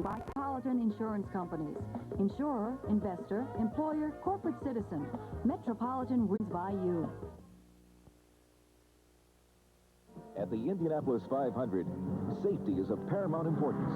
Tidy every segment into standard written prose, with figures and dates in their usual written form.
by Metropolitan Insurance Companies. Insurer, investor, employer, corporate citizen. Metropolitan reads by you. At the Indianapolis 500, safety is of paramount importance.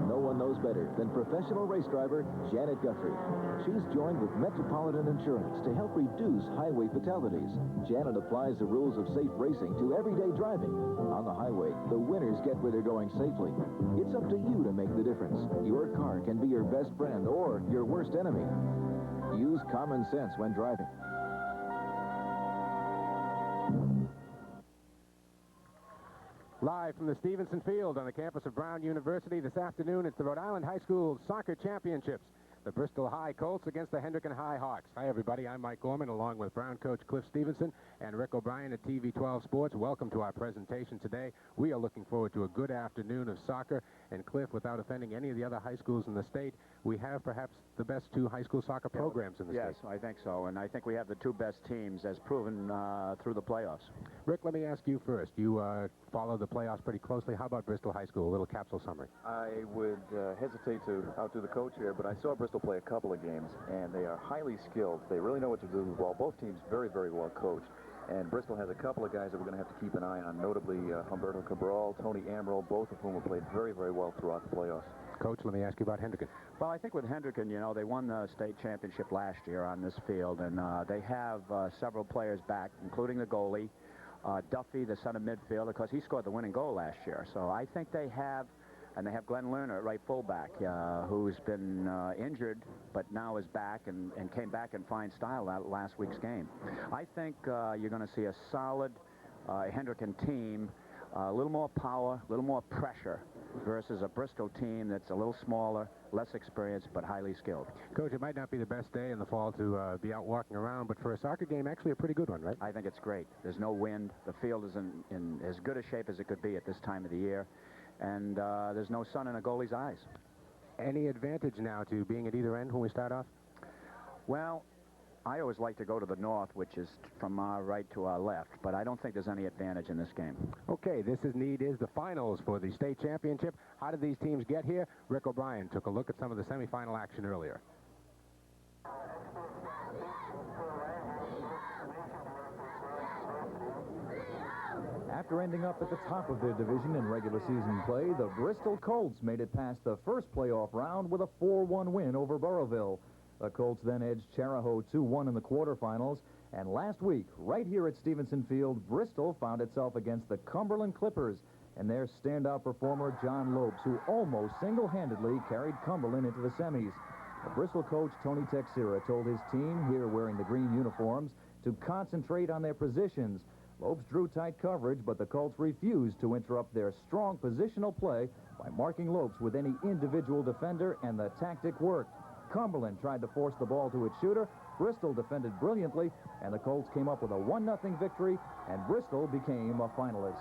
No one knows better than professional race driver Janet Guthrie. She's joined with Metropolitan Insurance to help reduce highway fatalities. Janet applies the rules of safe racing to everyday driving. On the highway, the winners get where they're going safely. It's up to you to make the difference. Your car can be your best friend or your worst enemy. Use common sense when driving. Live from the Stevenson Field on the campus of Brown University this afternoon, it's the Rhode Island High School Soccer Championships. The Bristol High Colts against the Hendricken High Hawks. Hi, everybody. I'm Mike Gorman, along with Brown coach Cliff Stevenson and Rick O'Brien at TV12 Sports. Welcome to our presentation today. We are looking forward to a good afternoon of soccer. And, Cliff, without offending any of the other high schools in the state, we have perhaps the best two high school soccer programs in the state. Yes, I think so. And I think we have the two best teams, as proven through the playoffs. Rick, let me ask you first. You follow the playoffs pretty closely. How about Bristol High School? A little capsule summary. I would hesitate to outdo the coach here, but I saw Bristol play a couple of games, and they are highly skilled. They really know what to do with the ball. Both teams very, very well coached. And Bristol has a couple of guys that we're going to have to keep an eye on, notably Humberto Cabral, Tony Amaral, both of whom have played very, very well throughout the playoffs. Coach, let me ask you about Hendricken. Well, I think with Hendricken, you know, they won the state championship last year on this field, and they have several players back, including the goalie, Duffy, the center midfielder, because he scored the winning goal last year. So I think they have, and they have Glenn Lerner at right fullback, who's been injured, but now is back and came back in fine style last week's game. I think you're going to see a solid Hendricken team, a little more power, a little more pressure, versus a Bristol team that's a little smaller, less experienced, but highly skilled. Coach, it might not be the best day in the fall to be out walking around, but for a soccer game, actually a pretty good one, right? I think it's great. There's no wind. The field is in as good a shape as it could be at this time of the year, and there's no sun in a goalie's eyes. Any advantage now to being at either end when we start off? Well, I always like to go to the north, which is from our right to our left, but I don't think there's any advantage in this game. Okay, this is the finals for the state championship. How did these teams get here? Rick O'Brien took a look at some of the semifinal action earlier. After ending up at the top of their division in regular season play, the Bristol Colts made it past the first playoff round with a 4-1 win over Burrowville. The Colts then edged Charahoe 2-1 in the quarterfinals, and last week, right here at Stevenson Field, Bristol found itself against the Cumberland Clippers and their standout performer, John Lopes, who almost single-handedly carried Cumberland into the semis. The Bristol coach, Tony Texera, told his team, here wearing the green uniforms, to concentrate on their positions. Lopes drew tight coverage, but the Colts refused to interrupt their strong positional play by marking Lopes with any individual defender, and the tactic worked. Cumberland tried to force the ball to its shooter. Bristol defended brilliantly, and the Colts came up with a 1-0 victory, and Bristol became a finalist.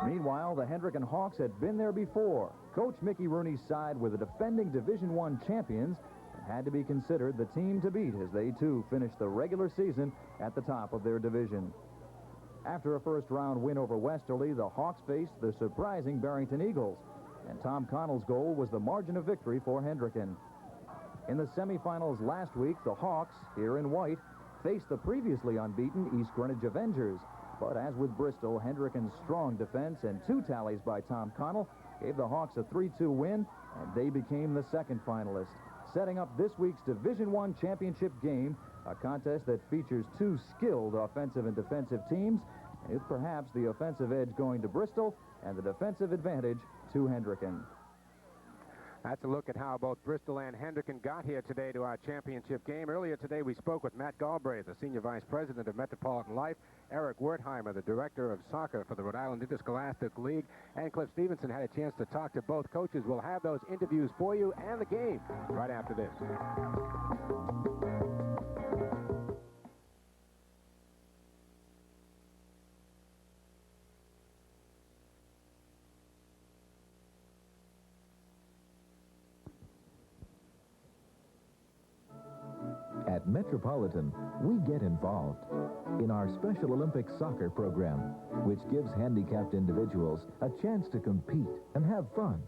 Meanwhile, the Hendricken Hawks had been there before. Coach Mickey Rooney's side were the defending Division I champions and had to be considered the team to beat as they, too, finished the regular season at the top of their division. After a first-round win over Westerly, the Hawks faced the surprising Barrington Eagles, and Tom Connell's goal was the margin of victory for Hendricken. In the semifinals last week, the Hawks, here in white, faced the previously unbeaten East Greenwich Avengers. But as with Bristol, Hendricken's strong defense and 2 tallies by Tom Connell gave the Hawks a 3-2 win, and they became the second finalist. Setting up this week's Division I championship game, a contest that features 2 skilled offensive and defensive teams, with perhaps the offensive edge going to Bristol and the defensive advantage to Hendricken. That's a look at how both Bristol and Hendricken got here today to our championship game. Earlier today, we spoke with Matt Galbraith, the Senior Vice President of Metropolitan Life, Eric Wertheimer, the Director of Soccer for the Rhode Island Interscholastic League, and Cliff Stevenson had a chance to talk to both coaches. We'll have those interviews for you and the game right after this. At Metro Metropolitan, we get involved in our Special Olympics soccer program, which gives handicapped individuals a chance to compete and have fun.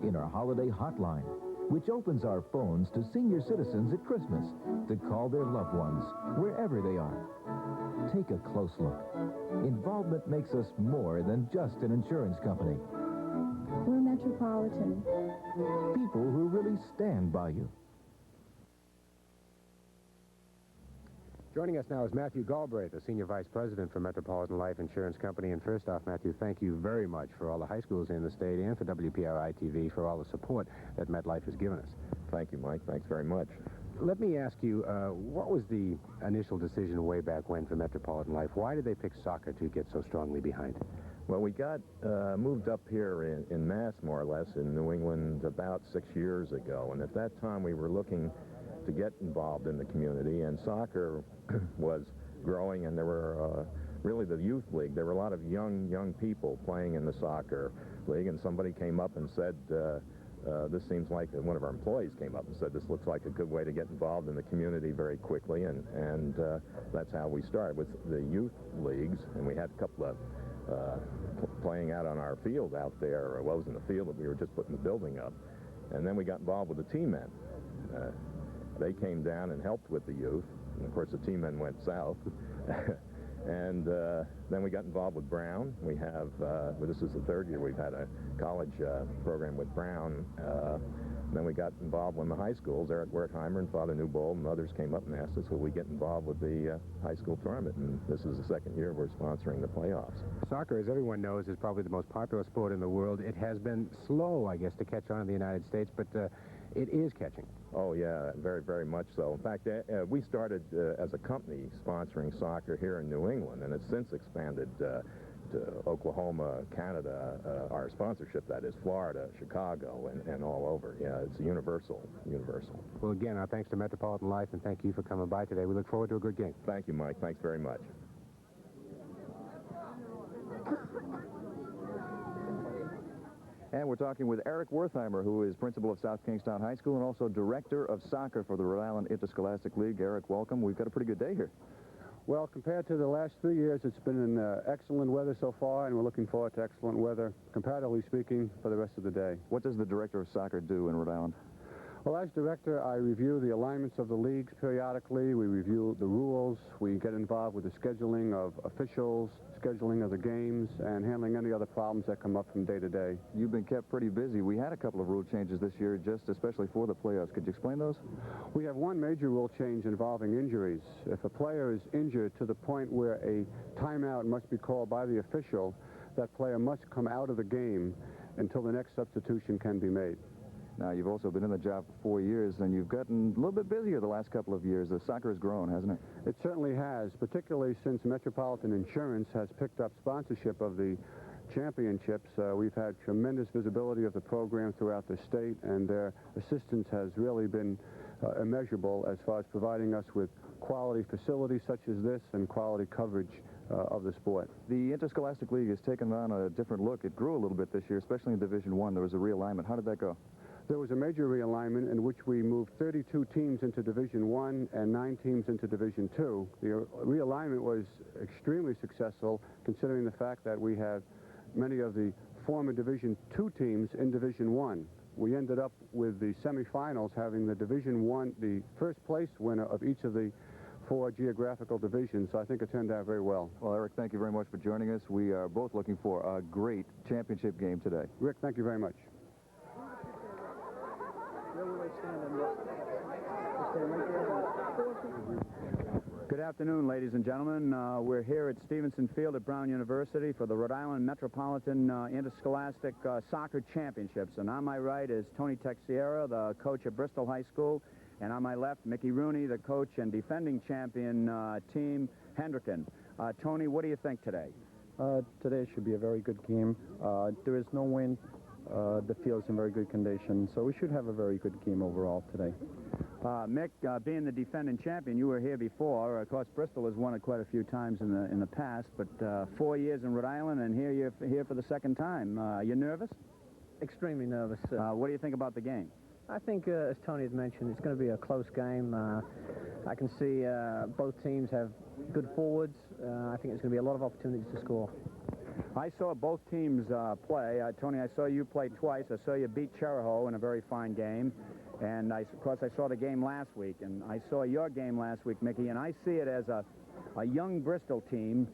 In our holiday hotline, which opens our phones to senior citizens at Christmas to call their loved ones wherever they are. Take a close look. Involvement makes us more than just an insurance company. We're Metropolitan. People who really stand by you. Joining us now is Matthew Galbraith, the Senior Vice President for Metropolitan Life Insurance Company. And first off, Matthew, thank you very much for all the high schools in the state and for WPRI-TV for all the support that MetLife has given us. Thank you, Mike. Thanks very much. Let me ask you, what was the initial decision way back when for Metropolitan Life? Why did they pick soccer to get so strongly behind? Well, we got moved up here in Mass, more or less, in New England about 6 years ago. And at that time, we were looking to get involved in the community, and soccer was growing, and there were really the youth league. There were a lot of young people playing in the soccer league, and somebody came up and said, this seems like, one of our employees came up and said, this looks like a good way to get involved in the community very quickly, and that's how we started with the youth leagues, and we had a couple of playing out on our field out there. Well, it was in the field, but we were just putting the building up, and then we got involved with the team-men. They came down and helped with the youth, and of course the team-men went south. And then we got involved with Brown. We have, well, this is the third year we've had a college program with Brown. Then we got involved in the high schools. Eric Wertheimer and Father Newbold and others came up and asked us, will we get involved with the high school tournament? And this is the second year we're sponsoring the playoffs. Soccer, as everyone knows, is probably the most popular sport in the world. It has been slow, I guess, to catch on in the United States, but it is catching. Oh, yeah, very, very much so. In fact, we started as a company sponsoring soccer here in New England, and it's since expanded to Oklahoma, Canada, our sponsorship, that is, Florida, Chicago, and all over. Yeah, it's universal. Well, again, our thanks to Metropolitan Life, and thank you for coming by today. We look forward to a good game. Thank you, Mike. Thanks very much. And we're talking with Eric Wertheimer, who is principal of South Kingstown High School and also director of soccer for the Rhode Island Interscholastic League. Eric, welcome. We've got a pretty good day here. Well, compared to the last 3 years, it's been in excellent weather so far, and we're looking forward to excellent weather, comparatively speaking, for the rest of the day. What does the director of soccer do in Rhode Island? Well, as director, I review the alignments of the leagues periodically. We review the rules. We get involved with the scheduling of officials, scheduling of the games, and handling any other problems that come up from day to day. You've been kept pretty busy. We had a couple of rule changes this year, just especially for the playoffs. Could you explain those? We have one major rule change involving injuries. If a player is injured to the point where a timeout must be called by the official, that player must come out of the game until the next substitution can be made. Now, you've also been in the job for 4 years, and you've gotten a little bit busier the last couple of years. The soccer has grown, hasn't it? It certainly has, particularly since Metropolitan Insurance has picked up sponsorship of the championships. We've had tremendous visibility of the program throughout the state, and their assistance has really been immeasurable as far as providing us with quality facilities such as this and quality coverage of the sport. The Interscholastic League has taken on a different look. It grew a little bit this year, especially in Division I. There was a realignment. How did that go? There was a major realignment in which we moved 32 teams into Division I and 9 teams into Division II. The realignment was extremely successful, considering the fact that we had many of the former Division II teams in Division I. We ended up with the semifinals having the Division I, the first place winner of each of the 4 geographical divisions, so I think it turned out very well. Well, Eric, thank you very much for joining us. We are both looking for a great championship game today. Rick, thank you very much. Good afternoon, ladies and gentlemen. We're here at Stevenson Field at Brown University for the Rhode Island Metropolitan Interscholastic Soccer Championships. And on my right is Tony Texiera, the coach at Bristol High School. And on my left, Mickey Rooney, the coach and defending champion team, Hendricken. Tony, what do you think today? Today should be a very good game. There is no wind. The field's in very good condition, so we should have a very good game overall today. Mick, being the defending champion, you were here before. Of course, Bristol has won it quite a few times in the past, but 4 years in Rhode Island, and here you're here for the second time. You nervous? Extremely nervous. What do you think about the game? I think, as Tony had mentioned, it's going to be a close game. I can see both teams have good forwards. I think there's going to be a lot of opportunities to score. I saw both teams play. Tony, I saw you play twice. I saw you beat Cheraho in a very fine game. And, of course, I saw the game last week. And I saw your game last week, Mickey. And I see it as a young Bristol team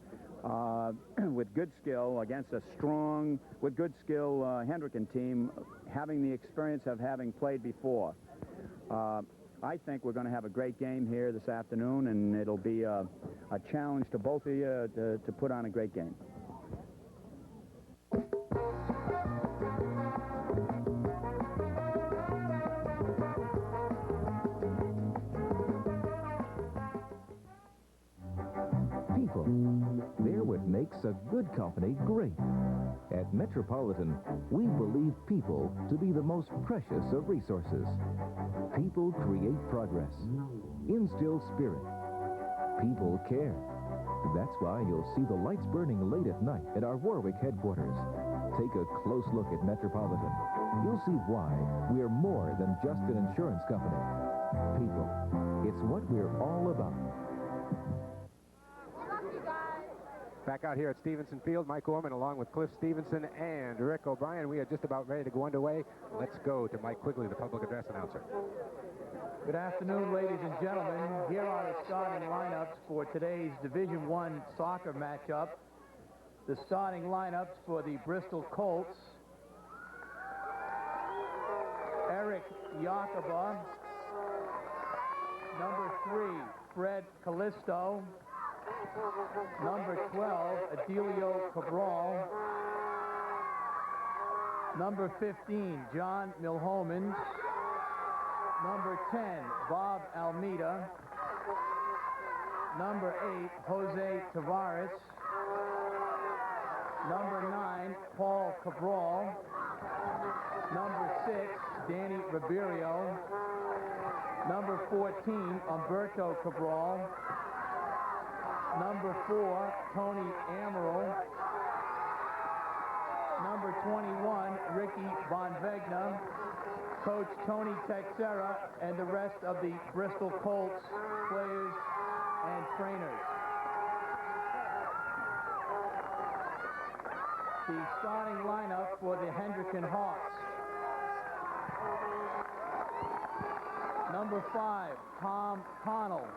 with good skill against a strong, with good skill Hendricken team, having the experience of having played before. I think we're going to have a great game here this afternoon, and it'll be a challenge to both of you to put on a great game. People. They're what makes a good company great. At Metropolitan, we believe people to be the most precious of resources. People create progress, instill spirit. People care. That's why you'll see the lights burning late at night at our Warwick headquarters. Take a close look at Metropolitan. You'll see why we're more than just an insurance company. People. It's what we're all about. Back out here at Stevenson Field, Mike Orman along with Cliff Stevenson and Rick O'Brien. We are just about ready to go underway. Let's go to Mike Quigley, the public address announcer. Good afternoon, ladies and gentlemen. Here are the starting lineups for today's Division I soccer matchup. The starting lineups for the Bristol Colts: Eric Jacoba, number 3, Fred Callisto, number 12, Adelio Cabral, number 15, John Milhomans, number 10, Bob Almeida, number 8, Jose Tavares, number 9, Paul Cabral, number 6, Danny Ribeiro, number 14, Umberto Cabral, number 4, Tony Amaral, number 21, Ricky Bonvegna, Coach Tony Texera, and the rest of the Bristol Colts players and trainers. The starting lineup for the Hendricken Hawks: number 5, Tom Connell.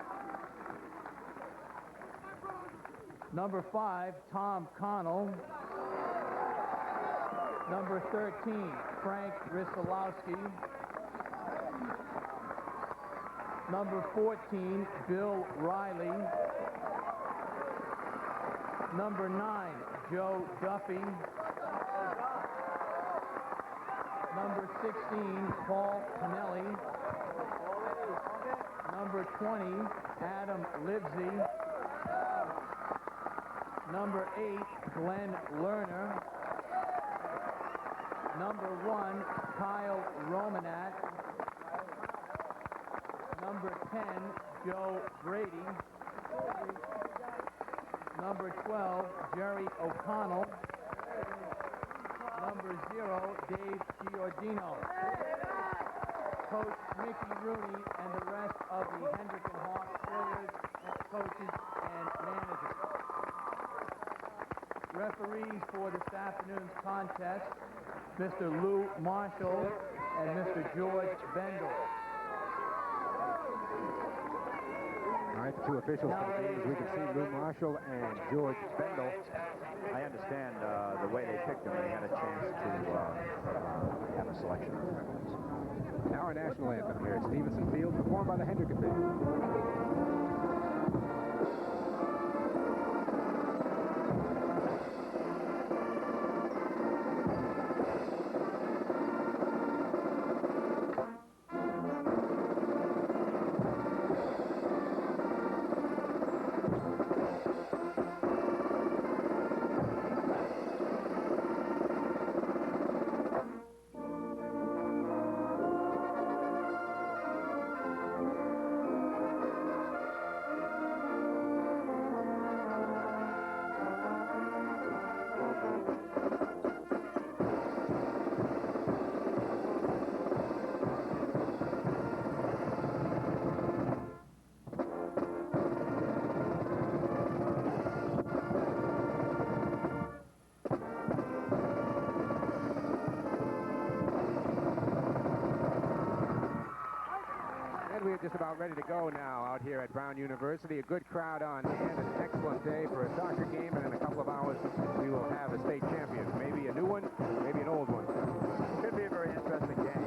Number 5, Tom Connell. Number 13, Frank Risolowski. Number 14, Bill Riley. Number 9, Joe Duffy. Number 16, Paul Pinelli. Number 20, Adam Livesey. Number 8, Glenn Lerner. Number 1, Kyle Romanat. Number 10, Joe Brady. Number 12, Jerry O'Connell. Number 0, Dave Giordino. Coach Mickey Rooney and the rest of the Hendricken Hawks players, coaches, and managers. Referees for this afternoon's contest: Mr. Lou Marshall and Mr. George Bendel. All right, the two officials for the games, we can see Lou Marshall and George Bendel. I understand the way they picked them. They had a chance to have a selection of referees. Now our national anthem here at Stevenson Field, performed by the Hendricken Band. just about ready to go now out here at Brown University. A good crowd on hand. An excellent day for a soccer game, and in a couple of hours we will have a state champion. Maybe a new one, maybe an old one. Could be a very interesting game.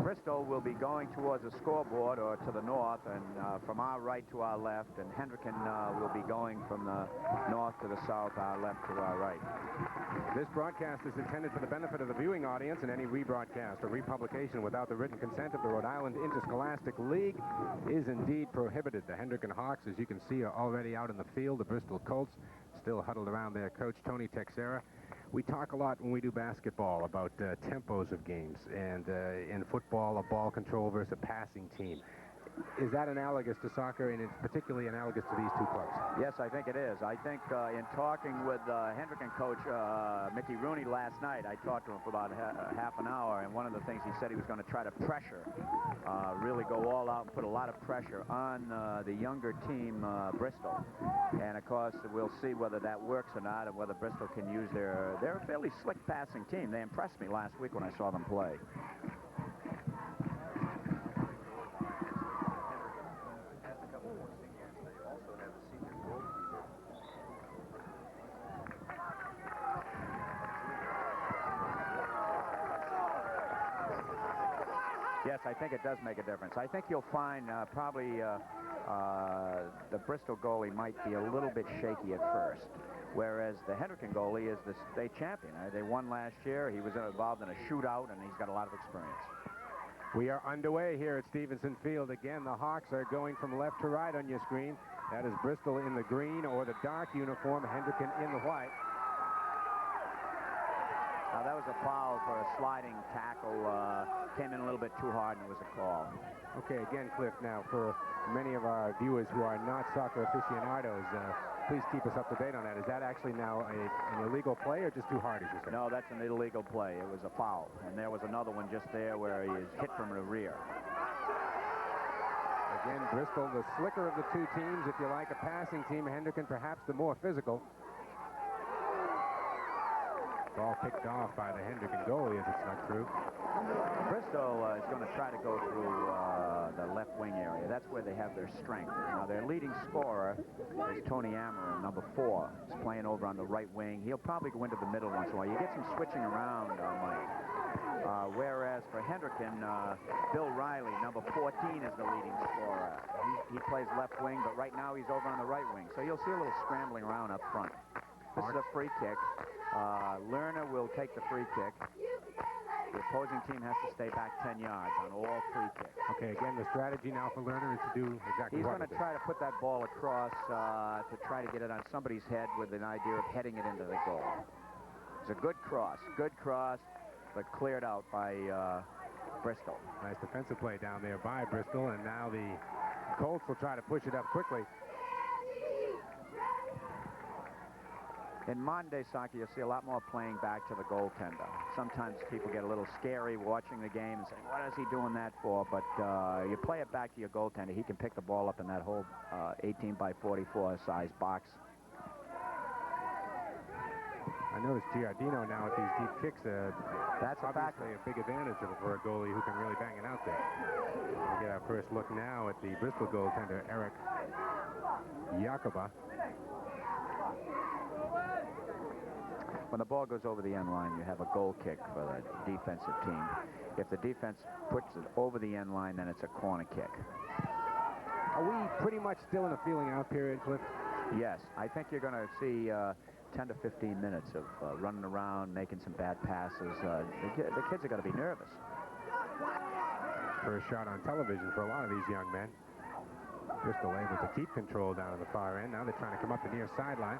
Bristol will be going towards the scoreboard or to the north, and from our right to our left, and Hendricken will be going from the north to the south, our left to our right. This broadcast is intended for the benefit of the viewing audience, and any rebroadcast or republication without the written consent of the Rhode Island Interscholastic League is indeed prohibited. The Hendricken Hawks, as you can see, are already out in the field. The Bristol Colts still huddled around their coach, Tony Texera. We talk a lot when we do basketball about tempos of games, and in football, a ball control versus a passing team. Is that analogous to soccer, and it's particularly analogous to these two clubs? Yes, I think it is. I think in talking with Hendricken coach Mickey Rooney last night, I talked to him for about half an hour, and one of the things he said he was going to try to pressure, really go all out and put a lot of pressure on the younger team, Bristol. And, of course, we'll see whether that works or not, and whether Bristol can use they're a fairly slick passing team. They impressed me last week when I saw them play. Yes, I think it does make a difference. I think you'll find probably the Bristol goalie might be a little bit shaky at first, whereas the Hendricken goalie is the state champion. They won last year. He was involved in a shootout, and he's got a lot of experience. We are underway here at Stevenson Field. Again, the Hawks are going from left to right on your screen. That is Bristol in the green or the dark uniform, Hendricken in the white. That was a foul for a sliding tackle. Came in a little bit too hard, and it was a call. Okay, again, Cliff, now for many of our viewers who are not soccer aficionados, please keep us up to date on that. Is that actually now an illegal play or just too hard, as you say? No, that's an illegal play. It was a foul. And there was another one just there where he is hit from the rear. Again, Bristol, the slicker of the two teams, if you like, a passing team. Hendricken, perhaps the more physical. Ball picked off by the Hendricken goalie as it snuck through. Bristol is going to try to go through the left wing area. That's where they have their strength. Now, their leading scorer is Tony Ammer, number 4. He's playing over on the right wing. He'll probably go into the middle once in a while. You get some switching around, Mike. Whereas for Hendricken, Bill Riley, number 14, is the leading scorer. He plays left wing, but right now he's over on the right wing. So you'll see a little scrambling around up front. This is a free kick. Lerner will take the free kick. The opposing team has to stay back 10 yards on all free kicks. Okay, again, the strategy now for Lerner is to do exactly He's what going to try to put that ball across to try to get it on somebody's head with an idea of heading it into the goal. It's a good cross, but cleared out by Bristol. Nice defensive play down there by Bristol, and now the Colts will try to push it up quickly. In modern-day soccer, you'll see a lot more playing back to the goaltender. Sometimes people get a little scary watching the game and saying, what is he doing that for? But you play it back to your goaltender. He can pick the ball up in that whole 18 by 44 size box. I noticed Giardino now at these deep kicks. That's obviously a big advantage for a goalie who can really bang it out there. We'll get our first look now at the Bristol goaltender, Eric Jacoba. When the ball goes over the end line, you have a goal kick for the defensive team. If the defense puts it over the end line, then it's a corner kick. Are we pretty much still in a feeling out period, Cliff? Yes, I think you're going to see 10 to 15 minutes of running around, making some bad passes. The kids are going to be nervous. First shot on television for a lot of these young men. Bristol able to keep control down at the far end. Now they're trying to come up the near sideline.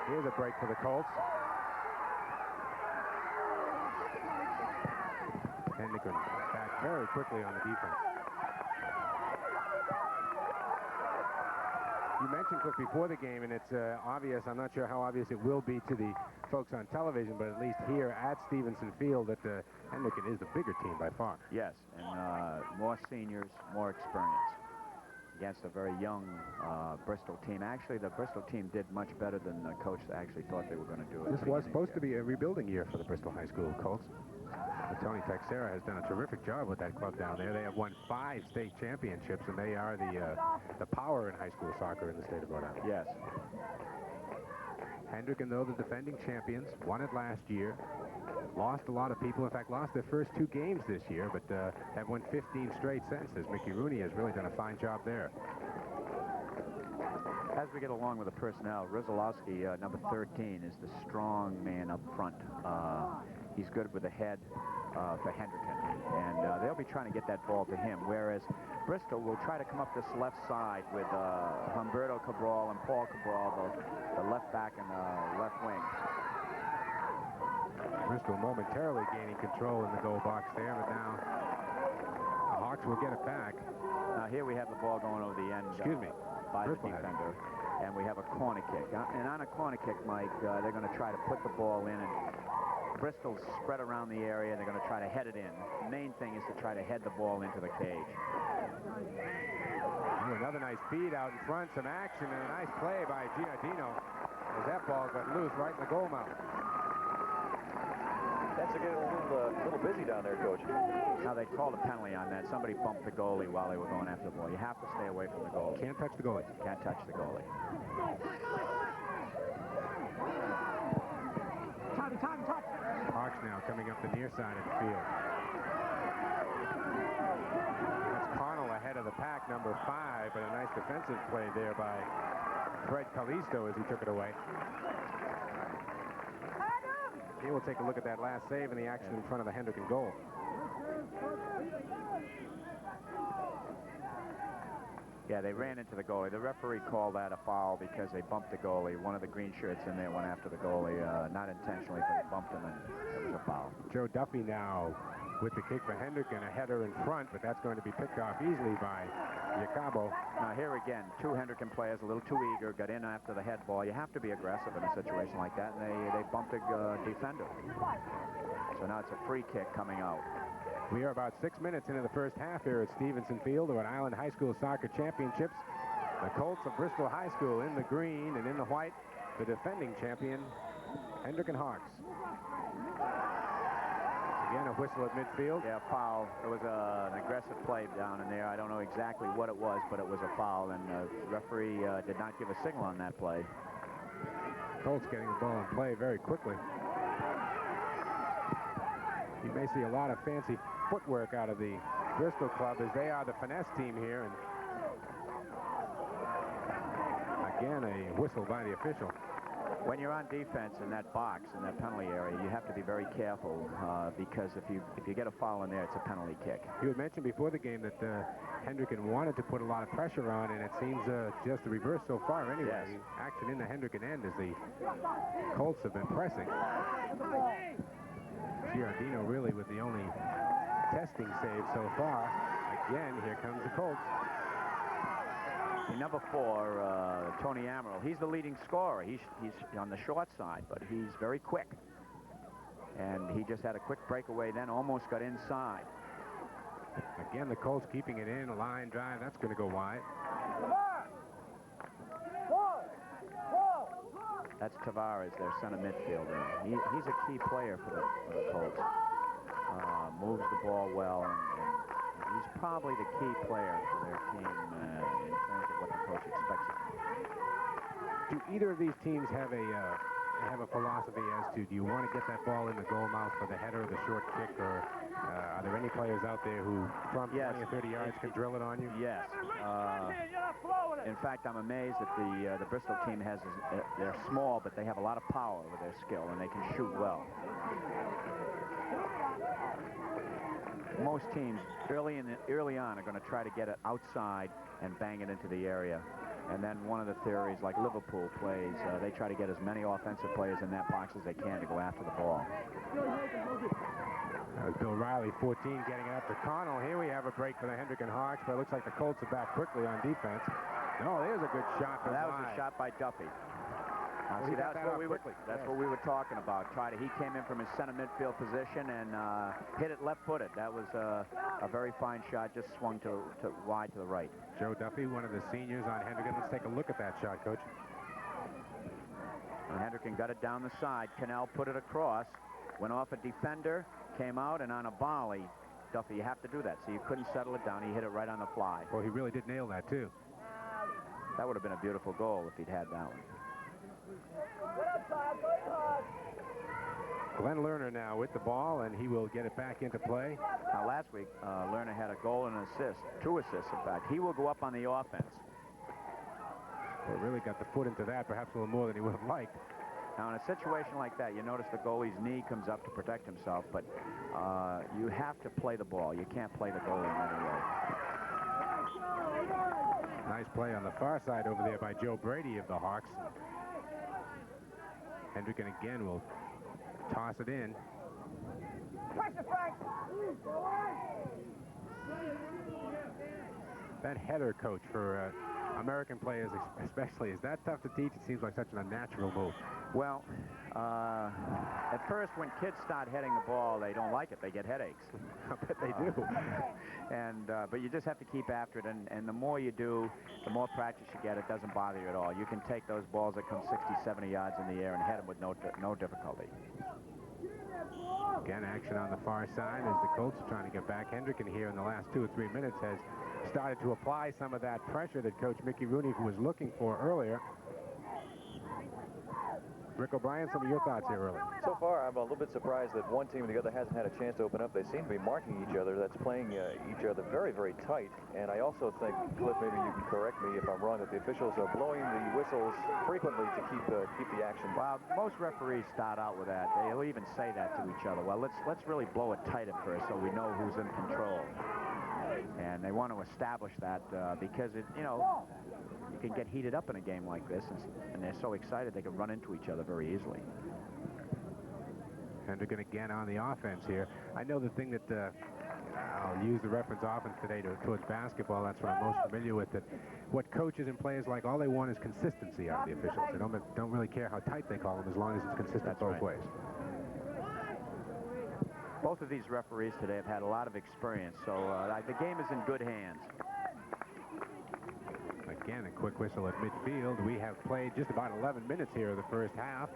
Here's a break for the Colts. Hendricken back very quickly on the defense. You mentioned, Cliff, before the game, and it's obvious, I'm not sure how obvious it will be to the folks on television, but at least here at Stevenson Field, that Hendricken is the bigger team by far. Yes, and more seniors, more experience against a very young Bristol team. Actually, the Bristol team did much better than the coach actually thought they were going to do. This was supposed to be a rebuilding year for the Bristol High School Colts. Tony Texera has done a terrific job with that club down there. They have won 5 state championships, and they are the power in high school soccer in the state of Rhode Island. Yes. Hendricken, though, the defending champions, won it last year. Lost a lot of people. In fact, lost their first 2 games this year, but have won 15 straight since, as Mickey Rooney has really done a fine job there. As we get along with the personnel, Rizalowski, number 13, is the strong man up front. He's good with the head for Hendricken, and they'll be trying to get that ball to him, whereas Bristol will try to come up this left side with Humberto Cabral and Paul Cabral, the left back and the left wing. Bristol momentarily gaining control in the goal box there, but now the Hawks will get it back. Now here we have the ball going over the end. By Bristol the defender, and we have a corner kick. And on a corner kick, Mike, they're going to try to put the ball in, and Bristol's spread around the area, and they're going to try to head it in. The main thing is to try to head the ball into the cage. Ooh, another nice feed out in front, some action, and a nice play by Giardino as that ball got loose right in the goal mouth. That's a good little busy down there, Coach. Now, they called a penalty on that. Somebody bumped the goalie while they were going after the ball. You have to stay away from the goalie. Can't touch the goalie. Can't touch the goalie. Hawks now coming up the near side of the field. That's Connell ahead of the pack, number 5, but a nice defensive play there by Fred Callisto as he took it away. Here we'll take a look at that last save and the action in front of the Hendricken goal. Yeah, they ran into the goalie. The referee called that a foul because they bumped the goalie. One of the green shirts in there went after the goalie, not intentionally, but they bumped him, and it was a foul. Joe Duffy now with the kick for Hendricken, a header in front, but that's going to be picked off easily by Jacobo. Now here again, 2 Hendricken players, a little too eager, got in after the head ball. You have to be aggressive in a situation like that, and they bumped a defender. So now it's a free kick coming out. We are about 6 minutes into the first half here at Stevenson Field, the Rhode Island High School Soccer Championships. The Colts of Bristol High School in the green, and in the white, the defending champion, Hendricken Hawks. Again, a whistle at midfield. Yeah, foul. It was an aggressive play down in there. I don't know exactly what it was, but it was a foul, and the referee did not give a signal on that play. Colts getting the ball in play very quickly. You may see a lot of fancy footwork out of the Bristol club, as they are the finesse team here. And again, a whistle by the official. When you're on defense in that box, in that penalty area, you have to be very careful because if you get a foul in there, it's a penalty kick. You had mentioned before the game that Hendricken wanted to put a lot of pressure on, and it seems just the reverse so far anyway. Yes. Action in the Hendricken end as the Colts have been pressing. Giardino really with the only testing save so far. Again, here comes the Colts. Number 4, Tony Amaral. He's the leading scorer. He's on the short side, but he's very quick. And he just had a quick breakaway, then almost got inside. Again, the Colts keeping it in, a line drive. That's going to go wide. That's Tavares, their center midfielder. He's a key player for the Colts. Moves the ball well, and he's probably the key player for their team in terms of what the coach expects of them. Do either of these teams have a philosophy as to, do you want to get that ball in the goal mouth for the header or the short kick, or are there any players out there who from 20 or 30 yards can drill it on you? Yes. In fact, I'm amazed that the Bristol team they're small, but they have a lot of power with their skill, and they can shoot well. Most teams early on are going to try to get it outside and bang it into the area. And then one of the theories, like Liverpool plays, they try to get as many offensive players in that box as they can to go after the ball. That was Bill Riley, 14, getting it up to Connell. Here we have a break for the Hendricken Hawks, but it looks like the Colts are back quickly on defense. No, there's a good shot. That was a shot by Duffy. Well, see, that's what we were talking about. He came in from his center midfield position and hit it left-footed. That was a very fine shot, just swung to wide to the right. Joe Duffy, one of the seniors on Hendricken. Let's take a look at that shot, Coach. And Hendricken got it down the side. Cannell put it across. Went off a defender. came out, and on a volley, Duffy, you have to do that. So you couldn't settle it down. He hit it right on the fly. Well, he really did nail that, too. That would have been a beautiful goal if he'd had that one. Glenn Lerner now with the ball, and he will get it back into play. Now, last week, Lerner had a goal and an assist. 2 assists, in fact. He will go up on the offense. Well, really got the foot into that, perhaps a little more than he would have liked. Now, in a situation like that, you notice the goalie's knee comes up to protect himself, but you have to play the ball. You can't play the goalie in any way. Nice play on the far side over there by Joe Brady of the Hawks. Hendricken again will toss it in. That header, coach, for American players especially, is that tough to teach? It seems like such an unnatural move. Well, at first, when kids start heading the ball, they don't like it. They get headaches. I bet they do. But you just have to keep after it, and the more you do, the more practice you get. It doesn't bother you at all. You can take those balls that come 60, 70 yards in the air and head them with no difficulty. Again, action on the far side as the Colts are trying to get back. Hendricken here in the last 2 or 3 minutes has started to apply some of that pressure that Coach Mickey Rooney was looking for earlier. Rick O'Brien, some of your thoughts here early. So far, I'm a little bit surprised that one team or the other hasn't had a chance to open up. They seem to be marking each other. That's playing each other very, very tight. And I also think, Cliff, maybe you can correct me if I'm wrong, that the officials are blowing the whistles frequently to keep the action. Well, most referees start out with that. They'll even say that to each other. Well, let's really blow it tight at first so we know who's in control. And they want to establish that because you can get heated up in a game like this, and they're so excited they can run into each other very easily. Hendricken again on the offense here. I know the thing that I'll use the reference often today towards basketball. That's what I'm most familiar with. That what coaches and players like, all they want is consistency out of the officials. They don't really care how tight they call them as long as it's consistent both ways. Both of these referees today have had a lot of experience, so the game is in good hands. Again, a quick whistle at midfield. We have played just about 11 minutes here of the first half.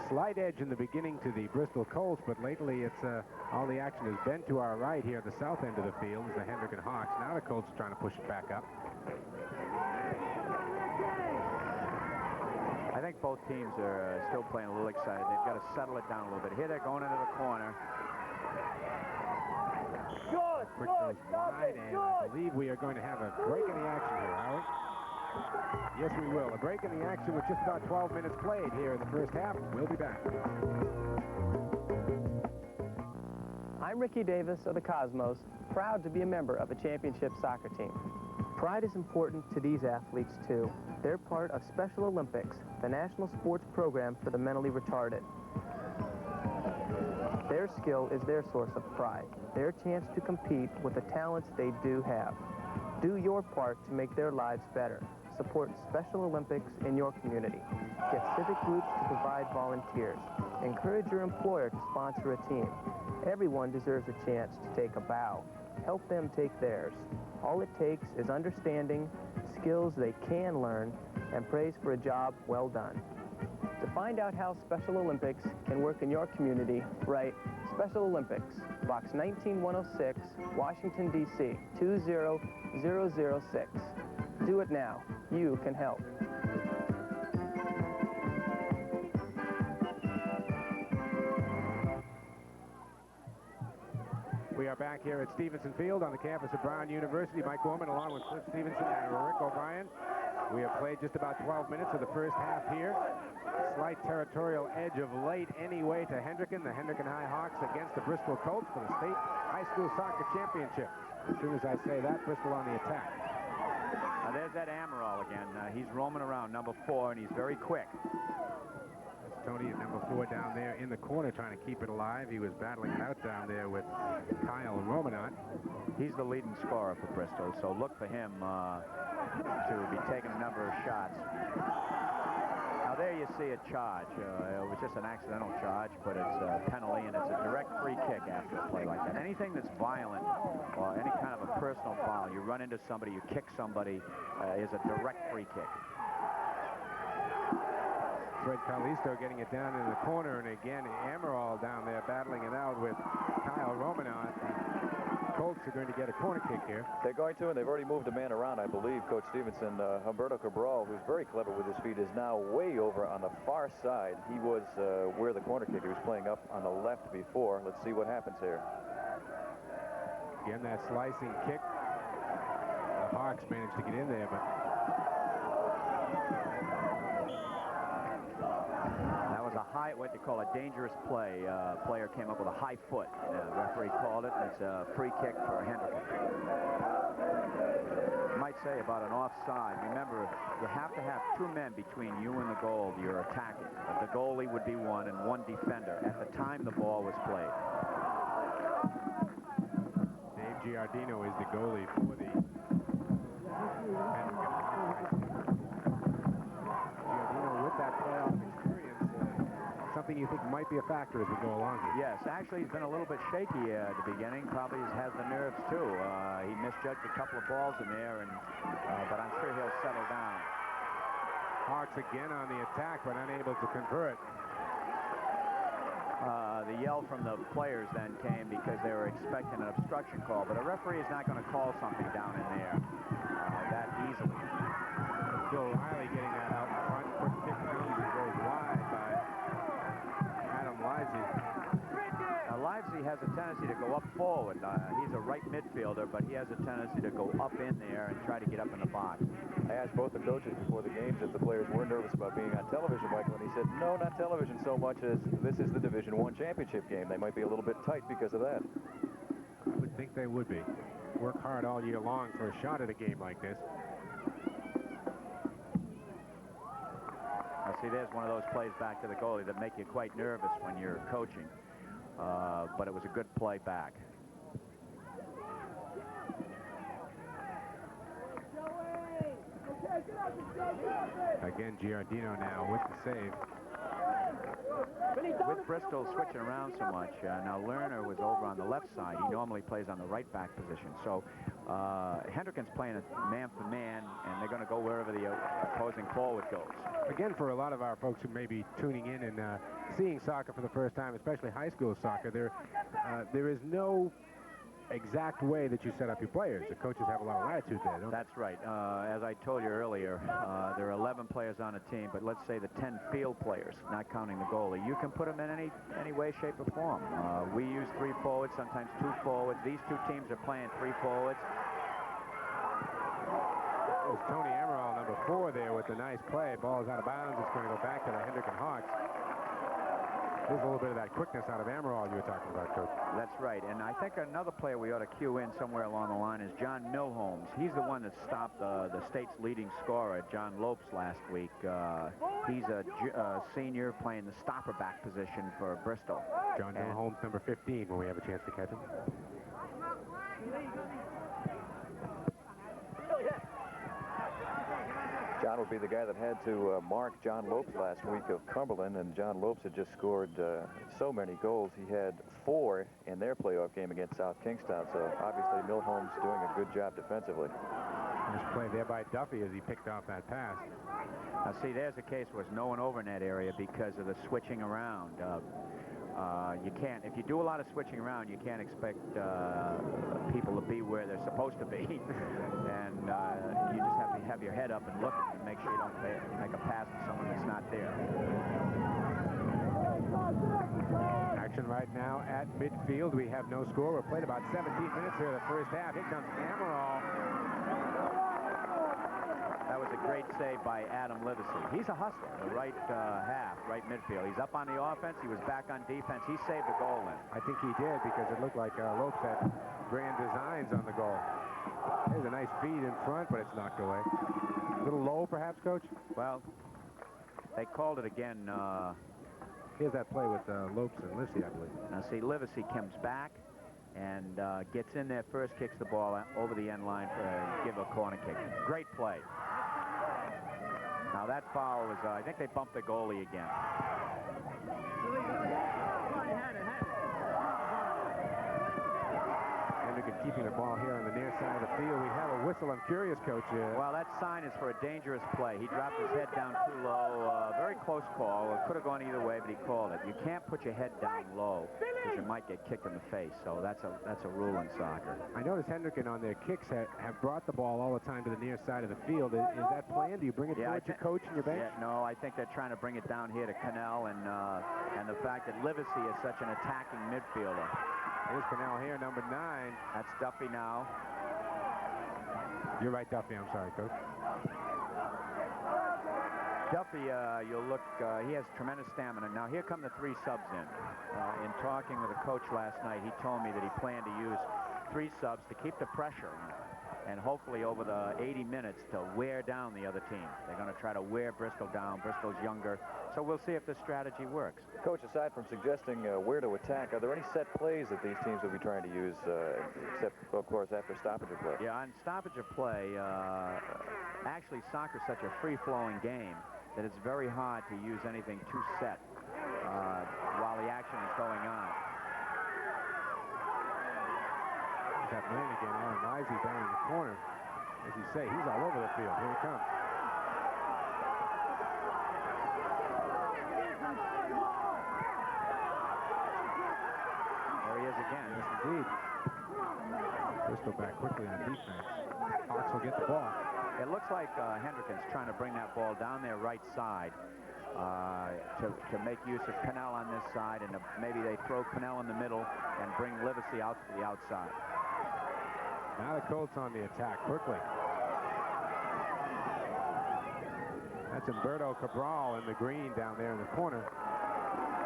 Slight edge in the beginning to the Bristol Colts, but lately it's all the action has been to our right here at the south end of the field is the Hendricken Hawks. Now the Colts are trying to push it back up. I think both teams are still playing a little excited. They've got to settle it down a little bit. Here they're going into the corner. Quick goes wide, and I believe we are going to have a break in the action here, Howard. Yes, we will. A break in the action with just about 12 minutes played here in the first half. We'll be back. I'm Ricky Davis of the Cosmos, proud to be a member of a championship soccer team. Pride is important to these athletes, too. They're part of Special Olympics, the national sports program for the mentally retarded. Their skill is their source of pride, their chance to compete with the talents they do have. Do your part to make their lives better. Support Special Olympics in your community. Get civic groups to provide volunteers. Encourage your employer to sponsor a team. Everyone deserves a chance to take a bow. Help them take theirs. All it takes is understanding, skills they can learn, and praise for a job well done. To find out how Special Olympics can work in your community, write Special Olympics, Box 19106, Washington, D.C., 20006. Do it now. You can help. We are back here at Stevenson Field on the campus of Brown University. Mike Gorman along with Cliff Stevenson and Rick O'Brien. We have played just about 12 minutes of the first half here. Slight territorial edge of late anyway to Hendricken, the Hendricken High Hawks against the Bristol Colts for the state high school soccer championship. As soon as I say that, Bristol on the attack. Now there's that Amaral again. He's roaming around, number 4, and he's very quick. That's Tony at number 4 down there in the corner trying to keep it alive. He was battling it out down there with Kyle Romanot. He's the leading scorer for Bristol, so look for him to be taking a number of shots. Now there you see a charge. It was just an accidental charge, but it's a penalty, and it's a direct free kick after a play like that. Anything that's violent or any kind of a personal foul, you run into somebody, you kick somebody, is a direct free kick. Fred Carlisto getting it down in the corner, and again, Amaral down there battling it out with Kyle Romanoff. The Colts are going to get a corner kick here. They're going to, and they've already moved a man around, I believe. Coach Stevenson, Humberto Cabral, who's very clever with his feet, is now way over on the far side. He was where the corner kicker was playing up on the left before. Let's see what happens here. Again, that slicing kick. The Hawks managed to get in there, but that was a high, what they call a dangerous play. Player came up with a high foot. Referee called it, and it's a free kick for Hendricken. Might say about an offside. Remember, you have to have two men between you and the goal you're attacking. The goalie would be one and one defender at the time the ball was played. Dave Giardino is the goalie for the Hendricken Hawks. Giardino with that playoff experience, something you think might be a factor as we go along here. Yes, actually he's been a little bit shaky at the beginning. Probably has the nerves too. He misjudged a couple of balls in there, and but I'm sure he'll settle down. Hawks again on the attack, but unable to convert. The yell from the players then came because they were expecting an obstruction call, but a referee is not going to call something down in there that easily. Bill Riley getting that out front. Quick kick goes wide by Adam Livesey. Now, Livesey has a tendency to go up forward. He's a right midfielder, but he has a tendency to go up in there and try to get up in the box. I asked both the coaches before the games if the players were nervous about being on television, Michael, and he said, no, not television so much as this is the Division I championship game. They might be a little bit tight because of that. I would think they would be. Work hard all year long for a shot at a game like this. Now, see, there's one of those plays back to the goalie that make you quite nervous when you're coaching. But it was a good play back. Again, Giardino now with the save. With Bristol switching around so much, now Lerner was over on the left side. He normally plays on the right back position. So Hendricken's playing a man for man, and they're going to go wherever the opposing forward goes. Again, for a lot of our folks who may be tuning in and seeing soccer for the first time, especially high school soccer, there is no exact way that you set up your players. The coaches have a lot of latitude there, don't they? That's right. As I told you earlier, there are 11 players on a team, but let's say the 10 field players, not counting the goalie. You can put them in any way, shape, or form. We use 3 forwards, sometimes 2 forwards. These two teams are playing 3 forwards. There's Tony Amaral, number 4 there with the nice play. Ball is out of bounds. It's going to go back to the Hendricken Hawks. There's a little bit of that quickness out of Amaral you were talking about, Coach. That's right. And I think another player we ought to cue in somewhere along the line is John Milholmes. He's the one that stopped the state's leading scorer, John Lopes, last week. He's a senior playing the stopper back position for Bristol. John Milholmes, number 15, when we have a chance to catch him. John would be the guy that had to mark John Lopes last week of Cumberland, and John Lopes had just scored so many goals. He had 4 in their playoff game against South Kingstown, so obviously Milholmes doing a good job defensively. Nice play there by Duffy as he picked off that pass. Now, see, there's a case where there's no one over in that area because of the switching around. You can't, if you do a lot of switching around, you can't expect people to be where they're supposed to be. And you just have to have your head up and look and make sure you don't make a pass to someone that's not there. Action right now at midfield. We have no score. We're played about 17 minutes here in the first half. Here comes Amaral. That was a great save by Adam Livesey. He's a hustler, the right half, right midfield. He's up on the offense. He was back on defense. He saved the goal then. I think he did because it looked like Lopes had grand designs on the goal. There's a nice feed in front, but it's knocked away. A little low, perhaps, Coach? Well, they called it again. Here's that play with Lopes and Livesey, I believe. Now, see, Livesey comes back and gets in there first, kicks the ball over the end line to give a corner kick. Great play. Now that foul was, I think they bumped the goalie again. Hendricken keeping the ball here on the near side of the field. We have a whistle. I'm curious, Coach. Well, that sign is for a dangerous play. He dropped his head down too low. Very close call. It could have gone either way, but he called it. You can't put your head down low because you might get kicked in the face. So that's a rule in soccer. I noticed Hendricken on their kicks have brought the ball all the time to the near side of the field. Is that planned? Do you bring it towards your coach and your bench? Yeah, no, I think they're trying to bring it down here to Cannell, and the fact that Livesey is such an attacking midfielder. Here's Cannell here, number 9. That's Duffy now. You're right, Duffy. I'm sorry, Coach. Duffy, you'll look, he has tremendous stamina. Now, here come the 3 subs in. In talking with the coach last night, he told me that he planned to use 3 subs to keep the pressure on, and hopefully over the 80 minutes to wear down the other team. They're going to try to wear Bristol down. Bristol's younger, so we'll see if this strategy works. Coach, aside from suggesting where to attack, are there any set plays that these teams will be trying to use, except, of course, after stoppage of play? Yeah, on stoppage of play, actually soccer's such a free-flowing game that it's very hard to use anything too set while the action is going on. That man again, Alan Risey down in the corner. As you say, he's all over the field. Here he comes. There he is again. Yes, indeed. Bristol back quickly on defense. Hawks will get the ball. It looks like Hendricken's trying to bring that ball down their right side to make use of Cannell on this side, and maybe they throw Cannell in the middle and bring Livesey out to the outside. Now the Colts on the attack quickly. That's Humberto Cabral in the green down there in the corner.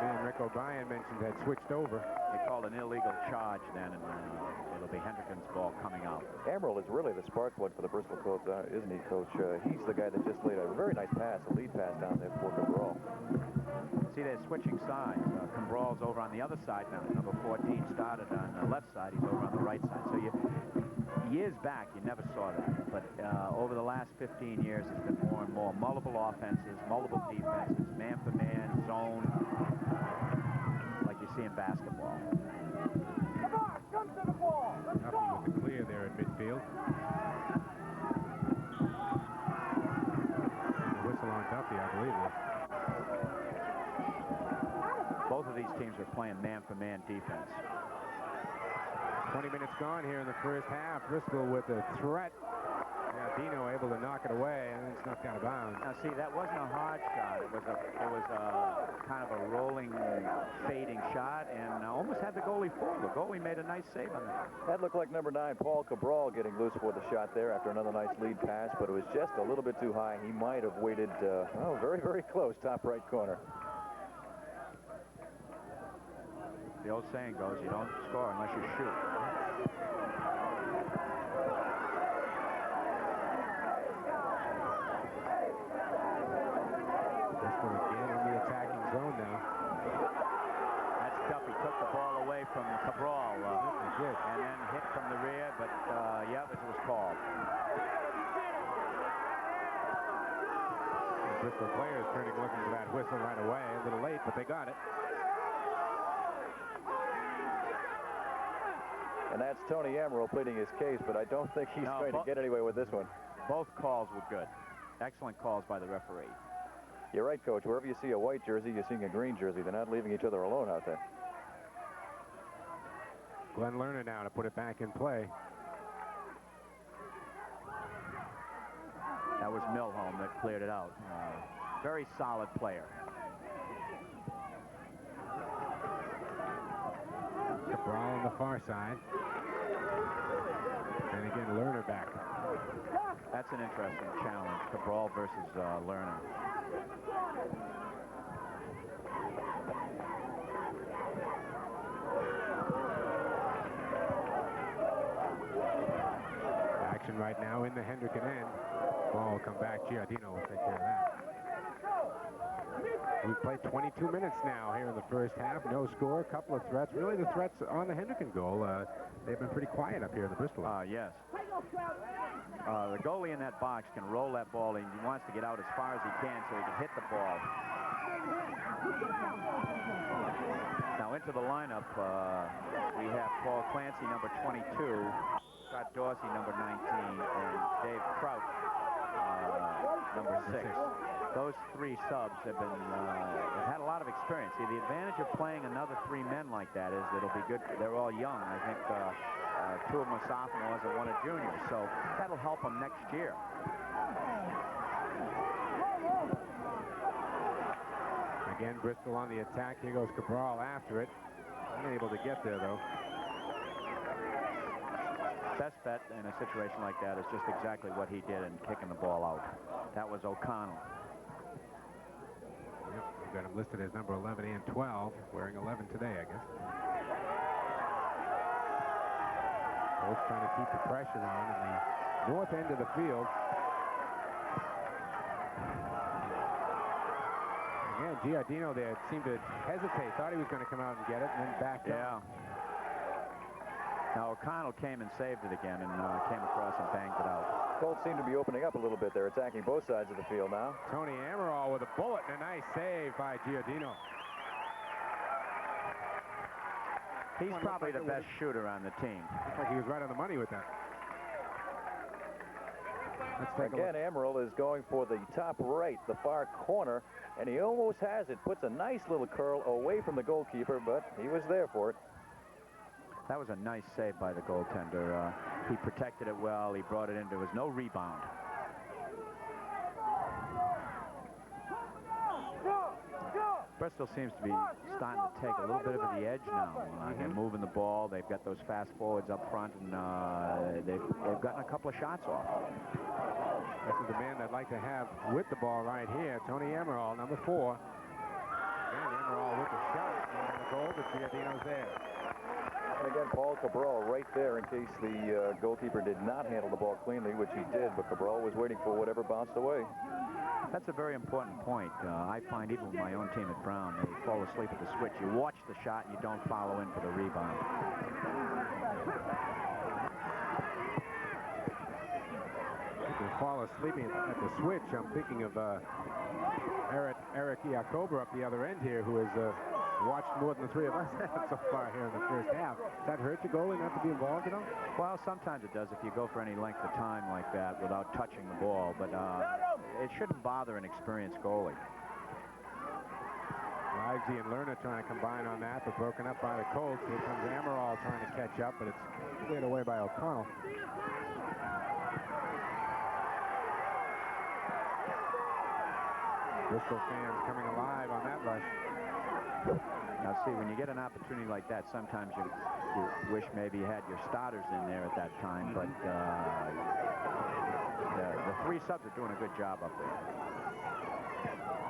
And Rick O'Brien mentioned had switched over. They called an illegal charge then, and it'll be Hendricken's ball coming out. Emerald is really the spark plug for the Bristol Colts, isn't he, Coach? He's the guy that just laid a very nice pass, a lead pass down there for Cabral. See, they're switching sides. Cabral's over on the other side now. Number 14 started on the left side. He's over on the right side. So years back, you never saw that. But over the last 15 years, it's been more and more multiple offenses, multiple defenses, man-for-man, zone, like you see in basketball. Come on, come to the ball. Duffy with the clear there at midfield. And the whistle on Duffy, I believe. Both of these teams are playing man-for-man defense. 20 minutes gone here in the first half. Bristol with a threat. Dino able to knock it away, and then snuffed out of bounds. Now, see, that wasn't a hard shot. It was a kind of a rolling, fading shot, and almost had the goalie fooled. The goalie made a nice save on that. That looked like number 9, Paul Cabral, getting loose for the shot there after another nice lead pass, but it was just a little bit too high. He might have waited, very, very close, top right corner. The old saying goes, you don't score unless you shoot. Bristol again in the attacking zone now. That's Duffy. Took the ball away from Cabral. And then hit from the rear, but yeah, this was called. The Bristol players turning looking for that whistle right away. A little late, but they got it. And that's Tony Emerald pleading his case, but I don't think he's going to get anywhere with this one. Both calls were good. Excellent calls by the referee. You're right, Coach. Wherever you see a white jersey, you're seeing a green jersey. They're not leaving each other alone out there. Glenn Lerner now to put it back in play. That was Milholm that cleared it out. Very solid player. Cabral on the far side. And again, Lerner back. That's an interesting challenge. Cabral versus Lerner. Action right now in the Hendricken end. Ball will come back. Giardino will take care of that. We've played 22 minutes now here in the first half. No score, a couple of threats. Really the threats on the Hendricken goal. They've been pretty quiet up here in the Bristol. Yes. The goalie in that box can roll that ball, and he wants to get out as far as he can so he can hit the ball. Now Now into the lineup, we have Paul Clancy, number 22, Scott Dorsey, number 19, and Dave Crouch, number 6. Those 3 subs have had a lot of experience. See, the advantage of playing another 3 men like that is it'll be good. They're all young. I think 2 of them are sophomores and 1 a junior, so that'll help them next year. Again, Bristol on the attack. Here goes Cabral after it. Unable to get there, though. Best bet in a situation like that is just exactly what he did in kicking the ball out. That was O'Connell. Yep, we've got him listed as number 11 and 12, wearing 11 today, I guess. Both trying to keep the pressure on in the north end of the field. Again, Giardino there seemed to hesitate, thought he was going to come out and get it, and then backed up. Now O'Connell came and saved it again and came across and banged it out. Colts seem to be opening up a little bit. They're attacking both sides of the field now. Tony Amaral with a bullet and a nice save by Giardino. He's probably the best shooter on the team. Looks like he was right on the money with that. Again, Amaral is going for the top right, the far corner, and he almost has it. Puts a nice little curl away from the goalkeeper, but he was there for it. That was a nice save by the goaltender. He protected it well. He brought it in. There was no rebound. Bristol seems to be starting to take a little bit of the edge now. They're moving the ball. They've got those fast forwards up front, and they've gotten a couple of shots off. This is the man I'd like to have with the ball right here, Tony Amaral, number 4. And Amaral with the shot, and the goal, but Giardino's there. And again, Paul Cabral right there in case the goalkeeper did not handle the ball cleanly, which he did, but Cabral was waiting for whatever bounced away. That's a very important point. I find even with my own team at Brown, they fall asleep at the switch. You watch the shot and you don't follow in for the rebound. People fall asleep at the switch. I'm thinking of Eric Iacoba up the other end here, who has watched more than the 3 of us so far here in the first half. Does that hurt your goalie not to be involved at all? Well, sometimes it does if you go for any length of time like that without touching the ball, but it shouldn't bother an experienced goalie. Livesey and Lerner trying to combine on that, but broken up by the Colts. Here comes Amaral trying to catch up, but it's cleared away by O'Connell. Bristol fans coming alive on that rush. Now, see, when you get an opportunity like that, sometimes you wish maybe you had your starters in there at that time, but the 3 subs are doing a good job up there.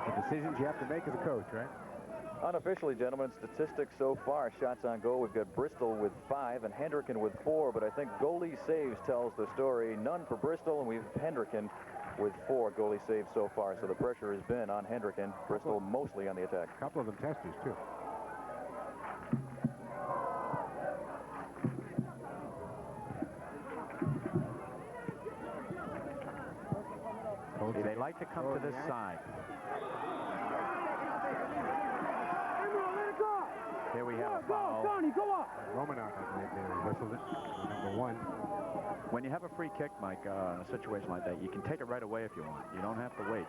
The decisions you have to make as a coach, right? Unofficially, gentlemen, statistics so far, shots on goal, we've got Bristol with 5 and Hendricken with 4, but I think goalie saves tells the story. None for Bristol, and we've Hendricken with 4 goalie saves so far, so the pressure has been on Hendricken. Bristol mostly on the attack. A couple of them testers, too. They like to come to this side. Here we have a foul. Romanov whistled it. Number 1. When you have a free kick, Mike, in a situation like that, you can take it right away if you want. You don't have to wait.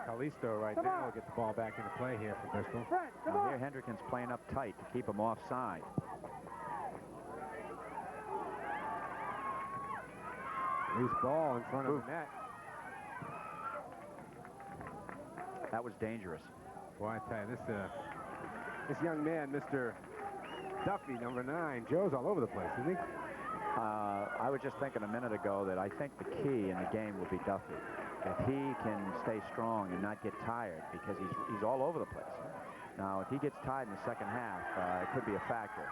Callisto right now will get the ball back into play here for Bristol. Now here Hendricken's playing up tight to keep him offside. Loose ball in front of the net. That was dangerous. Boy, I tell you, this young man, Mr. Duffy, number 9, Joe's all over the place, isn't he? I was just thinking a minute ago that I think the key in the game will be Duffy. If he can stay strong and not get tired, because he's all over the place. Now, if he gets tired in the second half, it could be a factor.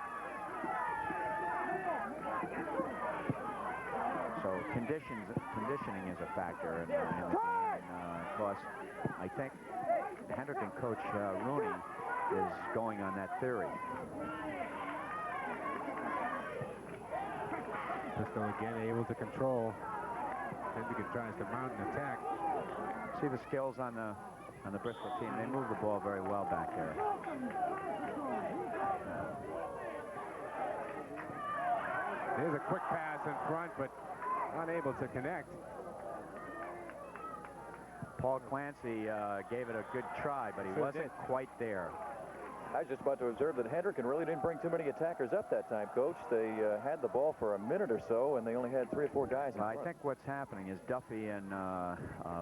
So conditioning is a factor in the game. Of course, I think Hendricken coach Rooney is going on that theory. Bristol again able to control. Hendricken tries to mount an attack. See the skills on the on the Bristol team. They move the ball very well back there. There's a quick pass in front, but unable to connect. Paul Clancy gave it a good try, but he wasn't quite there. I was just about to observe that Hendricken really didn't bring too many attackers up that time, Coach. They had the ball for a minute or so, and they only had 3 or 4 guys in front. I think what's happening is Duffy and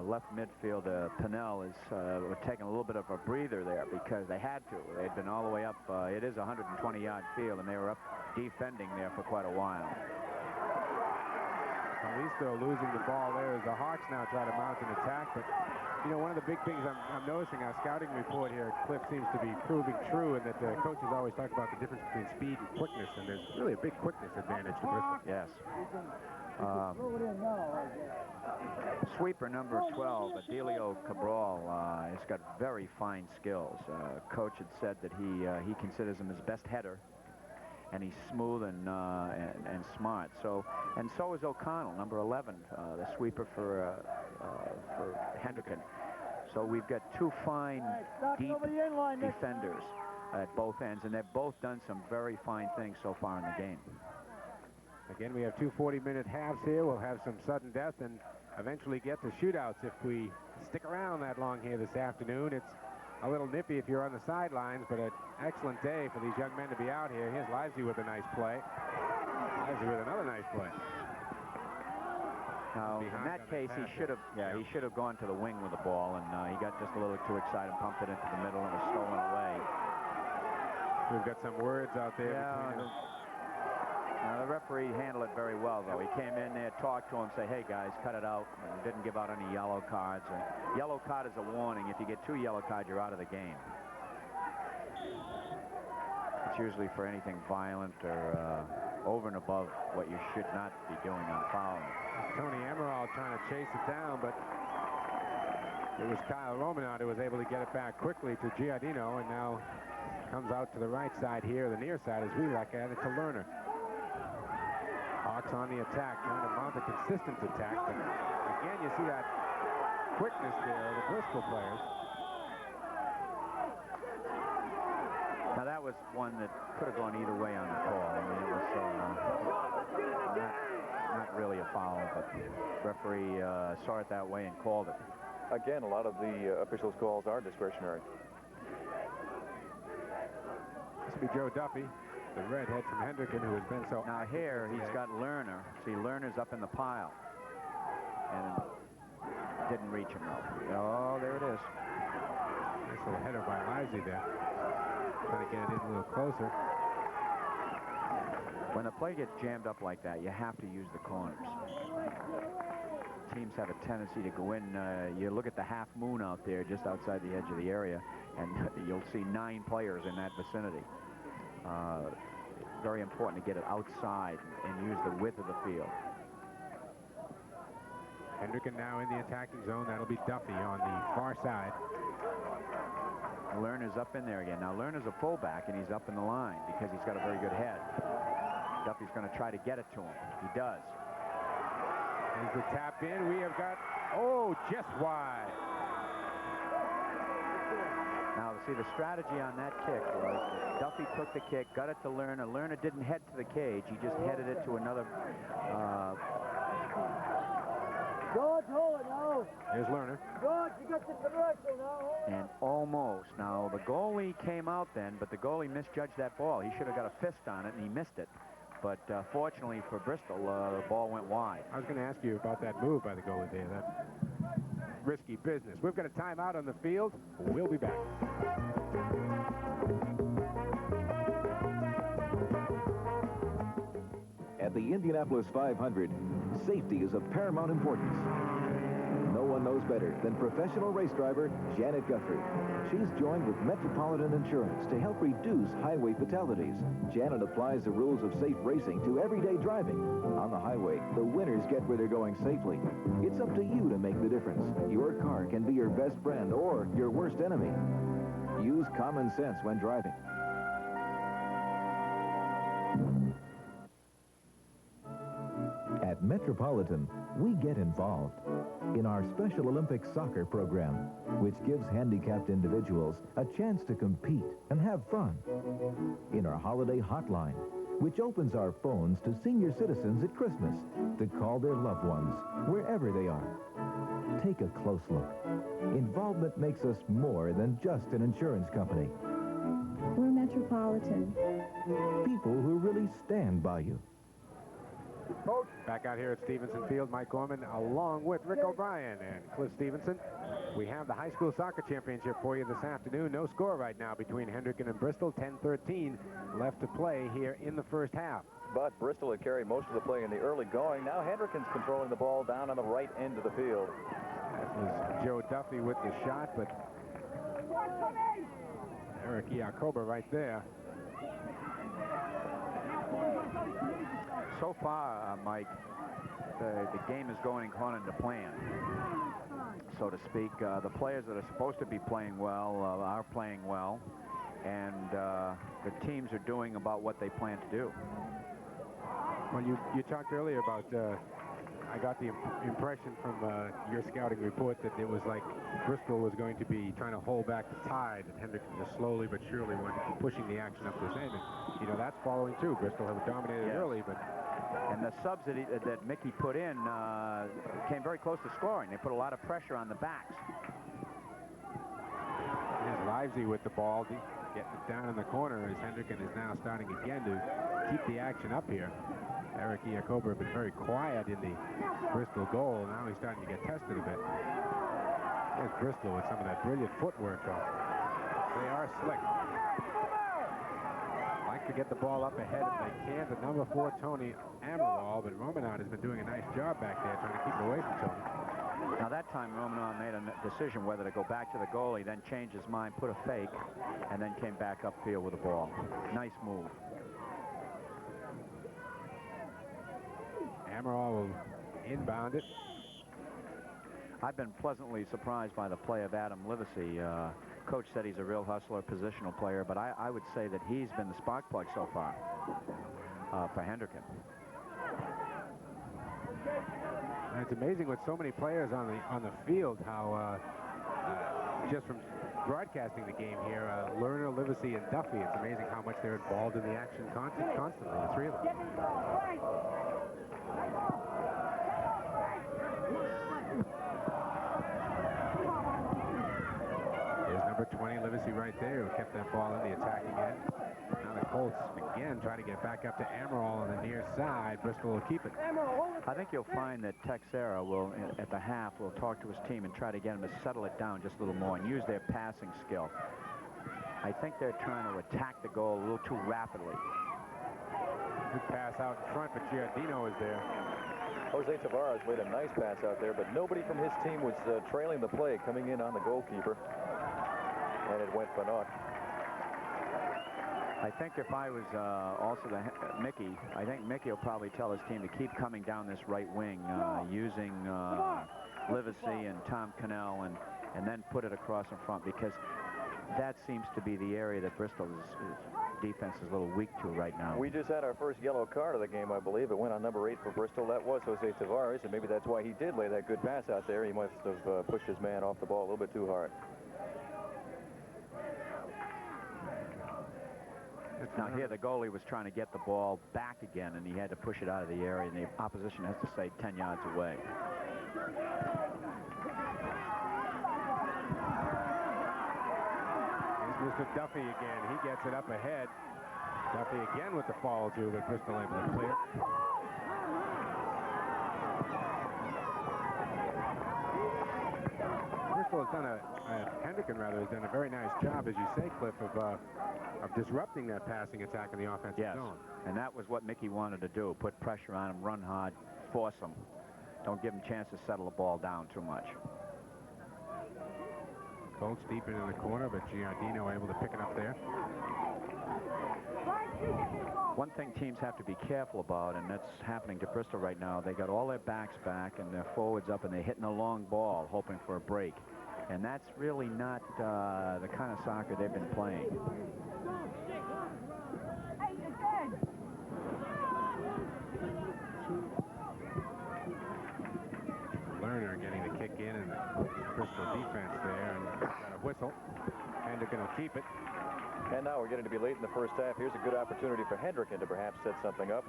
left midfield Pinnell were taking a little bit of a breather there because they had to. They'd been all the way up. It is a 120-yard field, and they were up defending there for quite a while. At least they're losing the ball there as the Hawks now try to mount an attack. But, you know, one of the big things I'm noticing, our scouting report here, Cliff, seems to be proving true, and that the coaches always talk about the difference between speed and quickness, and there's really a big quickness advantage to Bristol. Yes. Sweeper number 12, Adelio Cabral, has got very fine skills. Coach had said that he considers him his best header, and he's smooth and smart. So is O'Connell, number 11, the sweeper for Hendricken. So we've got 2 fine, deep defenders at both ends, and they've both done some very fine things so far in the game. Again, we have 2 40-minute halves here. We'll have some sudden death and eventually get to shootouts if we stick around that long here this afternoon. It's a little nippy if you're on the sidelines, but an excellent day for these young men to be out here. Here's Livesey with a nice play. Livesey with another nice play. Now, in that case, he should have gone to the wing with the ball, and he got just a little too excited, pumped it into the middle, and was stolen away. We've got some words out there between us. Now, the referee handled it very well, though. He came in there, talked to him, say, hey, guys, cut it out, and didn't give out any yellow cards. A yellow card is a warning. If you get 2 yellow cards, you're out of the game. It's usually for anything violent or over and above what you should not be doing on fouling. Tony Emerald trying to chase it down, but it was Kyle Romanot who was able to get it back quickly to Giardino, and now comes out to the right side here, the near side, as we look at it, to Lerner. Hawks on the attack, trying to mount a consistent attack, but again, you see that quickness there of the Bristol players. Now, that was one that could have gone either way on the call. I mean, it was not really a foul, but the referee saw it that way and called it. Again, a lot of the officials' calls are discretionary. This will be Joe Duffy, the redhead from Hendricken, who has been so... Now here, he's got Lerner. See, Lerner's up in the pile. And didn't reach him, though. Oh, there it is. Nice little header by Livesey there. Trying to get it in a little closer. When the play gets jammed up like that, you have to use the corners. Teams have a tendency to go in. You look at the half moon out there just outside the edge of the area, and you'll see 9 players in that vicinity. Very important to get it outside and use the width of the field. Hendricken now in the attacking zone. That'll be Duffy on the far side. Lerner's up in there again. Now, Lerner's a fullback, and he's up in the line because he's got a very good head. Duffy's going to try to get it to him. He does. Here's the tap in. We have got, just wide. Now, see, the strategy on that kick was Duffy took the kick, got it to Lerner. Lerner didn't head to the cage. He just headed it to another... George, hold it now. Here's Lerner. George, you got the commercial now. And almost. Now, the goalie came out then, but the goalie misjudged that ball. He should have got a fist on it, and he missed it. But fortunately for Bristol, the ball went wide. I was going to ask you about that move by the goalie there. That risky business. We've got a timeout on the field. We'll be back. At the Indianapolis 500, safety is of paramount importance. No one knows better than professional race driver Janet Guthrie. She's joined with Metropolitan Insurance to help reduce highway fatalities. Janet applies the rules of safe racing to everyday driving. On the highway, the winners get where they're going safely. It's up to you to make the difference. Your car can be your best friend or your worst enemy. Use common sense when driving. At Metropolitan, we get involved in our Special Olympics soccer program, which gives handicapped individuals a chance to compete and have fun. In our holiday hotline, which opens our phones to senior citizens at Christmas to call their loved ones wherever they are. Take a close look. Involvement makes us more than just an insurance company. We're Metropolitan. People who really stand by you. Coach. Back out here at Stevenson Field, Mike Gorman, along with Rick O'Brien and Cliff Stevenson. We have the high school soccer championship for you this afternoon. No score right now between Hendricken and Bristol. 10-13 left to play here in the first half. But Bristol had carried most of the play in the early going. Now Hendricken's controlling the ball down on the right end of the field. That was Joe Duffy with the shot, but Eric Iacoba right there. So far, Mike, the game is going according to plan, so to speak. The players that are supposed to be playing well are playing well, and the teams are doing about what they plan to do. Well, you talked earlier about, I got the impression from your scouting report that it was like Bristol was going to be trying to hold back the tide, and Hendricken just slowly but surely went pushing the action up this end. And, you know, that's following through. Bristol have dominated early, but... And the subs that Mickey put in came very close to scoring. They put a lot of pressure on the backs. Here's Livesey with the ball, getting it down in the corner as Hendricken is now starting again to keep the action up here. Eric Iacoba has been very quiet in the Bristol goal. Now he's starting to get tested a bit. There's Bristol with some of that brilliant footwork, though. They are slick. Like to get the ball up ahead if they can. The number 4, Tony Amaral, but Romanov has been doing a nice job back there trying to keep it away from Tony. Now that time Romanov made a decision whether to go back to the goalie, then changed his mind, put a fake, and then came back upfield with the ball. Nice move. Amaral will inbound it. I've been pleasantly surprised by the play of Adam Livesey. Coach said he's a real hustler, positional player, but I would say that he's been the spark plug so far for Hendricken. And it's amazing with so many players on the field how just from broadcasting the game here, Lerner, Livesey, and Duffy, it's amazing how much they're involved in the action constantly, the three of them. Here's number 20, Livesey right there, who kept that ball in the attacking end. Now the Colts again try to get back up to Amaral on the near side. Bristol will keep it. I think you'll find that Texera will, at the half, will talk to his team and try to get him to settle it down just a little more and use their passing skill. I think they're trying to attack the goal a little too rapidly. Good pass out in front, but Giardino is there. Jose Tavares made a nice pass out there, but nobody from his team was trailing the play coming in on the goalkeeper. And it went for naught. I think if I was also Mickey, I think Mickey will probably tell his team to keep coming down this right wing, using Livesey and Tom Cannell, and then put it across in front, because that seems to be the area that Bristol's defense is a little weak to right now. We just had our first yellow card of the game, I believe. It went on number 8 for Bristol. That was Jose Tavares, and maybe that's why he did lay that good pass out there. He must have pushed his man off the ball a little bit too hard. Now here the goalie was trying to get the ball back again, and he had to push it out of the area, and the opposition has to stay 10 yards away. Here's Mr. Duffy again. He gets it up ahead. Duffy again with the follow through, but Bristol able to clear. Bristol has done Hendricken has done a very nice job, as you say, Cliff, of disrupting that passing attack in the offensive zone. And that was what Mickey wanted to do, put pressure on him, run hard, force him. Don't give him a chance to settle the ball down too much. Colts deep into the corner, but Giardino able to pick it up there. One thing teams have to be careful about, and that's happening to Bristol right now, they got all their backs back and their forwards up, and they're hitting a long ball, hoping for a break. And that's really not the kind of soccer they've been playing. Lerner getting the kick in, and the Bristol defense there, and got a whistle. Hendricken will keep it. And now we're getting to be late in the first half. Here's a good opportunity for Hendricken to perhaps set something up.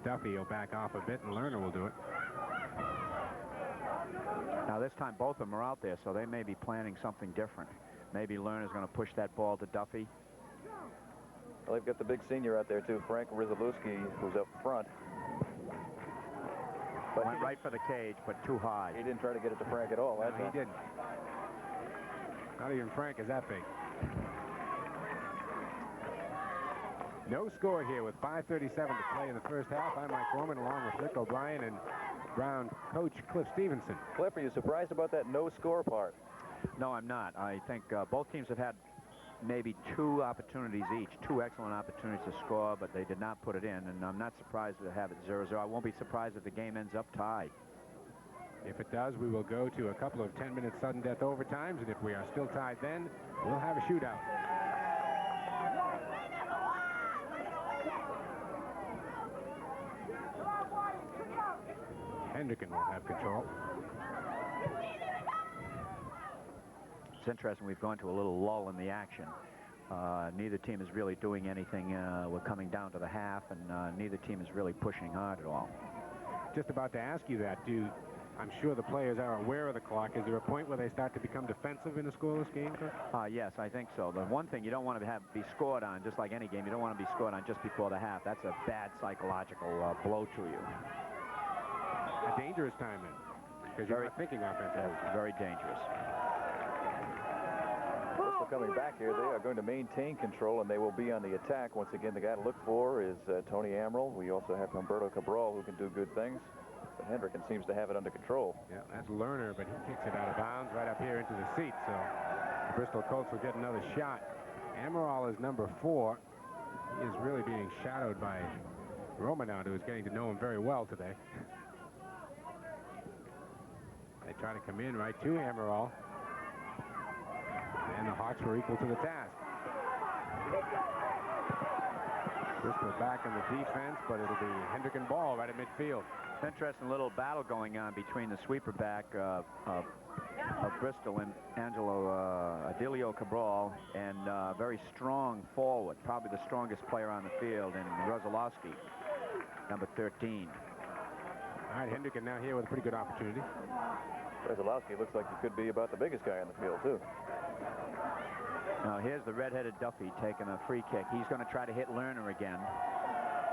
Duffy will back off a bit, and Lerner will do it. Now this time both of them are out there, so they may be planning something different. Maybe Lerner's going to push that ball to Duffy. Well, they've got the big senior out there too, Frank Rizalewski, who's up front. But went right for the cage, but too high. He didn't try to get it to Frank at all. No, he didn't. Not even Frank is that big. No score here with 5:37 to play in the first half. I'm Mike Gorman along with Rick O'Brien and Brown coach Cliff Stevenson. Cliff, are you surprised about that no score part? No, I'm not. I think both teams have had maybe two opportunities each, two excellent opportunities to score, but they did not put it in, and I'm not surprised to have it 0-0. I won't be surprised if the game ends up tied. If it does, we will go to a couple of 10-minute sudden death overtimes, and if we are still tied then, we'll have a shootout. Hendricken will have control. It's interesting, we've gone to a little lull in the action. Neither team is really doing anything. We're coming down to the half, and neither team is really pushing hard at all. Just about to ask you that, I'm sure the players are aware of the clock. Is there a point where they start to become defensive in a scoreless game, Coach? Yes, I think so. The one thing you don't want to be scored on, just like any game, you don't want to be scored on just before the half. That's a bad psychological blow to you. A dangerous time then, because you're not thinking offensively. Very dangerous. Bristol coming back here, they are going to maintain control, and they will be on the attack. Once again, the guy to look for is Tony Amaral. We also have Humberto Cabral, who can do good things. But Hendricken seems to have it under control. Yeah, that's Lerner, but he kicks it out of bounds right up here into the seat, so the Bristol Colts will get another shot. Amaral is number 4. He is really being shadowed by Romanov, who is getting to know him very well today. They try to come in right to Amaral. And the Hawks were equal to the task. Bristol back in the defense, but it'll be Hendricken ball right at midfield. Interesting little battle going on between the sweeper back of Bristol and Angelo Adilio Cabral and very strong forward, probably the strongest player on the field, and Rizalewski, number 13. All right, Hendricken now here with a pretty good opportunity. Rizalewski looks like he could be about the biggest guy on the field, too. Now here's the red-headed Duffy taking a free kick. He's going to try to hit Lerner again.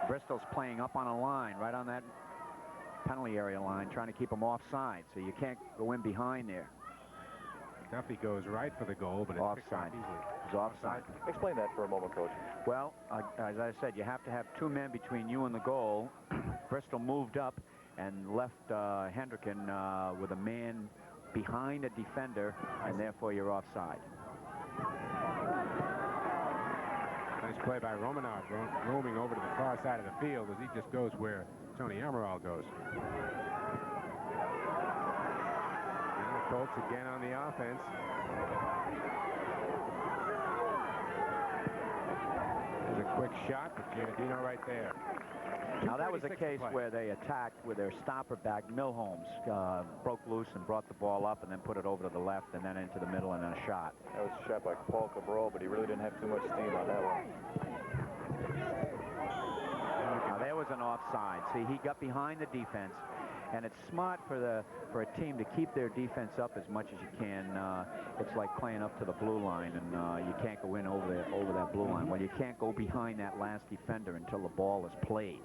Bristol's playing up on a line, right on that penalty area line, trying to keep him offside, so you can't go in behind there. Duffy goes right for the goal, but it's offside. It's offside. Explain that for a moment, Coach. Well, as I said, you have to have 2 men between you and the goal. Bristol moved up and left Hendricken with a man behind a defender, and therefore you're offside. Nice play by Romanov, roaming over to the far side of the field as he just goes where Tony Amaral goes. And the Colts again on the offense. There's a quick shot, but Giannadino right there. Now that was a case where they attacked with their stopper back. Milholmes broke loose and brought the ball up and then put it over to the left and then into the middle and then a shot. That was a shot by Paul Cabral, but he really didn't have too much steam on that one. Now there was an offside. See, he got behind the defense, and it's smart for a team to keep their defense up as much as you can. It's like playing up to the blue line, and you can't go in over that blue line. Well, you can't go behind that last defender until the ball is played.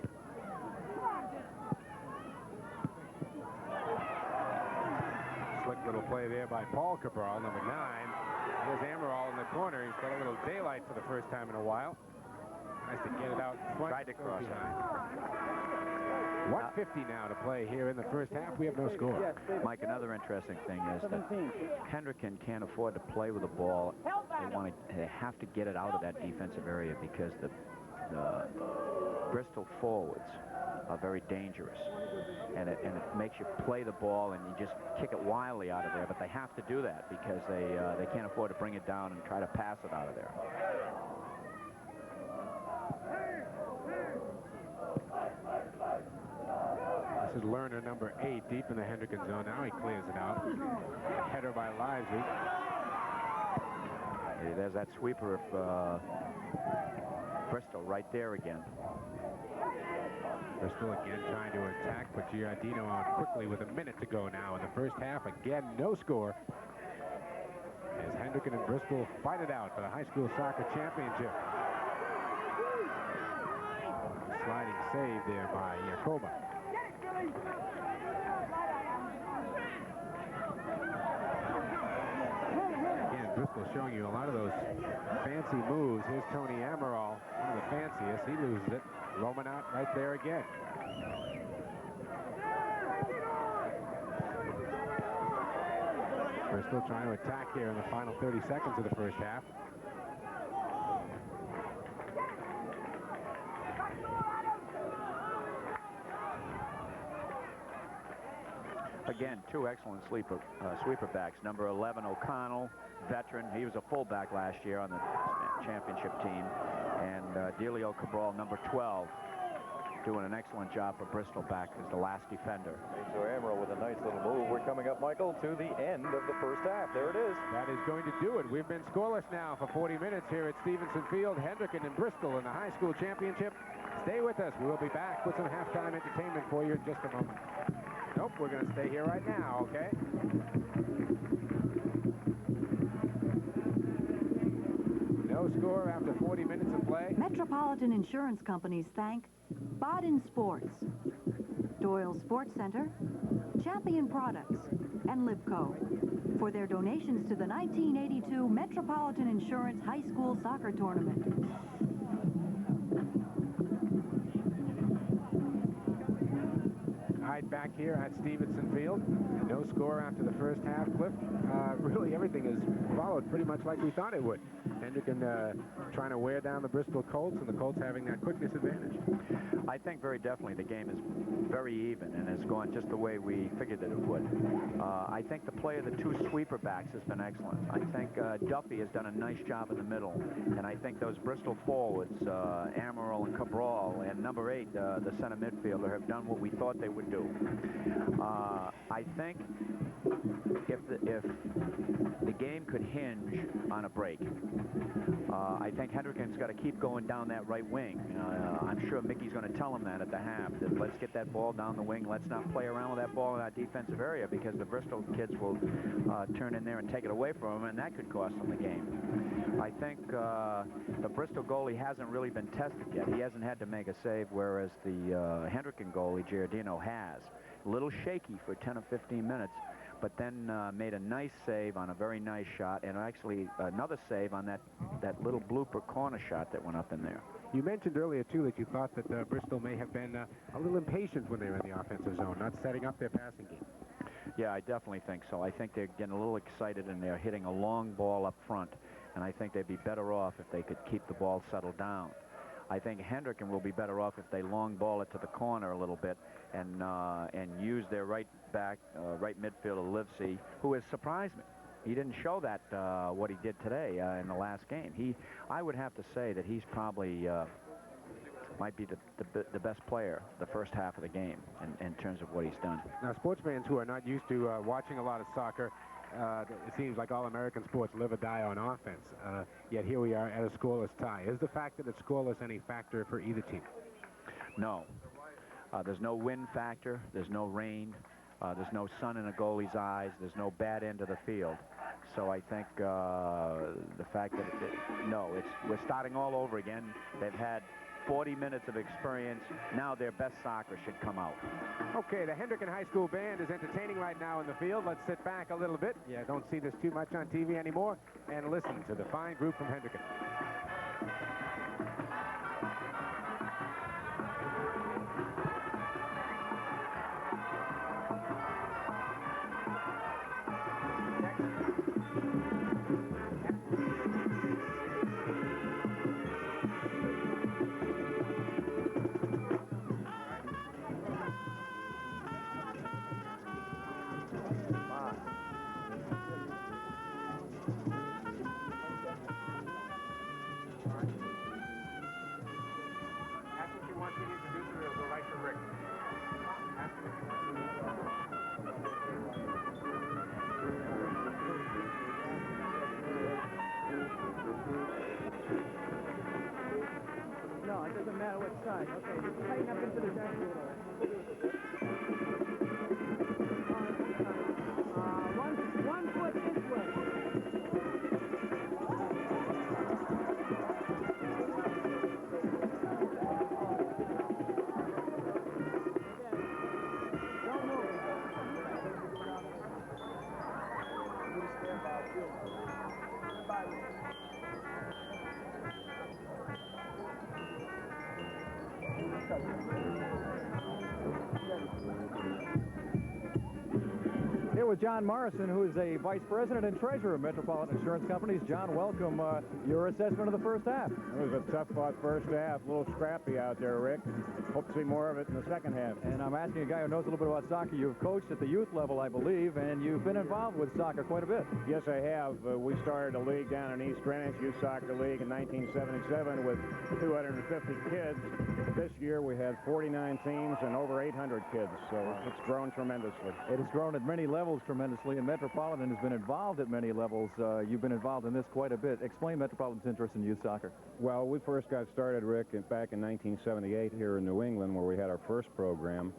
Slick little play there by Paul Cabral, number 9. Here's Amaral in the corner. He's got a little daylight for the first time in a while. Nice to get it out in front. Tried to cross it. 1:50 now to play here in the first half. We have no score. Mike, another interesting thing is that Hendricken can't afford to play with the ball. They have to get it out of that defensive area because the Bristol forwards are very dangerous, and it makes you play the ball and you just kick it wildly out of there. But they have to do that because they can't afford to bring it down and try to pass it out of there. is Lerner, number 8, deep in the Hendricken zone. Now he clears it out. A header by Lively. Hey, there's that sweeper of Bristol right there again. Bristol again trying to attack, but Giardino out quickly with a minute to go now in the first half. Again, no score. As Hendricken and Bristol fight it out for the high school soccer championship. Sliding save there by Yacoba. Again, Bristol showing you a lot of those fancy moves. Here's Tony Amaral, one of the fanciest. He loses it. Roman out right there again. Bristol trying to attack here in the final 30 seconds of the first half. Again, two excellent sweeper backs. Number 11, O'Connell, veteran. He was a fullback last year on the championship team. And Delio Cabral, number 12, doing an excellent job for Bristol back as the last defender. So Amaral with a nice little move. We're coming up, Michael, to the end of the first half. There it is. That is going to do it. We've been scoreless now for 40 minutes here at Stevenson Field. Hendricken and Bristol in the high school championship. Stay with us. We'll be back with some halftime entertainment for you in just a moment. Nope, we're going to stay here right now, okay? No score after 40 minutes of play. Metropolitan Insurance Companies thank Baden Sports, Doyle Sports Center, Champion Products, and Libco for their donations to the 1982 Metropolitan Insurance High School Soccer Tournament. Back here at Stevenson Field. No score after the first half, Cliff. Really, everything has followed pretty much like we thought it would. Hendricken trying to wear down the Bristol Colts, and the Colts having that quickness advantage. I think very definitely the game is very even and has gone just the way we figured that it would. I think the play of the two sweeper backs has been excellent. I think Duffy has done a nice job in the middle, and I think those Bristol forwards, Amaral and Cabral, and number 8, the center midfielder, have done what we thought they would do. I think if the game could hinge on a break, I think Hendricken's got to keep going down that right wing. I'm sure Mickey's going to tell him that at the half, that let's get that ball down the wing. Let's not play around with that ball in our defensive area, because the Bristol kids will turn in there and take it away from them, and that could cost them the game. I think the Bristol goalie hasn't really been tested yet. He hasn't had to make a save, whereas the Hendricken goalie, Giardino, has. A little shaky for 10 or 15 minutes, but then made a nice save on a very nice shot, and actually another save on that little blooper corner shot that went up in there. You mentioned earlier, too, that you thought that Bristol may have been a little impatient when they were in the offensive zone, not setting up their passing game. Yeah, I definitely think so. I think they're getting a little excited, and they're hitting a long ball up front, and I think they'd be better off if they could keep the ball settled down. I think Hendricken will be better off if they long ball it to the corner a little bit and use their right back, right midfielder Livesey, who has surprised me. He didn't show that what he did today in the last game. I would have to say that he's probably might be the best player the first half of the game in terms of what he's done. Now, sports fans who are not used to watching a lot of soccer, it seems like all American sports live or die on offense. Yet here we are at a scoreless tie. Is the fact that it's scoreless any factor for either team? No. There's no wind factor. There's no rain. There's no sun in a goalie's eyes. There's no bad end of the field. So I think the fact that we're starting all over again. They've had 40 minutes of experience. Now their best soccer should come out. Okay, the Hendricken High School band is entertaining right now in the field. Let's sit back a little bit. Yeah, don't see this too much on TV anymore. And listen to the fine group from Hendricken. side. Okay, just tighten up into the deck a little. One foot this way. Here with John Morrison, who is a vice president and treasurer of Metropolitan Insurance Companies. John, welcome. Your assessment of the first half. It was a tough-fought first half, a little scrappy out there, Rick. Hope to see more of it in the second half. And I'm asking a guy who knows a little bit about soccer. You've coached at the youth level, I believe, and you've been involved with soccer quite a bit. Yes, I have. We started a league down in East Greenwich, Youth Soccer League, in 1977 with 250 kids. This year we had 49 teams and over 800 kids, so it's grown tremendously. It has grown at many levels tremendously, and Metropolitan has been involved at many levels. You've been involved in this quite a bit. Explain Metropolitan's interest in youth soccer. Well, we first got started, Rick, back in 1978 here in New England, where we had our first program.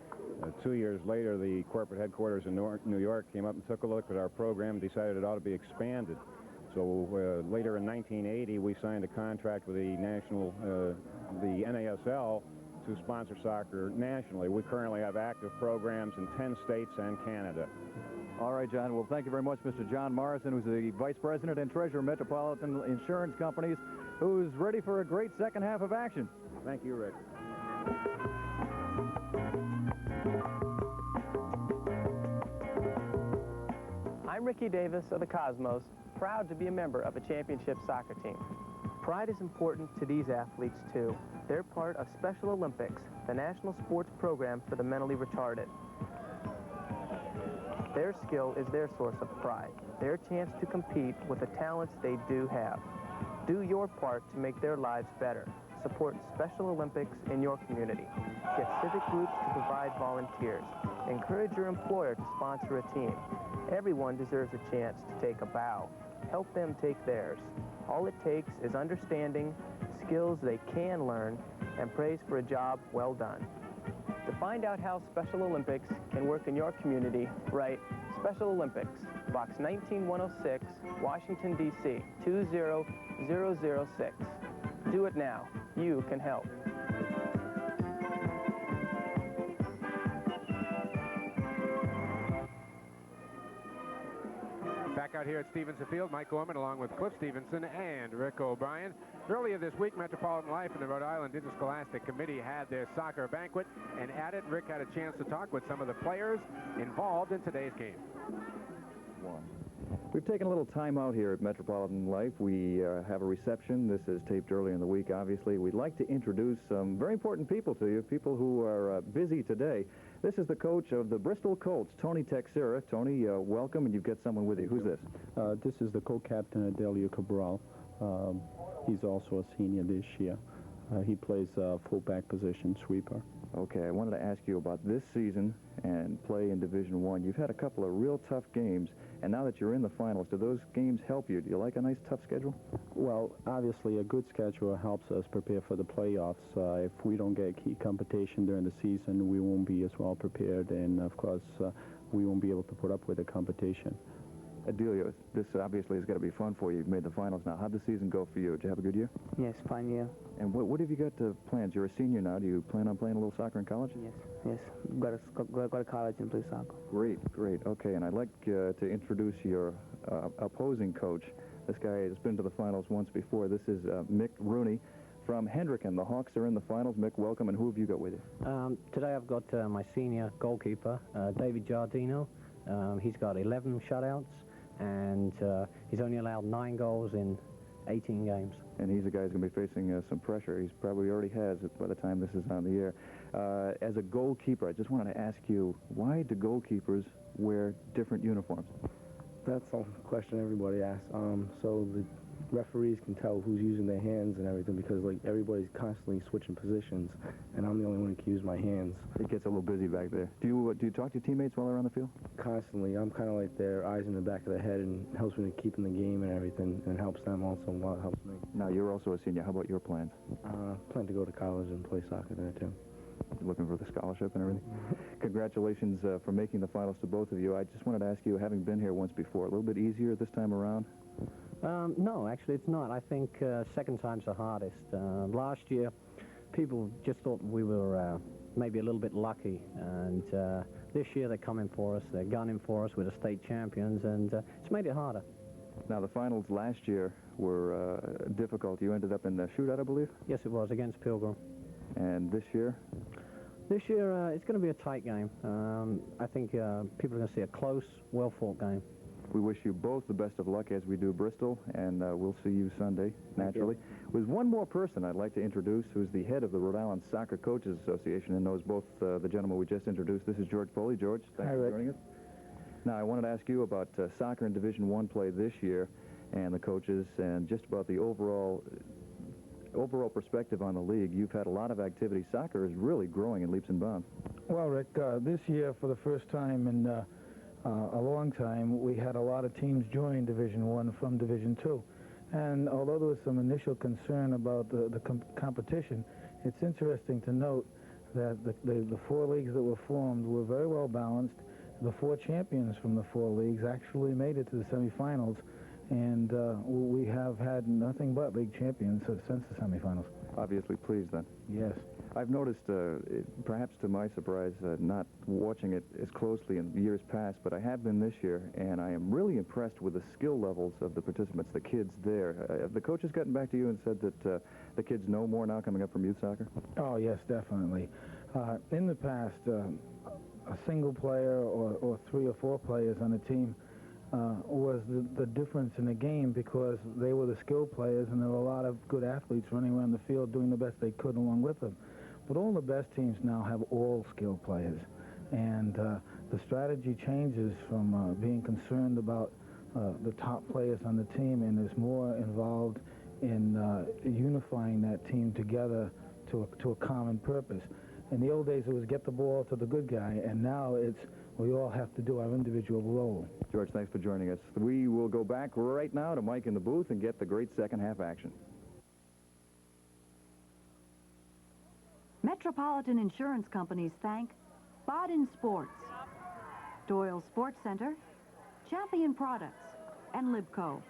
2 years later, the corporate headquarters in New York came up and took a look at our program and decided it ought to be expanded. So later in 1980, we signed a contract with the NASL to sponsor soccer nationally. We currently have active programs in 10 states and Canada. All right, John. Well, thank you very much, Mr. John Morrison, who's the vice president and treasurer of Metropolitan Insurance Companies, who's ready for a great second half of action. Thank you, Rick. I'm Ricky Davis of the Cosmos, proud to be a member of a championship soccer team. Pride is important to these athletes, too. They're part of Special Olympics, the national sports program for the mentally retarded. Their skill is their source of pride, their chance to compete with the talents they do have. Do your part to make their lives better. Support Special Olympics in your community. Get civic groups to provide volunteers. Encourage your employer to sponsor a team. Everyone deserves a chance to take a bow. Help them take theirs. All it takes is understanding, skills they can learn, and praise for a job well done. To find out how Special Olympics can work in your community, write Special Olympics, Box 19106, Washington, D.C., 20006. Do it now. You can help. Back out here at Stevenson Field, Mike Gorman along with Cliff Stevenson and Rick O'Brien. Earlier this week, Metropolitan Life and the Rhode Island Interscholastic Committee had their soccer banquet, and at it, Rick had a chance to talk with some of the players involved in today's game. We've taken a little time out here at Metropolitan Life. We have a reception. This is taped early in the week, obviously. We'd like to introduce some very important people to you, people who are busy today. This is the coach of the Bristol Colts, Tony Texera. Tony, welcome, and you've got someone with you. Who's this? This is the co-captain, Adelio Cabral. He's also a senior this year. He plays fullback position, sweeper. Okay, I wanted to ask you about this season and play in Division I. You've had a couple of real tough games, and now that you're in the finals, do those games help you? Do you like a nice, tough schedule? Well, obviously, a good schedule helps us prepare for the playoffs. If we don't get key competition during the season, we won't be as well prepared, and, of course, we won't be able to put up with the competition. Adelio, this obviously has got to be fun for you. You've made the finals now. How'd the season go for you? Did you have a good year? Yes, fine year. And what have you got plans? You're a senior now. Do you plan on playing a little soccer in college? Yes. Go to college and play soccer. Great. Okay, and I'd like to introduce your opposing coach. This guy has been to the finals once before. This is Mick Rooney from Hendricken. The Hawks are in the finals. Mick, welcome, and who have you got with you? Today I've got my senior goalkeeper, David Giardino. He's got 11 shutouts, and he's only allowed 9 goals in 18 games. And he's a guy who's going to be facing some pressure. He's probably already has it by the time this is on the air. As a goalkeeper, I just wanted to ask you, why do goalkeepers wear different uniforms? That's a question everybody asks. So the referees can tell who's using their hands and everything because, like, everybody's constantly switching positions, and I'm the only one who can use my hands. It gets a little busy back there. Do you talk to your teammates while they're on the field? Constantly. I'm kind of like their eyes in the back of their head, and helps me to keep in the game and everything, and helps them also while it helps me. Now, you're also a senior. How about your plans? Plan to go to college and play soccer there, too. Looking for the scholarship and everything? Congratulations for making the finals to both of you. I just wanted to ask you, having been here once before, a little bit easier this time around? No, actually it's not. I think second time's the hardest. Last year, people just thought we were maybe a little bit lucky, and this year they're coming for us. They're gunning for us. We're the state champions, and it's made it harder. Now, the finals last year were difficult. You ended up in the shootout, I believe? Yes, it was, against Pilgrim. And this year? This year, it's going to be a tight game. I think people are going to see a close, well-fought game. We wish you both the best of luck as we do Bristol, and we'll see you Sunday, naturally. There's one more person I'd like to introduce who's the head of the Rhode Island Soccer Coaches Association and knows both the gentlemen we just introduced. This is George Foley. George, thanks for joining us. Now, I wanted to ask you about soccer in Division I play this year and the coaches and just about the overall perspective on the league. You've had a lot of activity. Soccer is really growing in leaps and bounds. Well, Rick, this year, for the first time in a long time, we had a lot of teams join Division I from Division II. And although there was some initial concern about the competition, it's interesting to note that the four leagues that were formed were very well balanced. The four champions from the four leagues actually made it to the semifinals, and we have had nothing but league champions since the semifinals. Obviously pleased, then. Yes. I've noticed, perhaps to my surprise, not watching it as closely in years past, but I have been this year, and I am really impressed with the skill levels of the participants, the kids there. Have the coaches gotten back to you and said that the kids know more now coming up from youth soccer? Oh, yes, definitely. In the past, a single player or 3 or 4 players on a team was the difference in the game because they were the skilled players and there were a lot of good athletes running around the field doing the best they could along with them. But all the best teams now have all skilled players. And the strategy changes from being concerned about the top players on the team and is more involved in unifying that team together to a common purpose. In the old days, it was get the ball to the good guy, and now it's we all have to do our individual role. George, thanks for joining us. We will go back right now to Mike in the booth and get the great second half action. Metropolitan Insurance Companies thank Baden Sports, Doyle Sports Center, Champion Products, and Libco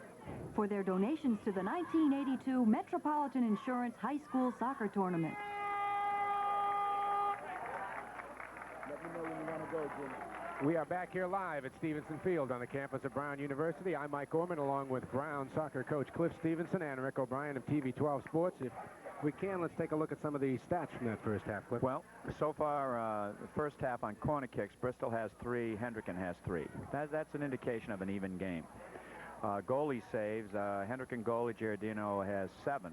for their donations to the 1982 Metropolitan Insurance High School Soccer Tournament. Let me know when you want to go, Jim. We are back here live at Stevenson Field on the campus of Brown University. I'm Mike Gorman, along with Brown soccer coach Cliff Stevenson and Rick O'Brien of TV 12 Sports. If we can, let's take a look at some of the stats from that first half, Cliff. Well, so far, the first half on corner kicks, Bristol has 3, Hendricken has 3. That's an indication of an even game. Goalie saves, Hendricken goalie Giardino has 7,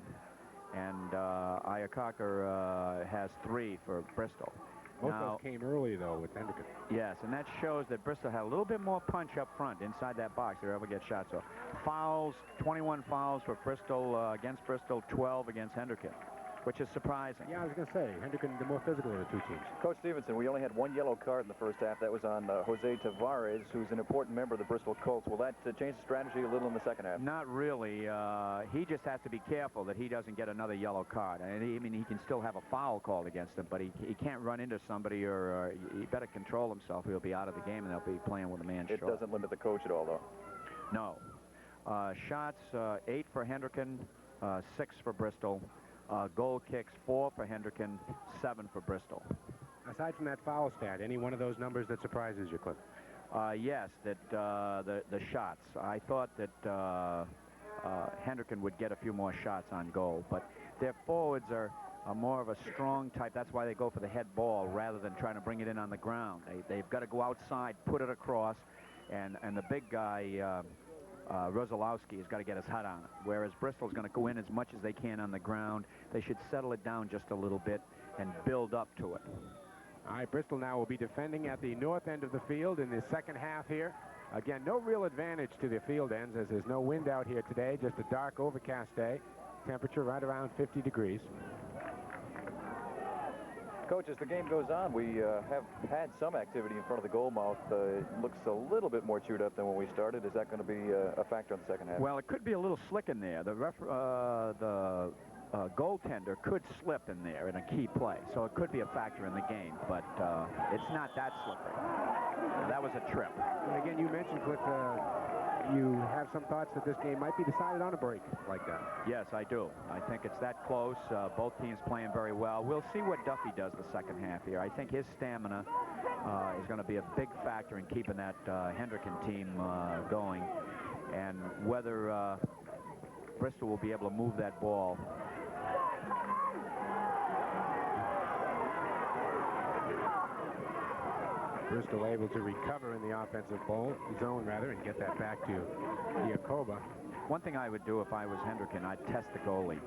and Iacocca has 3 for Bristol. Both of those came early, though, with Hendricken. Yes, and that shows that Bristol had a little bit more punch up front inside that box. They were able to get shots off. Fouls, 21 fouls for Bristol, against Bristol, 12 against Hendricken, which is surprising. Yeah, I was going to say, Hendricken, the more physical of the two teams. Coach Stevenson, we only had 1 yellow card in the first half. That was on Jose Tavares, who's an important member of the Bristol Colts. Will that change the strategy a little in the second half? Not really. He just has to be careful that he doesn't get another yellow card. I mean, he can still have a foul called against him, but he can't run into somebody, or he better control himself. He'll be out of the game, and they'll be playing with a man short. It doesn't limit the coach at all, though. No. Shots, 8 for Hendricken, 6 for Bristol. Goal kicks, 4 for Hendricken, 7 for Bristol. Aside from that foul stat, any one of those numbers that surprises you, Cliff? Yes, that the shots. I thought that Hendricken would get a few more shots on goal, but their forwards are more of a strong type. That's why they go for the head ball rather than trying to bring it in on the ground. They've got to go outside, put it across, and the big guy, Rosolowski, has got to get his head on it, whereas Bristol's going to go in as much as they can on the ground. They should settle it down just a little bit and build up to it. All right, Bristol now will be defending at the north end of the field in the second half here. Again, no real advantage to the field ends as there's no wind out here today, just a dark, overcast day. Temperature right around 50 degrees. Coach, as the game goes on, we have had some activity in front of the goal mouth. It looks a little bit more chewed up than when we started. Is that going to be a factor in the second half? Well, it could be a little slick in there. The goaltender could slip in there in a key play, so it could be a factor in the game, but it's not that slippery. That was a trip. And again, you mentioned, Cliff, you have some thoughts that this game might be decided on a break like that. Yes, I do. I think it's that close. Both teams playing very well. We'll see what Duffy does the second half here. I think his stamina is going to be a big factor in keeping that Hendricken team going, and whether Bristol will be able to move that ball. Bristol able to recover in the offensive zone, rather, and get that back to Iacoba. One thing I would do if I was Hendricken, I'd test the goalie.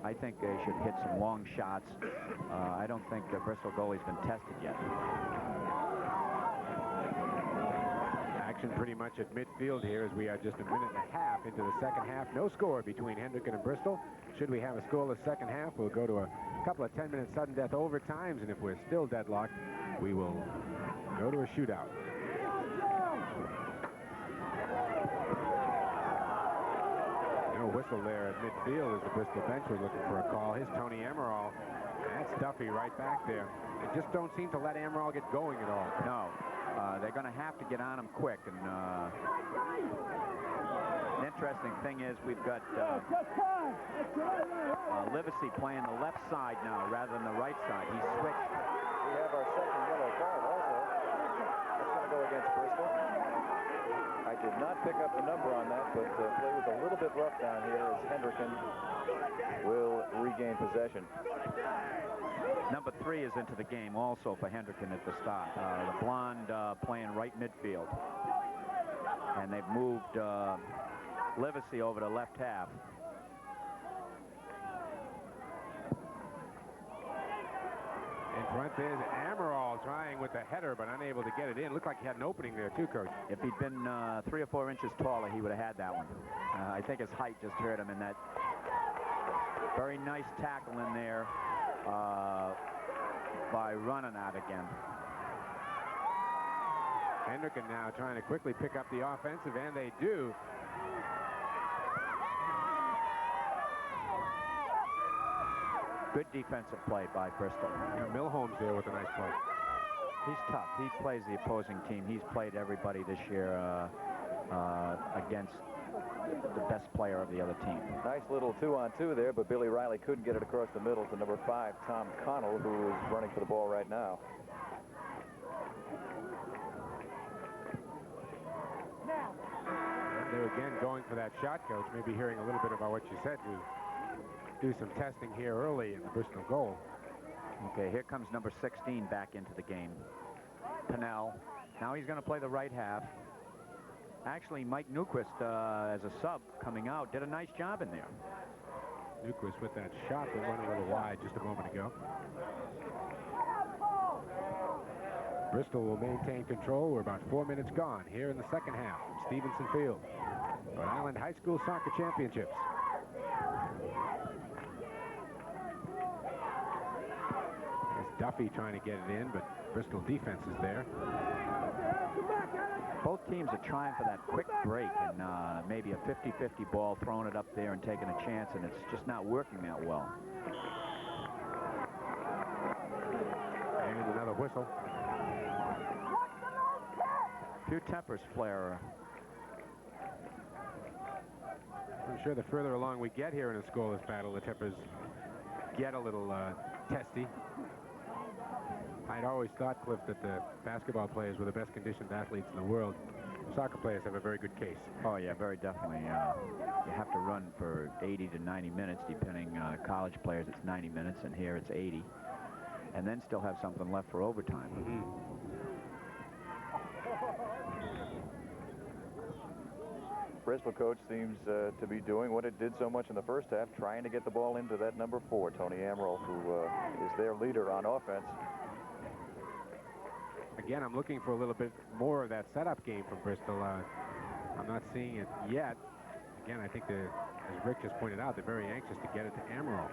I think they should hit some long shots. I don't think the Bristol goalie's been tested yet. Action pretty much at midfield here as we are just a minute and a half into the second half. No score between Hendricken and Bristol. Should we have a scoreless second half, we'll go to a couple of 10-minute sudden death overtimes, and if we're still deadlocked, we will go to a shootout. No whistle there at midfield as the Bristol bench was looking for a call. Here's Tony Emerald. That's Duffy right back there. They just don't seem to let Emerald get going at all. No. They're going to have to get on him quick. And an interesting thing is we've got Livesey playing the left side now rather than the right side. He switched. We have our second yellow card also. That's going to go against Bristol. I did not pick up the number on that, but play was a little bit rough down here as Hendricken will regain possession. Number 3 is into the game also for Hendricken at the start. The blonde playing right midfield. And they've moved Livesey over to left half. In front there's Amaral trying with the header, but unable to get it in. Looked like he had an opening there too, Coach. If he'd been 3 or 4 inches taller, he would have had that one. I think his height just hurt him in that. Very nice tackle in there by running out again. Hendricken now trying to quickly pick up the offensive, and they do. Good defensive play by Bristol. Milholm's there with a nice play. He's tough. He plays the opposing team. He's played everybody this year against the best player of the other team. Nice little 2-on-2 there, but Billy Riley couldn't get it across the middle to number 5, Tom Connell, who is running for the ball right now. And they're again going for that shot, Coach. Maybe hearing a little bit about what you said to do some testing here early in the Bristol goal. Okay, here comes number 16 back into the game. Pennell. Now he's going to play the right half. Actually, Mike Newquist, as a sub coming out, did a nice job in there. Newquist with that shot that went a little wide just a moment ago. Bristol will maintain control. We're about 4 minutes gone here in the second half from Stevenson Field. Rhode Island High School Soccer Championships. There's Duffy trying to get it in, but Bristol defense is there. Both teams are trying for that quick break and maybe a 50-50 ball, throwing it up there and taking a chance, and it's just not working that well. And another whistle. Few tempers flare. I'm sure the further along we get here in a scoreless battle, the tempers get a little testy. I'd always thought, Cliff, that the basketball players were the best conditioned athletes in the world. Soccer players have a very good case. Oh, yeah, very definitely. You have to run for 80 to 90 minutes, depending on college players, it's 90 minutes, and here it's 80. And then still have something left for overtime. Mm-hmm. Bristol coach seems to be doing what it did so much in the first half, trying to get the ball into that number 4, Tony Amaral, who is their leader on offense. Again, I'm looking for a little bit more of that setup game from Bristol. I'm not seeing it yet. Again, I think, as Rick just pointed out, they're very anxious to get it to Amaral.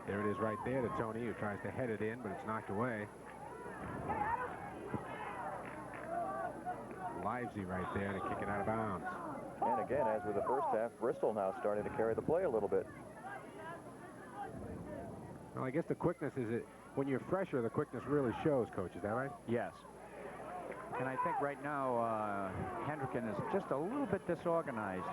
There it is right there to Tony, who tries to head it in, but it's knocked away. Livesey right there to kick it out of bounds. And again, as with the first half, Bristol now starting to carry the play a little bit. Well, I guess the quickness is it. When you're fresher, the quickness really shows, Coach. Is that right? Yes. And I think right now, Hendricken is just a little bit disorganized.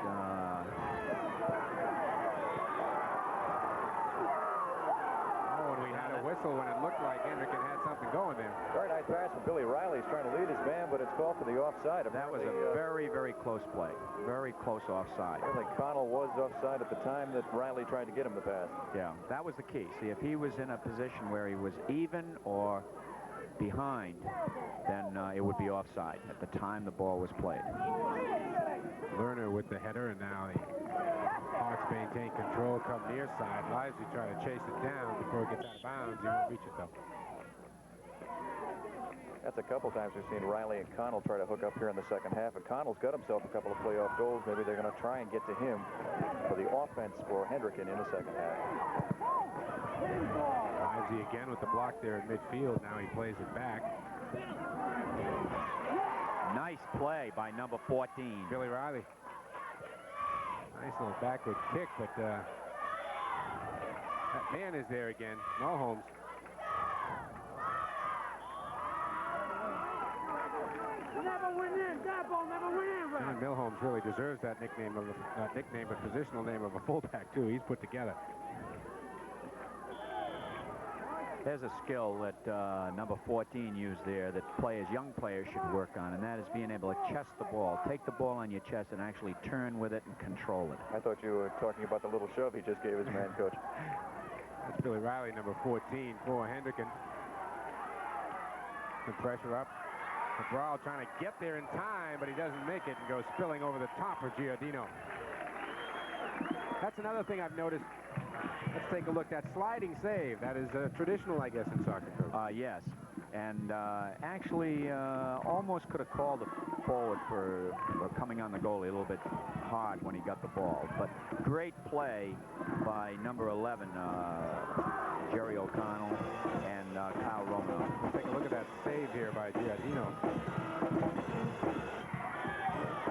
And we had a whistle when it looked like Hendricken had something going there. Very nice pass from Billy Riley. He's trying to lead his man, but it's called for the offside. That was a very, very close play. Very close offside. I think Connell was offside at the time that Riley tried to get him the pass. Yeah, that was the key. See, if he was in a position where he was even or behind, then it would be offside at the time the ball was played. Lerner with the header, and now the Hawks maintain control, come near side. Livesey try to chase it down before it gets out of bounds. He won't reach it, though. That's a couple times we've seen Riley and Connell try to hook up here in the second half, and Connell's got himself a couple of playoff goals. Maybe they're going to try and get to him for the offense for Hendricken in the second half. Livesey again with the block there in midfield. Now he plays it back. Nice play by number 14. Billy Riley. Nice little backward kick, but that man is there again. Mulholmes. John Milholmes really deserves that nickname of a positional name of a fullback too. He's put together. There's a skill that number 14 used there that young players should work on, and that is being able to chest the ball, take the ball on your chest, and actually turn with it and control it. I thought you were talking about the little shove he just gave his man, Coach. That's Billy Riley, number 14 for Hendricken. The pressure up. Cabral trying to get there in time, but he doesn't make it and goes spilling over the top for Giardino. That's another thing I've noticed. Let's take a look. That sliding save, that is traditional, I guess, in soccer, Coach. Yes. And actually almost could have called it forward for coming on the goalie a little bit hard when he got the ball. But great play by number 11, Jerry O'Connell, and Kyle Romano. Let's take a look at that save here by Giardino.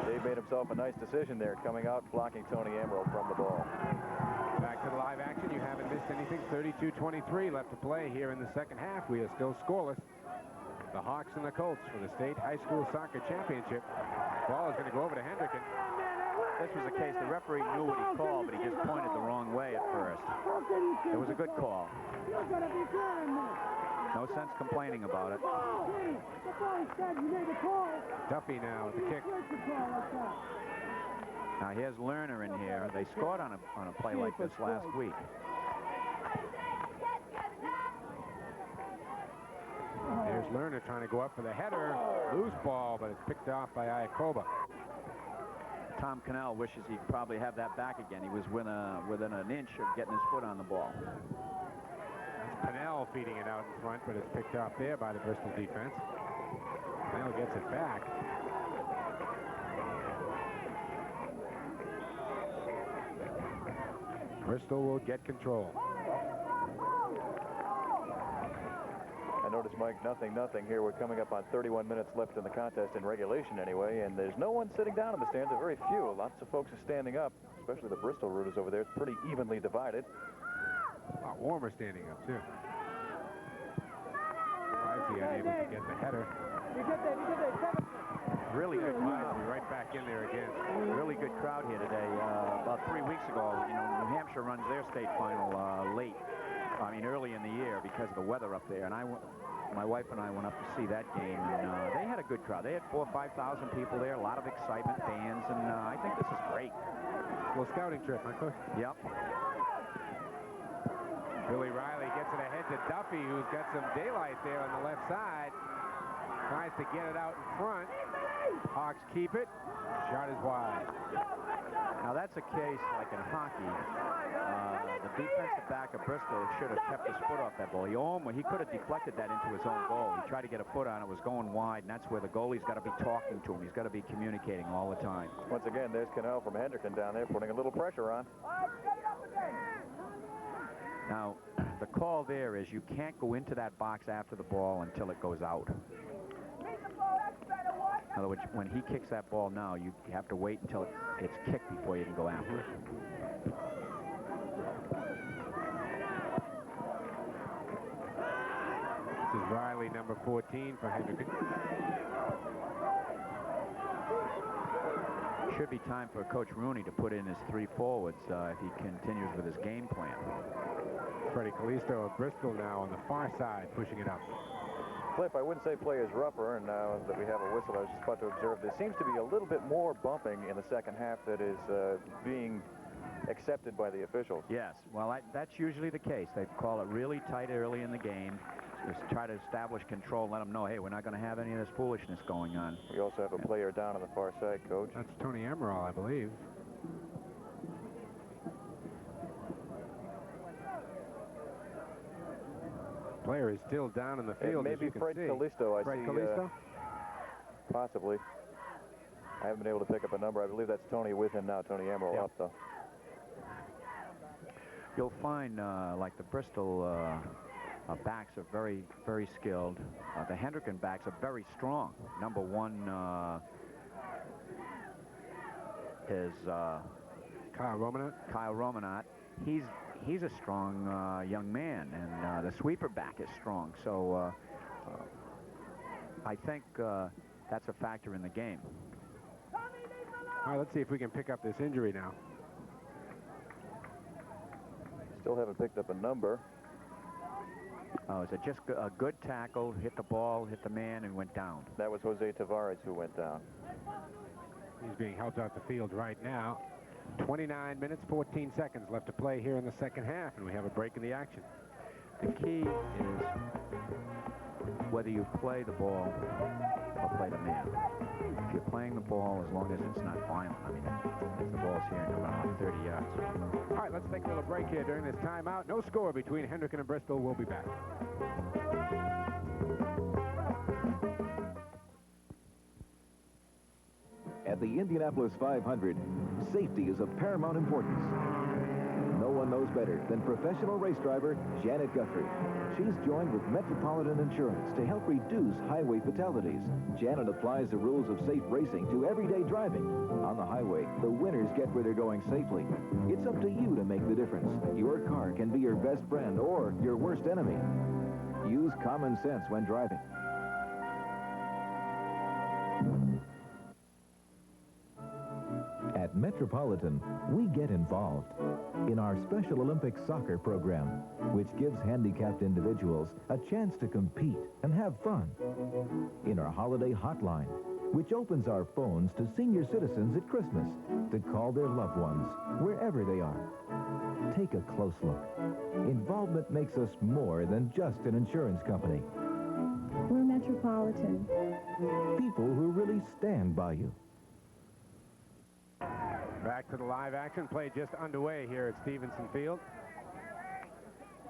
Dave made himself a nice decision there, coming out, blocking Tony Amaral from the ball. Back to the live action. You haven't missed anything. 32-23 left to play here in the second half. We are still scoreless. The Hawks and the Colts for the State High School Soccer Championship. Ball is going to go over to Hendricken. This was a case the referee knew what he called, but he just pointed the wrong way at first. It was a good call. No sense complaining about it. Duffy now with the kick. Now here's Lerner in here. They scored on a play like this last week. There's Lerner trying to go up for the header. Loose ball, but it's picked off by Iacoba. Tom Cannell wishes he'd probably have that back again. He was within an inch of getting his foot on the ball. That's Pennell feeding it out in front, but it's picked off there by the Bristol defense. Pennell gets it back. Bristol will get control. I noticed, Mike, nothing here. We're coming up on 31 minutes left in the contest, in regulation anyway, and there's no one sitting down in the stands. There are very few. Lots of folks are standing up, especially the Bristol rooters over there. It's pretty evenly divided. A lot warmer standing up, too. Livesey unable to get the header. Really good crowd. Right back in there again. Really good crowd here today. About 3 weeks ago, New Hampshire runs their state final early in the year because of the weather up there. And my wife and I went up to see that game, and they had a good crowd. They had 4,000 or 5,000 people there, a lot of excitement, fans, and I think this is great. A little scouting trip, huh, Coach? Yep. Billy Riley gets it ahead to Duffy, who's got some daylight there on the left side. Tries to get it out in front. Hawks keep it. Shot is wide. Now that's a case like in hockey. The defensive back of Bristol should have kept his foot off that ball. He could have deflected that into his own goal. He tried to get a foot on it, was going wide, and that's where the goalie's got to be talking to him. He's got to be communicating all the time. Once again, there's Cannell from Hendricken down there putting a little pressure on. Now, the call there is you can't go into that box after the ball until it goes out. In other words, when he kicks that ball now, you have to wait until it's kicked before you can go after it. This is Riley, number 14 for Hendricken. Should be time for Coach Rooney to put in his 3 forwards if he continues with his game plan. Freddie Callisto of Bristol now on the far side, pushing it up. Cliff, I wouldn't say play is rougher, and now that we have a whistle, I was just about to observe there seems to be a little bit more bumping in the second half that is being accepted by the officials. Yes, well, that's usually the case. They call it really tight early in the game. Just try to establish control, let them know, hey, we're not going to have any of this foolishness going on. We also have a player down on the far side, Coach. That's Tony Emerald, I believe. Player is still down in the field. Maybe Fred Callisto. I see. Possibly. I haven't been able to pick up a number. I believe that's Tony with him now. Tony Emerald up, though. You'll find, like the Bristol backs are very, very skilled. The Hendricken backs are very strong. Number 1 is Kyle Romanat. Kyle Romanat. He's a strong young man, and the sweeper back is strong. So I think that's a factor in the game. All right, let's see if we can pick up this injury now. Still haven't picked up a number. Oh, is it just a good tackle, hit the ball, hit the man, and went down? That was Jose Tavares who went down. He's being helped out the field right now. 29 minutes, 14 seconds left to play here in the second half, and we have a break in the action. The key is whether you play the ball or play the man. If you're playing the ball, as long as it's not violent, I mean, if the ball's here and you're running off 30 yards. All right, let's take a little break here during this timeout. No score between Hendricken and Bristol. We'll be back. At the Indianapolis 500, safety is of paramount importance. No one knows better than professional race driver Janet Guthrie. She's joined with Metropolitan Insurance to help reduce highway fatalities. Janet applies the rules of safe racing to everyday driving. On the highway, the winners get where they're going safely. It's up to you to make the difference. Your car can be your best friend or your worst enemy. Use common sense when driving. At Metropolitan, we get involved in our Special Olympics soccer program, which gives handicapped individuals a chance to compete and have fun. In our holiday hotline, which opens our phones to senior citizens at Christmas to call their loved ones wherever they are. Take a close look. Involvement makes us more than just an insurance company. We're Metropolitan. People who really stand by you. Back to the live action. Play just underway here at Stevenson Field.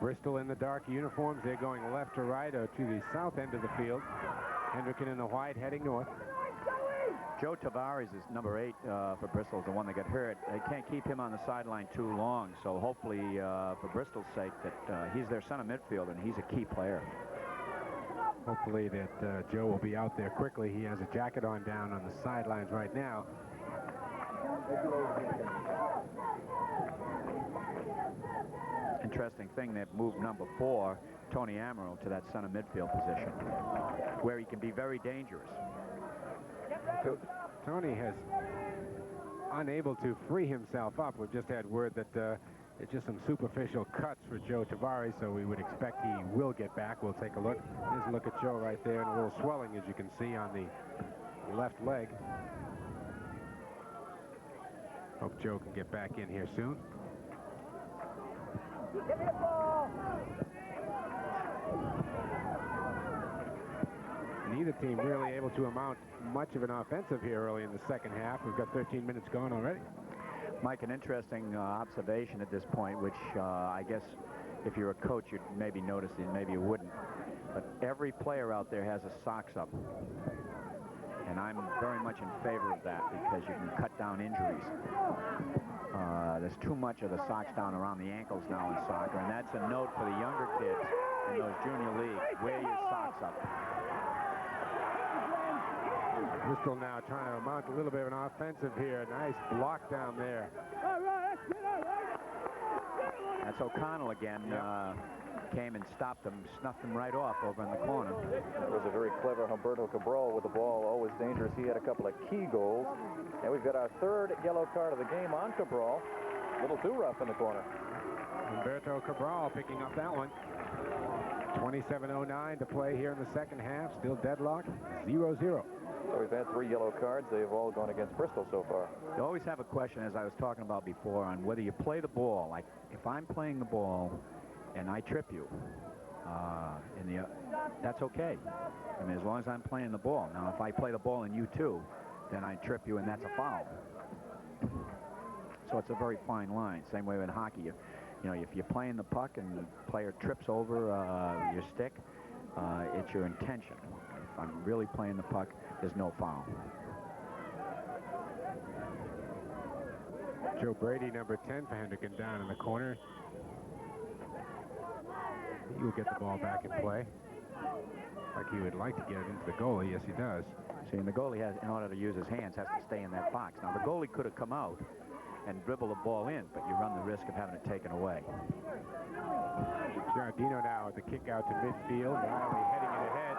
Bristol in the dark uniforms. They're going left to right or to the south end of the field. Hendricken in the white heading north. Joe Tavares is number 8 for Bristol, the one that got hurt. They can't keep him on the sideline too long, so hopefully for Bristol's sake that he's their center midfielder and he's a key player. Hopefully that Joe will be out there quickly. He has a jacket on down on the sidelines right now. Interesting thing, they've moved number 4, Tony Emerald, to that center midfield position, where he can be very dangerous. Tony has unable to free himself up. We've just had word that it's just some superficial cuts for Joe Tavares, so we would expect he will get back. We'll take a look. Here's a look at Joe right there, and a little swelling, as you can see, on the left leg. Hope Joe can get back in here soon. Give me the ball. neither team really able to amount much of an offensive here early in the second half. We've got 13 minutes gone already. Mike, an interesting observation at this point, which I guess if you're a coach, you'd maybe notice it, maybe you wouldn't. But every player out there has a socks up. And I'm very much in favor of that because you can cut down injuries. There's too much of the socks down around the ankles now in soccer, and that's a note for the younger kids in those junior leagues. Wear your socks up. Bristol now trying to mount a little bit of an offensive here. Nice block down there. That's O'Connell again. Came and stopped him, snuffed him right off over in the corner. That was a very clever Humberto Cabral with the ball, always dangerous. He had a couple of key goals. And we've got our third yellow card of the game on Cabral. A little too rough in the corner. Humberto Cabral picking up that one. 27:09 to play here in the second half. Still deadlocked, 0-0. So we've had 3 yellow cards. They've all gone against Bristol so far. You always have a question, as I was talking about before, on whether you play the ball. Like, if I'm playing the ball and I trip you, that's okay. I mean, as long as I'm playing the ball. Now, if I play the ball and you too, then I trip you and that's a foul. So it's a very fine line. Same way in hockey. You know, if you're playing the puck and the player trips over your stick, it's your intention. If I'm really playing the puck, there's no foul. Joe Brady, number 10 for Hendricken, down in the corner. He will get the ball back in play. Like he would like to get it into the goalie. Yes, he does. See, and the goalie has, in order to use his hands, has to stay in that box. Now, the goalie could have come out and dribbled the ball in, but you run the risk of having it taken away. Giardino now with the kick out to midfield. Riley heading it ahead.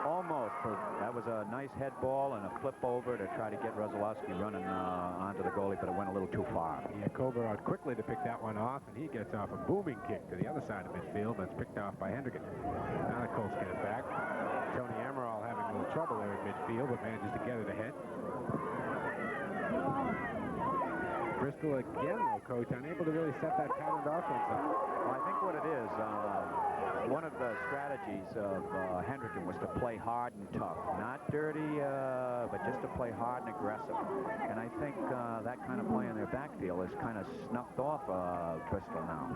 Almost. That was a nice head ball and a flip over to try to get Rozalowski running onto the goalie, but it went a little too far. Kober out quickly to pick that one off, and he gets off a booming kick to the other side of midfield. That's picked off by Hendricken. Now the Colts get it back. Tony Amaral having a little trouble there in midfield, but manages to get it ahead. Bristol again, though, Coach, unable to really set that patterned offense up. Well, I think what it is, one of the strategies of Hendricken was to play hard and tough. Not dirty, but just to play hard and aggressive. And I think that kind of play in their backfield is kind of snuffed off Bristol now.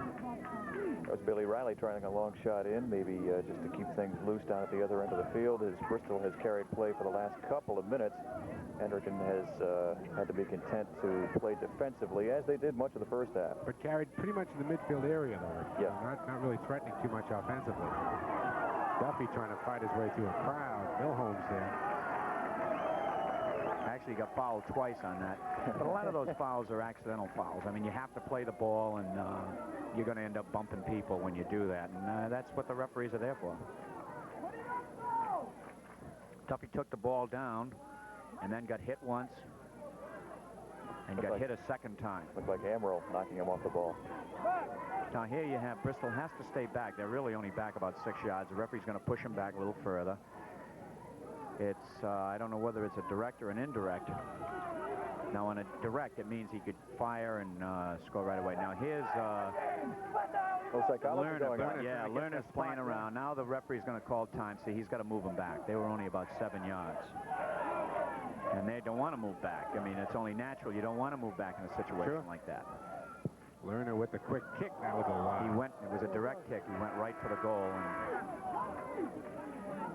There's Billy Riley trying a long shot in, maybe just to keep things loose down at the other end of the field, as Bristol has carried play for the last couple of minutes. Hendricken has had to be content to play defensively, as they did much of the first half. But carried pretty much in the midfield area, though. Yeah. Not really threatening too much offensively. Duffy trying to fight his way through a crowd. Milholmes there. Actually got fouled twice on that. But a lot of those fouls are accidental fouls. I mean, you have to play the ball, and you're going to end up bumping people when you do that. And that's what the referees are there for. Duffy took the ball down and then got hit once and got hit a second time. Looked like Amaral knocking him off the ball. Now here you have Bristol has to stay back. They're really only back about 6 yards. The referee's going to push him back a little further. It's, I don't know whether it's a direct or an indirect. Now on a direct, it means he could fire and score right away. Now here's Lerner's playing around. Now the referee's going to call time. See, he's got to move him back. They were only about 7 yards. And they don't want to move back. I mean, it's only natural. You don't want to move back in a situation like that. Lerner with the quick kick. That was a lot. He went, it was a direct kick. He went right for the goal.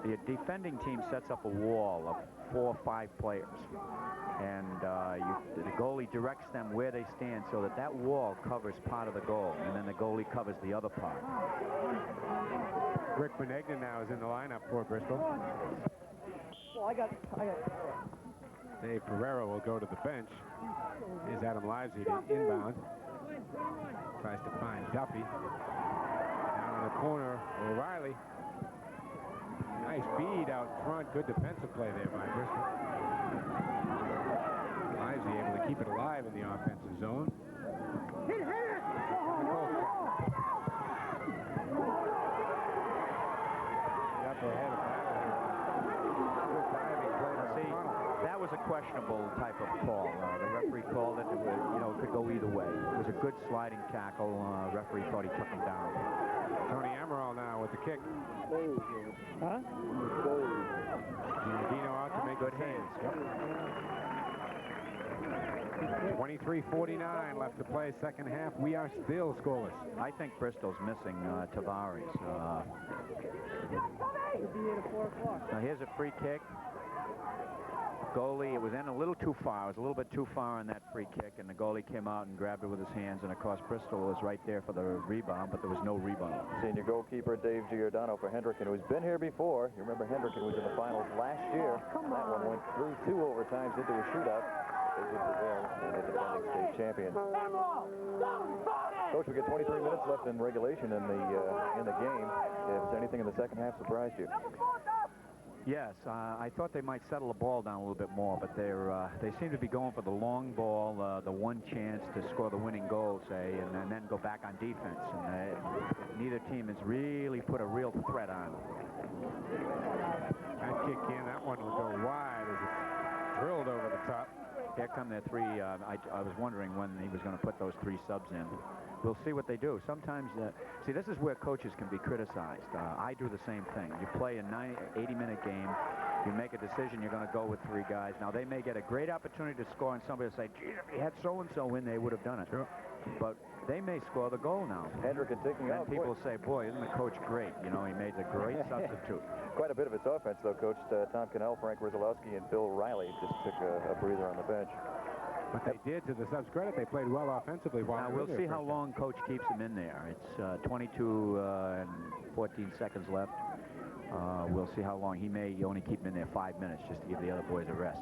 And the defending team sets up a wall of 4 or 5 players. And the goalie directs them where they stand so that that wall covers part of the goal. And then the goalie covers the other part. Rick Benegna now is in the lineup for Bristol. Well, I got Dave Pereira will go to the bench. Here's Adam Livesey to inbound. Tries to find Duffy. Down in the corner, O'Reilly. Nice bead out front. Good defensive play there by Bristol. Livesey able to keep it alive in the offensive zone. was a questionable type of call. The referee called it. It could go either way. It was a good sliding tackle. Referee thought he took him down. Tony Amaral now with the kick. Huh? Dino out to make good the hands. Yep. 23:49 left to play, second half. We are still scoreless. I think Bristol's missing Tavares. Now here's a free kick. Goalie, it was in a little too far. It was a little bit too far on that free kick, and the goalie came out and grabbed it with his hands, and of course Bristol was right there for the rebound, but there was no rebound. Senior goalkeeper Dave Giordano for Hendricken, who's been here before. You remember Hendricken was in the finals last year. That one went through 2 overtimes into a shootout. They did prevail, and the defending state champions. Coach, we get 23 minutes left in regulation in the game. Has anything in the second half surprised you? Yes, I thought they might settle the ball down a little bit more, but they seem to be going for the long ball, the one chance to score the winning goal, say, and then go back on defense. And neither team has really put a real threat on. That kick in, that one will go wide as it's drilled over the top. Here come their 3. I was wondering when he was going to put those 3 subs in. We'll see what they do. Sometimes, see, this is where coaches can be criticized. I do the same thing. You play a 80-minute game. You make a decision you're going to go with 3 guys. Now, they may get a great opportunity to score, and somebody will say, gee, if he had so-and-so in, they would have done it. Sure. But they may score the goal now. Hendricken taking out. And people say, boy, isn't the coach great? You know, he made a great substitute. Quite a bit of its offense, though, Coach. Tom Cannell, Frank Rizalowski, and Bill Riley just took a breather on the bench. What they did, to the subs' credit, they played well offensively. Now, we'll see how long Coach keeps them in there. It's 22 and 14 seconds left. We'll see how long. He may only keep them in there 5 minutes just to give the other boys a rest.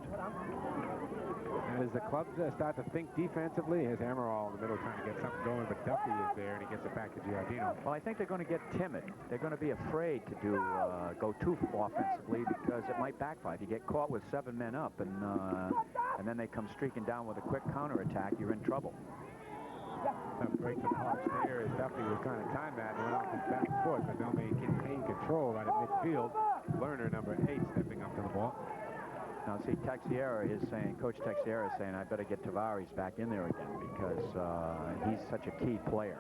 And as the clubs start to think defensively, here's Amaral in the middle trying to get something going, but Duffy is there, and he gets it back to Giardino. Well, I think they're going to get timid. They're going to be afraid to go too offensively because it might backfire. If you get caught with 7 men up and then they come streaking down with a quick counterattack, you're in trouble. Tough break from Hawks there as Duffy was trying to time that and went off his back foot, but they'll maintain control out of midfield. Lerner, number 8, stepping up to the ball. Now, see, Coach Texiera is saying, I better get Tavares back in there again because he's such a key player.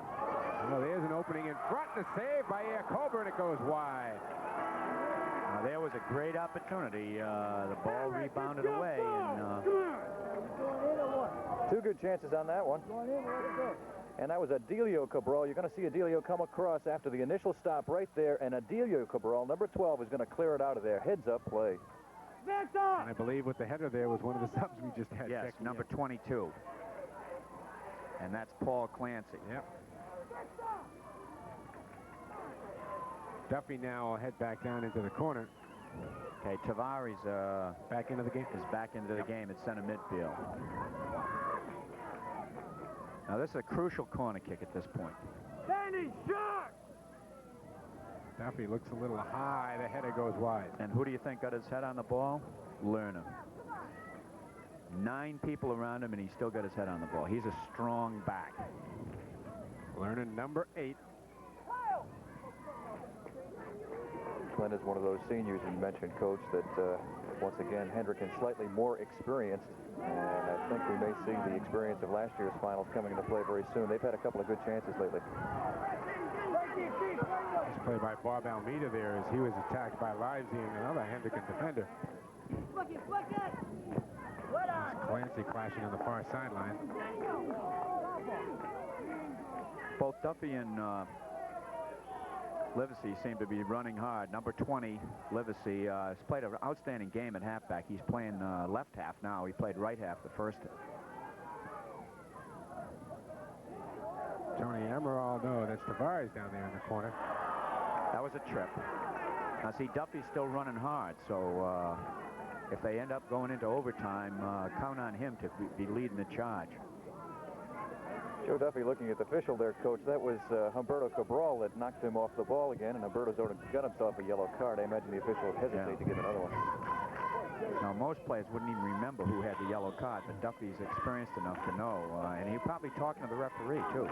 Well, there's an opening in front, and a save by Coburn. It goes wide. Now, there was a great opportunity. The ball rebounded away, and 2 good chances on that one. And that was Adelio Cabral. You're going to see Adelio come across after the initial stop right there, and Adelio Cabral, number 12, is going to clear it out of there. Heads-up play. And I believe with the header there was one of the subs we just had. Yes, number 22. And that's Paul Clancy. Yep. Duffy now will head back down into the corner. Okay, Tavares back into the game. Is back into the game at center midfield. Now this is a crucial corner kick at this point. Danny, shot! Duffy looks a little high. The header goes wide. And who do you think got his head on the ball? Lerner. 9 people around him, and he still got his head on the ball. He's a strong back. Lerner, number 8. Clint is one of those seniors you mentioned, Coach, that once again, Hendricken slightly more experienced, and I think we may see the experience of last year's finals coming into play very soon. They've had a couple of good chances lately. This play by Bob Almeida there as he was attacked by Livesey and another Hendricken defender. Clancy clashing on the far sideline. Both Duffy and Livesey seem to be running hard. Number 20, Livesey, has played an outstanding game at halfback. He's playing left half now. He played right half the first. Tony Amaral, no, that's Tavares down there in the corner. That was a trip. Now, see, Duffy's still running hard, so if they end up going into overtime, count on him to be leading the charge. Joe Duffy looking at the official there, Coach. That was Humberto Cabral that knocked him off the ball again, and Humberto's got himself a yellow card. I imagine the official would hesitate to give another one. Now, most players wouldn't even remember who had the yellow card, but Duffy's experienced enough to know, and he's probably talking to the referee, too.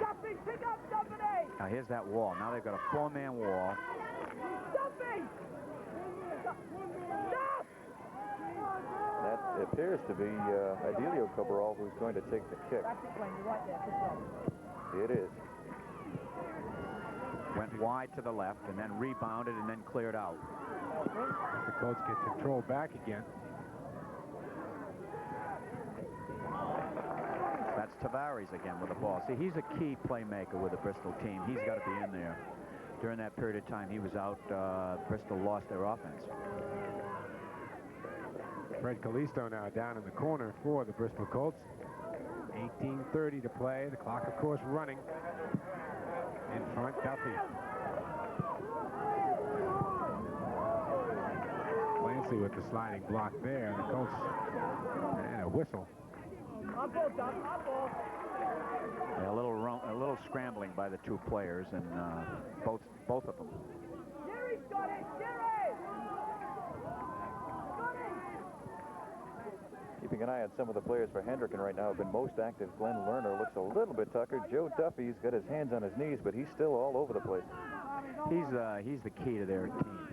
Duffy, pick up Duffy! Now, here's that wall. Now they've got a 4-man wall. Duffy! appears to be Adelio Cabral who's going to take the kick. It is. Went wide to the left and then rebounded and then cleared out. The Colts get control back again. That's Tavares again with the ball. See, he's a key playmaker with the Bristol team. He's got to be in there. During that period of time he was out, Bristol lost their offense. Fred Callisto now down in the corner for the Bristol Colts. 18:30 to play. The clock, of course, running. In front, Duffy. Clancy with the sliding block there. The Colts, and a whistle. Yeah, a little scrambling by the two players, and both of them. Keeping an eye on some of the players for Hendricken right now have been most active. Glenn Lerner looks a little bit tuckered. Joe Duffy's got his hands on his knees, but he's still all over the place. He's the key to their team.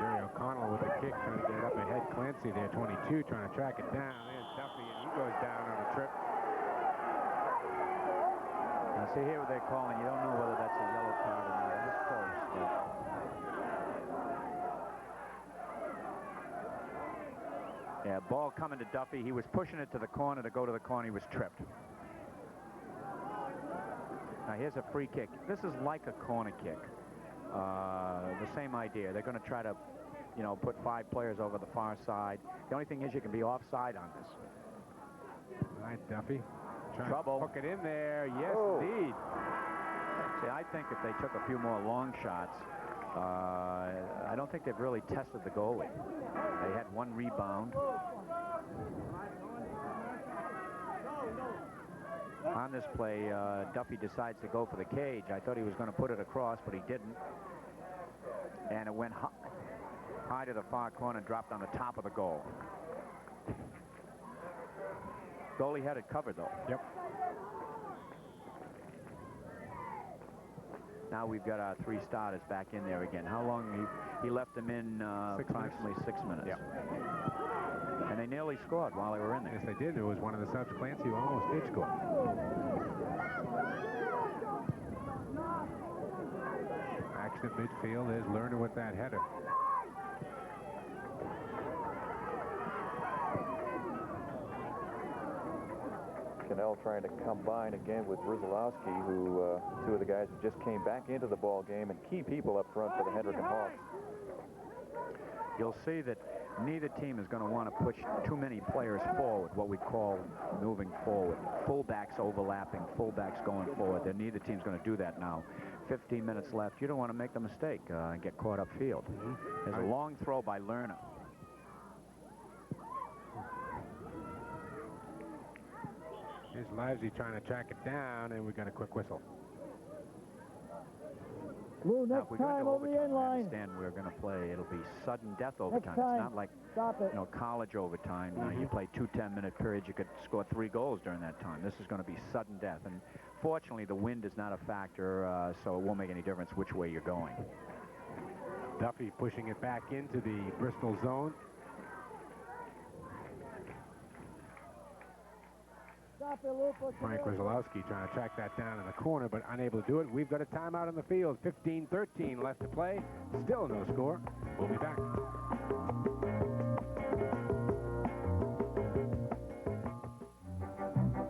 Jerry O'Connell with the kick, trying to get it up ahead. Clancy there, 22, trying to track it down. There's Duffy, and he goes down on a trip. Now, see here what they're calling. You don't know whether that's a yellow card or not. It's close, but... Yeah, ball coming to Duffy. He was pushing it to the corner to go to the corner. He was tripped. Now, here's a free kick. This is like a corner kick. The same idea. They're going to try to, put 5 players over the far side. The only thing is you can be offside on this. All right, Duffy. Trouble. Hook it in there. Yes, indeed. See, I think if they took a few more long shots, I don't think they've really tested the goalie. They had 1 rebound. On this play, Duffy decides to go for the cage. I thought he was going to put it across, but he didn't. And it went high to the far corner, dropped on the top of the goal. Goalie had it covered, though. Yep. Now we've got our 3 starters back in there again. How long he left them in? Approximately 6 minutes. Yep. And they nearly scored while they were in there. Yes, they did. It was one of the subs, Clancy, who almost did score. Action at midfield. There's Lerner with that header. Cannell trying to combine again with Brzezinski, who two of the guys who just came back into the ball game and key people up front for the Hendricken Hawks. You'll see that neither team is going to want to push too many players forward, what we call moving forward. Fullbacks overlapping, fullbacks going forward. Neither team's going to do that now. 15 minutes left. You don't want to make the mistake and get caught upfield. There's a long throw by Lerner. Here's Livesey trying to track it down, and we got a quick whistle. Blue, next time over the end I line. understand we're going to play. It'll be sudden death overtime. time. It's not like college overtime. You play 2 10-minute periods. You could score 3 goals during that time. This is going to be sudden death. And fortunately, the wind is not a factor, so it won't make any difference which way you're going. Duffy pushing it back into the Bristol zone. Frank Brzezinski trying to track that down in the corner, but unable to do it. We've got a timeout on the field. 15-13 left to play. Still no score. We'll be back.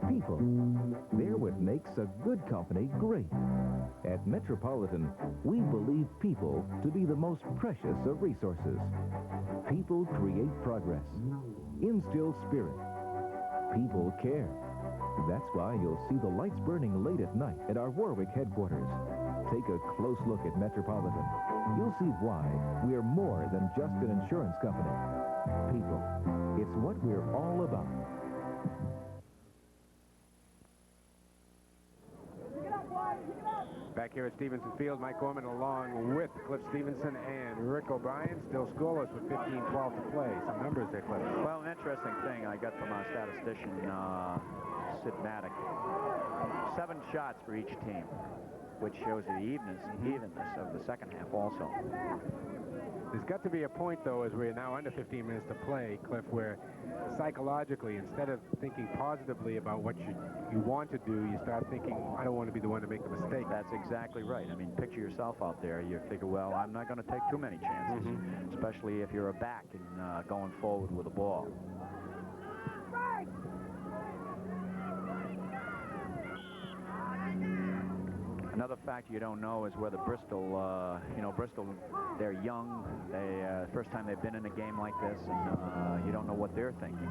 People. They're what makes a good company great. At Metropolitan, we believe people to be the most precious of resources. People create progress, instill spirit. People care. That's why you'll see the lights burning late at night at our Warwick headquarters. Take a close look at Metropolitan. You'll see why we're more than just an insurance company. People. It's what we're all about. Back here at Stevenson Field, Mike Gorman along with Cliff Stevenson and Rick O'Brien, still scoreless with 15-12 to play. Some numbers there, Cliff. Well, an interesting thing I got from our statistician, Sid Maddock. 7 shots for each team. which shows the evenness of the second half also. There's got to be a point, though, as we're now under 15 minutes to play, Cliff, where psychologically, instead of thinking positively about what you want to do, you start thinking, I don't want to be the one to make the mistake. That's exactly right. I mean, picture yourself out there. You figure, well, I'm not going to take too many chances, especially if you're a back and going forward with the ball. Another fact you don't know is whether Bristol, Bristol, they're young. They first time they've been in a game like this, and you don't know what they're thinking.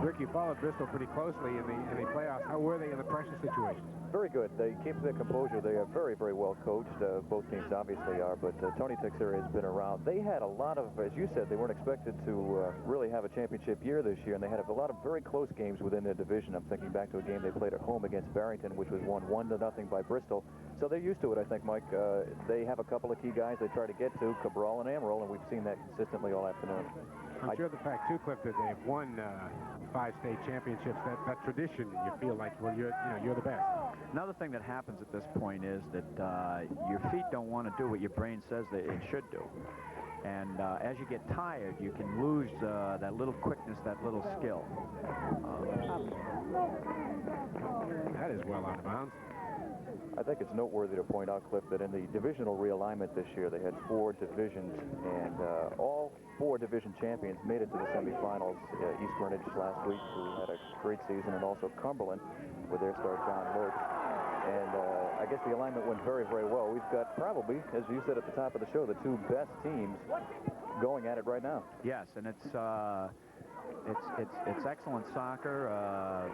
Rick, you followed Bristol pretty closely in the playoffs. How were they in the pressure situations? Very good. They keep their composure. They are very, very well coached. Both teams obviously are, but Tony Teixeira has been around. They had a lot of, as you said, they weren't expected to really have a championship year this year, and they had a lot of very close games within their division. I'm thinking back to a game they played at home against Barrington, which was won 1-0 by Bristol. So they're used to it, I think, Mike. They have a couple of key guys they try to get to, Cabral and Amaral, and we've seen that consistently all afternoon. I'm sure the fact, too, Cliff, that they've won 5 state championships, that tradition, you feel like, well, you're the best. Another thing that happens at this point is that your feet don't want to do what your brain says that it should do. And as you get tired, you can lose that little quickness, that little skill. That is well out of bounds. I think it's noteworthy to point out, Cliff, that in the divisional realignment this year, they had 4 divisions, and all 4 division champions made it to the semifinals. East Greenwich last week, who had a great season, and also Cumberland with their star John Lurch. And I guess the alignment went very, very well. We've got probably, as you said at the top of the show, the 2 best teams going at it right now. Yes, and it's excellent soccer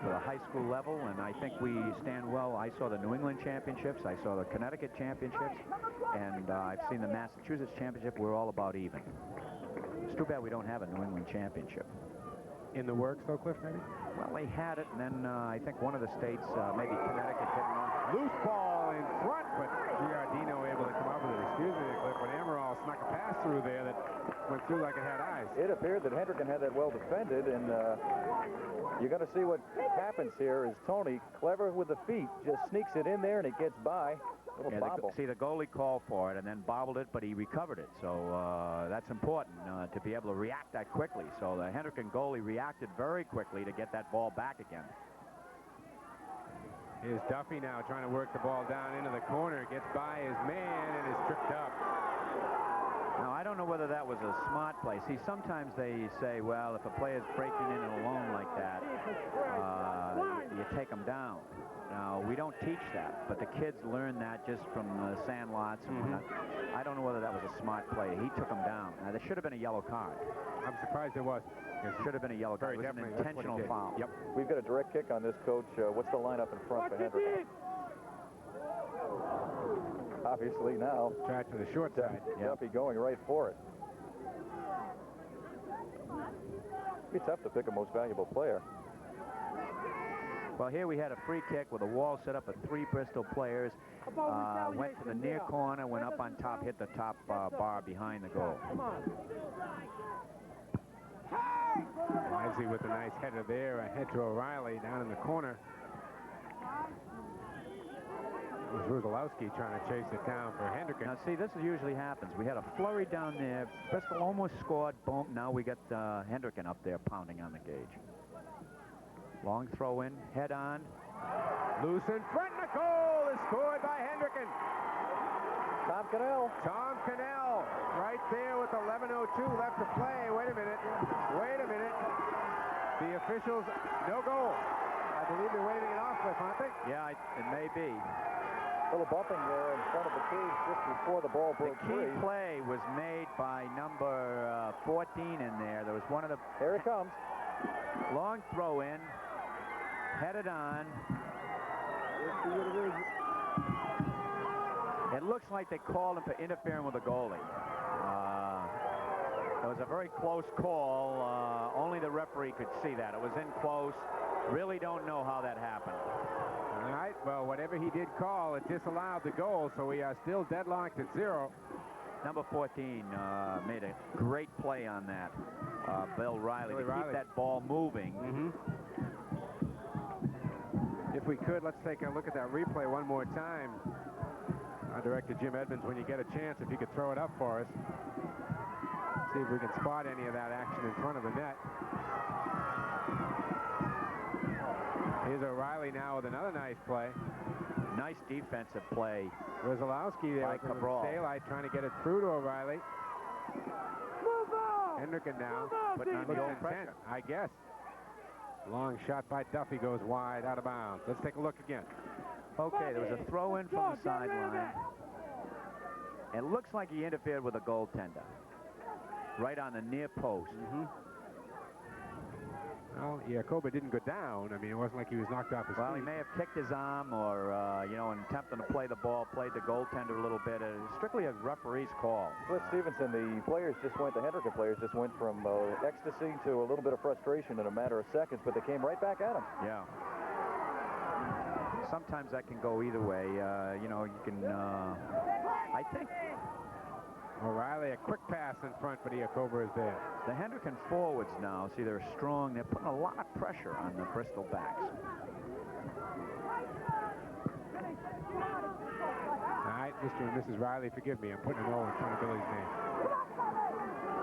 for the high school level, and I think we stand well. I saw the New England championships, I saw the Connecticut championships, and I've seen the Massachusetts championship. We're all about even. It's too bad we don't have a New England championship. In the works, though, Cliff, maybe? Well, they had it, and then I think one of the states, maybe Connecticut, didn't know. Loose ball in front, but Giardino able to come up with it. Excuse me, Cliff, but Amaral snuck a pass through there that went through like it had eyes. It appeared that Hendricken had that well defended, and you're going to see what happens here is Tony, clever with the feet, just sneaks it in there, and it gets by. Little bobble. See, the goalie called for it and then bobbled it, but he recovered it. So that's important to be able to react that quickly. So the Hendricken goalie reacted very quickly to get that ball back again. Here's Duffy now trying to work the ball down into the corner. Gets by his man and is tripped up. Now, I don't know whether that was a smart play. See, sometimes they say, well, if a player's breaking in alone like that, you take them down. Now, we don't teach that, but the kids learn that just from the sandlots. I don't know whether that was a smart play. He took him down. Now, there should have been a yellow card. I'm surprised there was. There should have been a yellow card. It was an intentional foul. Yep. We've got a direct kick on this, Coach. What's the lineup in front for Hendricken? Obviously now. Try to the short side. Duffy going right for it. It'd be tough to pick a most valuable player. Well, here we had a free kick with a wall set up of 3 Bristol players. Went to the near corner, went up on top, hit the top bar behind the goal. Livesey with a nice header there. A head to O'Reilly down in the corner. It was Rugalowski trying to chase it down for Hendricken. Now, see, this usually happens. We had a flurry down there. Bristol almost scored. Boom. Now we got Hendricken up there pounding on the gauge. Long throw in, head on. Loose in front, and a goal is scored by Hendricken. Tom Cannell. Tom Cannell right there with 11:02 left to play. Wait a minute. Wait a minute. The officials, no goal. I believe they're waving it off, Cliff, aren't they? Yeah, it may be. A little bumping there in front of the cage just before the ball broke free. The key play was made by number 14 in there. There was one of the... Here it comes. Long throw in. Headed on. It looks like they called him for interfering with the goalie. It was a very close call. Only the referee could see that. It was in close. Really don't know how that happened. All right, well, whatever he did call, it disallowed the goal, so we are still deadlocked at 0. Number 14 made a great play on that. Bill Riley, to keep that ball moving. If we could, let's take a look at that replay one more time. Our director, Jim Edmonds, when you get a chance, if you could throw it up for us. See if we can spot any of that action in front of the net. Here's O'Reilly now with another nice play. Nice defensive play. Rizalowski there with daylight trying to get it through to O'Reilly. Hendricken now. Putting on the old pressure. I guess. Long shot by Duffy goes wide, out of bounds. Let's take a look again. Okay, there was a throw in from the sideline. It looks like he interfered with a goaltender. Right on the near post. Well, Jacoba didn't go down. I mean, it wasn't like he was knocked off his feet. Well, he may have kicked his arm or, you know, in attempting to play the ball, played the goaltender a little bit. Strictly a referee's call. Cliff Stevenson, the Hendricken players just went from ecstasy to a little bit of frustration in a matter of seconds, but they came right back at him. Yeah. Sometimes that can go either way. You know, you can, I think... O'Reilly, a quick pass in front, but Jacoba is there. The Hendricken forwards now, see, they're strong. They're putting a lot of pressure on the Bristol backs. All right, Mr. and Mrs. Riley, forgive me. I'm putting an O in front of Billy's name.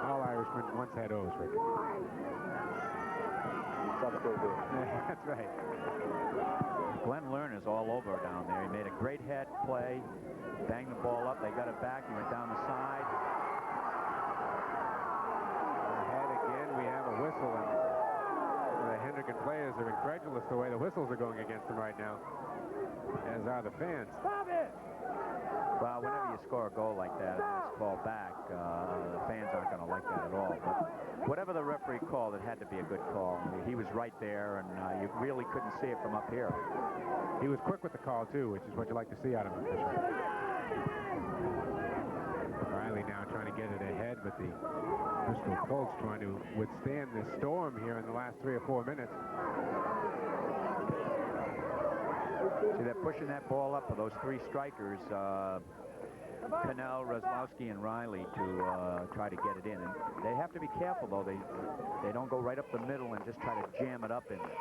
All Irishmen once had O's, Rick. That's right. Glenn Lerner's all over down there. He made a great head play, banged the ball up. They got it back. He went down the side. Ahead again. We have a whistle, and the Hendricken players are incredulous the way the whistles are going against them right now, as are the fans. Stop it! Well, whenever you score a goal like that and it's called back, the fans aren't going to like that at all. But whatever the referee called, it had to be a good call. He was right there, and you really couldn't see it from up here. He was quick with the call, too, which is what you like to see out of him. Riley now trying to get it ahead, but the Bristol Colts trying to withstand this storm here in the last 3 or 4 minutes. See, they're pushing that ball up for those three strikers, Cannell, Rizalowski, and Riley, to try to get it in. And they have to be careful, though. They don't go right up the middle and just try to jam it up in there.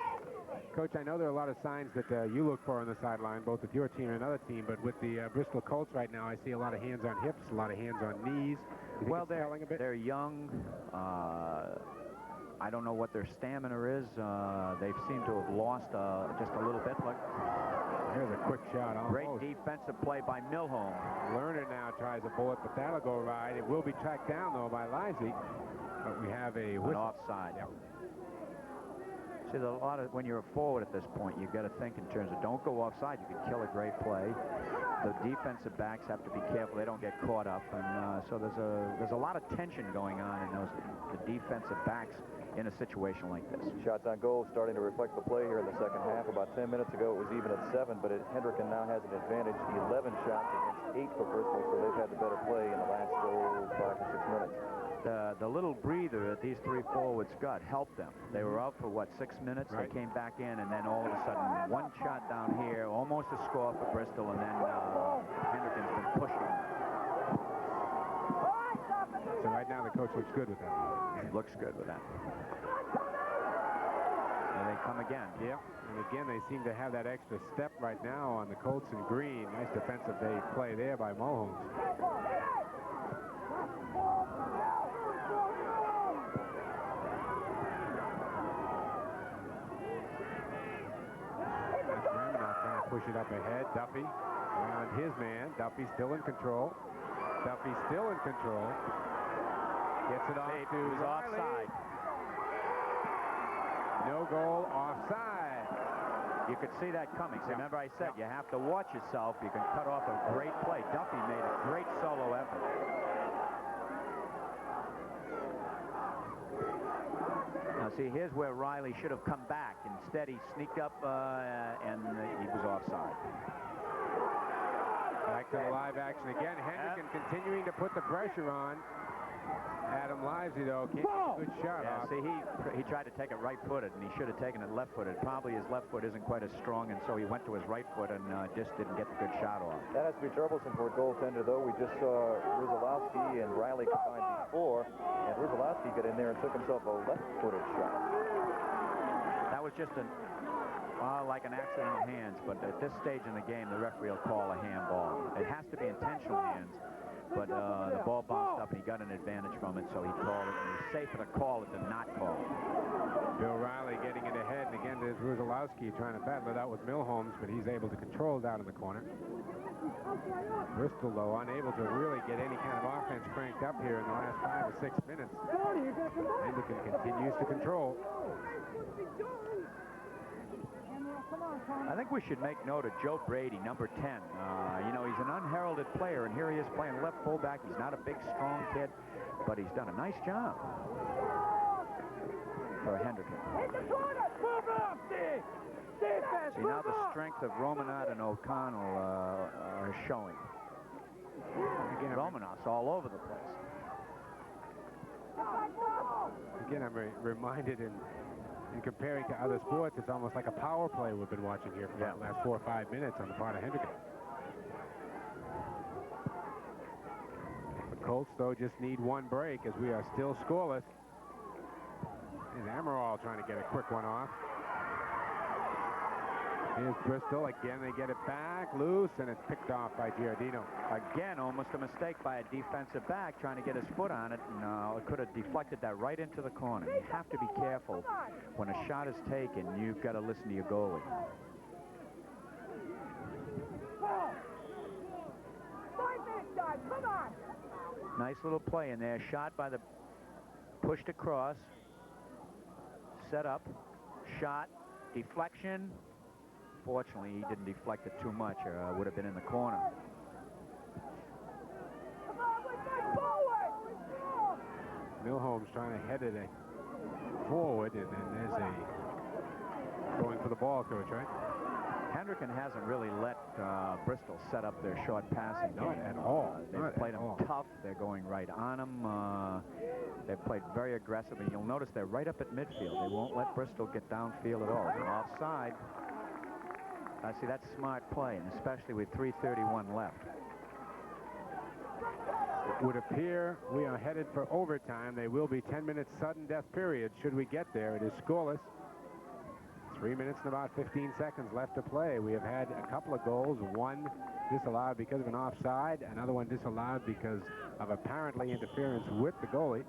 Coach, I know there are a lot of signs that you look for on the sideline, both with your team and another team, but with the Bristol Colts right now, I see a lot of hands on hips, a lot of hands on knees. Well, they're young. I don't know what their stamina is. They seem to have lost just a little bit. Look. Here's a quick shot. Great defensive play by Milholm. Lerner now tries a bullet, but that'll go right. It will be tracked down, though, by Livesey. But we have a whistle. An offside. Yep. See, there's a lot of, when you're a forward at this point, you've got to think in terms of don't go offside. You can kill a great play. The defensive backs have to be careful they don't get caught up, and so there's a lot of tension going on in the defensive backs in a situation like this. Shots on goal starting to reflect the play here in the second half. About 10 minutes ago, it was even at 7, but Hendricken now has an advantage. 11 shots against 8 for Bristol, so they've had the better play in the last 5 or 6 minutes. The little breather that these three forwards got helped them. They were out for, what, 6 minutes? Right. They came back in, and then all of a sudden, one shot down here, almost a score for Bristol, and then Hendricken's been pushing them. So right now, the coach looks good with that. Looks good with that. And they come again. Yeah, and again, they seem to have that extra step right now on the Colts in green. Nice defensive play there by Mulholland. Push it up ahead. Duffy around his man. Duffy still in control. Duffy still in control. Gets it off to Riley. Offside. No goal, offside. You could see that coming. See, remember I said you have to watch yourself. You can cut off a great play. Duffy made a great solo effort. Now, see, here's where Riley should have come back. Instead, he sneaked up, and he was offside. Back to the live action again. Hendricken continuing to put the pressure on. Adam Livesey, though, can't get a good shot off. See, he tried to take it right-footed, and he should have taken it left-footed. Probably his left foot isn't quite as strong, and so he went to his right foot and just didn't get the good shot off. That has to be troublesome for a goaltender, though. We just saw Rizalowski and Riley combined before, and Rizalowski got in there and took himself a left-footed shot. That was just like an accidental hands, but at this stage in the game, the referee will call a handball. It has to be intentional hands, but the ball bounced up and he got an advantage from it, so he called it. It was safer to call it than not call it. Bill Riley getting it ahead, and again there's Ruzalowski trying to battle it out with Milholmes, but he's able to control down in the corner. Bristol, though, unable to really get any kind of offense cranked up here in the last 5 or 6 minutes. Hendricken continues to control. I think we should make note of Joe Brady, number 10. You know, he's an unheralded player, and here he is playing left fullback. He's not a big, strong kid, but he's done a nice job for Hendricken. See, now the strength of Romanat and O'Connell are showing. Again, Romanat's all over the place. Again, I'm reminded in comparing to other sports, it's almost like a power play we've been watching here for the last 4 or 5 minutes on the part of Hendricken. The Colts, though, just need one break as we are still scoreless. And Amaral trying to get a quick one off. Here's Bristol. Again, they get it back loose, and it's picked off by Giardino. Again, almost a mistake by a defensive back trying to get his foot on it, and it could have deflected that right into the corner. You have to be careful when a shot is taken. You've got to listen to your goalie. Nice little play in there. Shot by the pushed across, set up, shot, deflection. Fortunately, he didn't deflect it too much, or would have been in the corner. Milholmes trying to head it forward, and then there's a going for the ball, Coach, right? Hendricken hasn't really let Bristol set up their short passing game. Not at all. They've played them tough. They're going right on them. They've played very aggressive, and you'll notice they're right up at midfield. They won't let Bristol get downfield at all. Offside. I see, that's smart play, and especially with 3:31 left. It would appear we are headed for overtime. They will be 10-minute sudden death period should we get there. It is scoreless. 3 minutes and about 15 seconds left to play. We have had a couple of goals, one disallowed because of an offside, another one disallowed because of apparently interference with the goalie.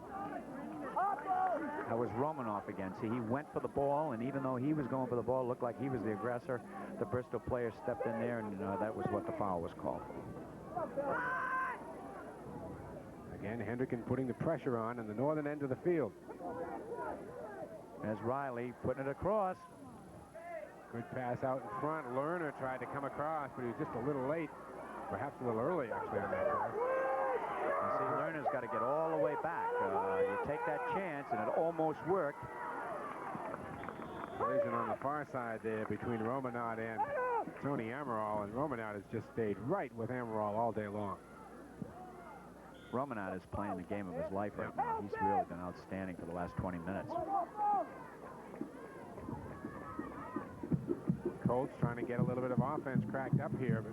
That was Romanoff again. See, he went for the ball, and even though he was going for the ball, it looked like he was the aggressor. The Bristol player stepped in there, and that was what the foul was called for. Again, Hendricken putting the pressure on in the northern end of the field. There's Riley putting it across. Good pass out in front. Lerner tried to come across, but he was just a little late. Perhaps a little early, actually, on that pass. You see, Lerner's got to get all the way back. You take that chance, and it almost worked. Collision on the far side there between Romanat and Tony Amaral, and Romanat has just stayed right with Amaral all day long. Romanat is playing the game of his life right now. He's really been outstanding for the last 20 minutes. Colts trying to get a little bit of offense cracked up here, but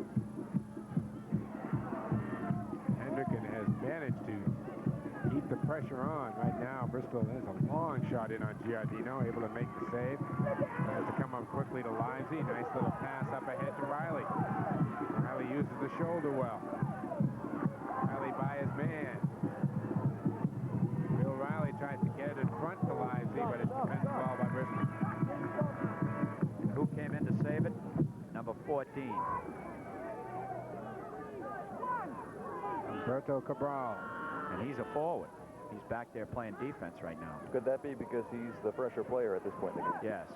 Hendricken has managed to keep the pressure on right now. Bristol has a long shot in on Giardino, able to make the save. Has to come up quickly to Livesey. Nice little pass up ahead to Riley. Riley uses the shoulder well. Riley by his man. Bill Riley tries to get it in front to Livesey, but it's defensive ball by Bristol. Who came in to save it? Number 14. Humberto Cabral. And he's a forward. He's back there playing defense right now. Could that be because he's the fresher player at this point in the game? Yes.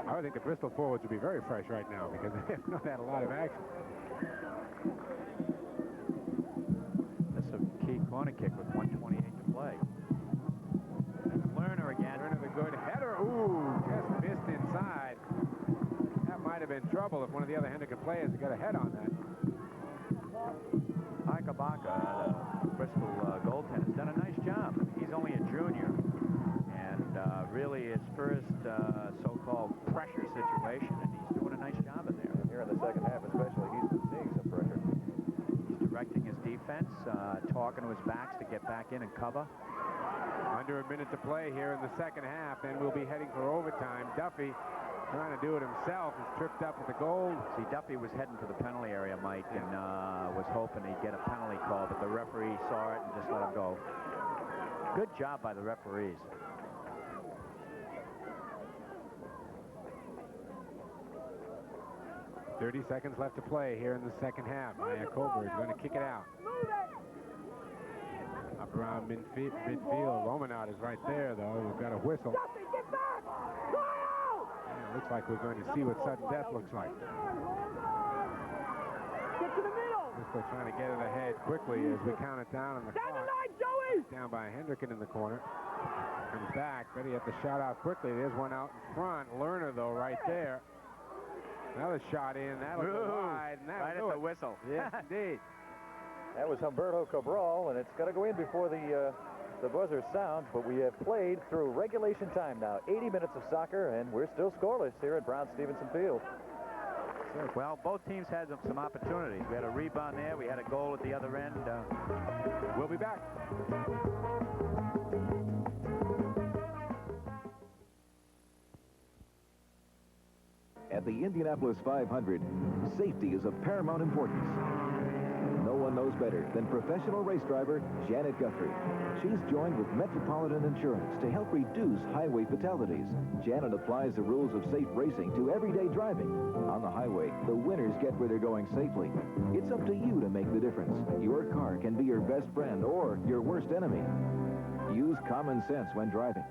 I would think the Bristol forwards would be very fresh right now because they have not had a lot of action. That's a key corner kick with 1:28 to play. And Lerner again. Lerner the good header. Ooh, just missed inside. That might have been trouble if one of the other Hendricken players had got a head on that. Akabaka, the Bristol goaltender, has done a nice job. He's only a junior, and really his first so-called pressure situation, and he's doing a nice job in there. Here in the second half especially, he's been seeing some pressure. He's directing his defense, talking to his backs to get back in and cover. Under a minute to play here in the second half, and we'll be heading for overtime. Duffy trying to do it himself. He's tripped up at the goal. See, Duffy was heading to the penalty area, Mike, and was hoping he'd get a penalty call, but the referee saw it and just let him go. Good job by the referees. "30 seconds left to play here in the second half. Maya Colbert is going to kick it out. Up around midfield. Romanot is right there, though. We've got a whistle. And it looks like we're going to see what sudden death looks like. Bristol trying to get it ahead quickly as we count it down on the clock. Down by Hendricken in the corner. Comes back. Betty had the shot out quickly. There's one out in front. Lerner, though, right there. Another shot in. That'll go wide. And right at the whistle. Yes, indeed. That was Humberto Cabral, and it's got to go in before the buzzer sounds, but we have played through regulation time now. 80 minutes of soccer, and we're still scoreless here at Brown-Stevenson Field. Well, both teams had some opportunities. We had a rebound there. We had a goal at the other end. We'll be back. At the Indianapolis 500, safety is of paramount importance. No one knows better than professional race driver Janet Guthrie. She's joined with Metropolitan Insurance to help reduce highway fatalities. Janet applies the rules of safe racing to everyday driving. On the highway, the winners get where they're going safely. It's up to you to make the difference. Your car can be your best friend or your worst enemy. Use common sense when driving.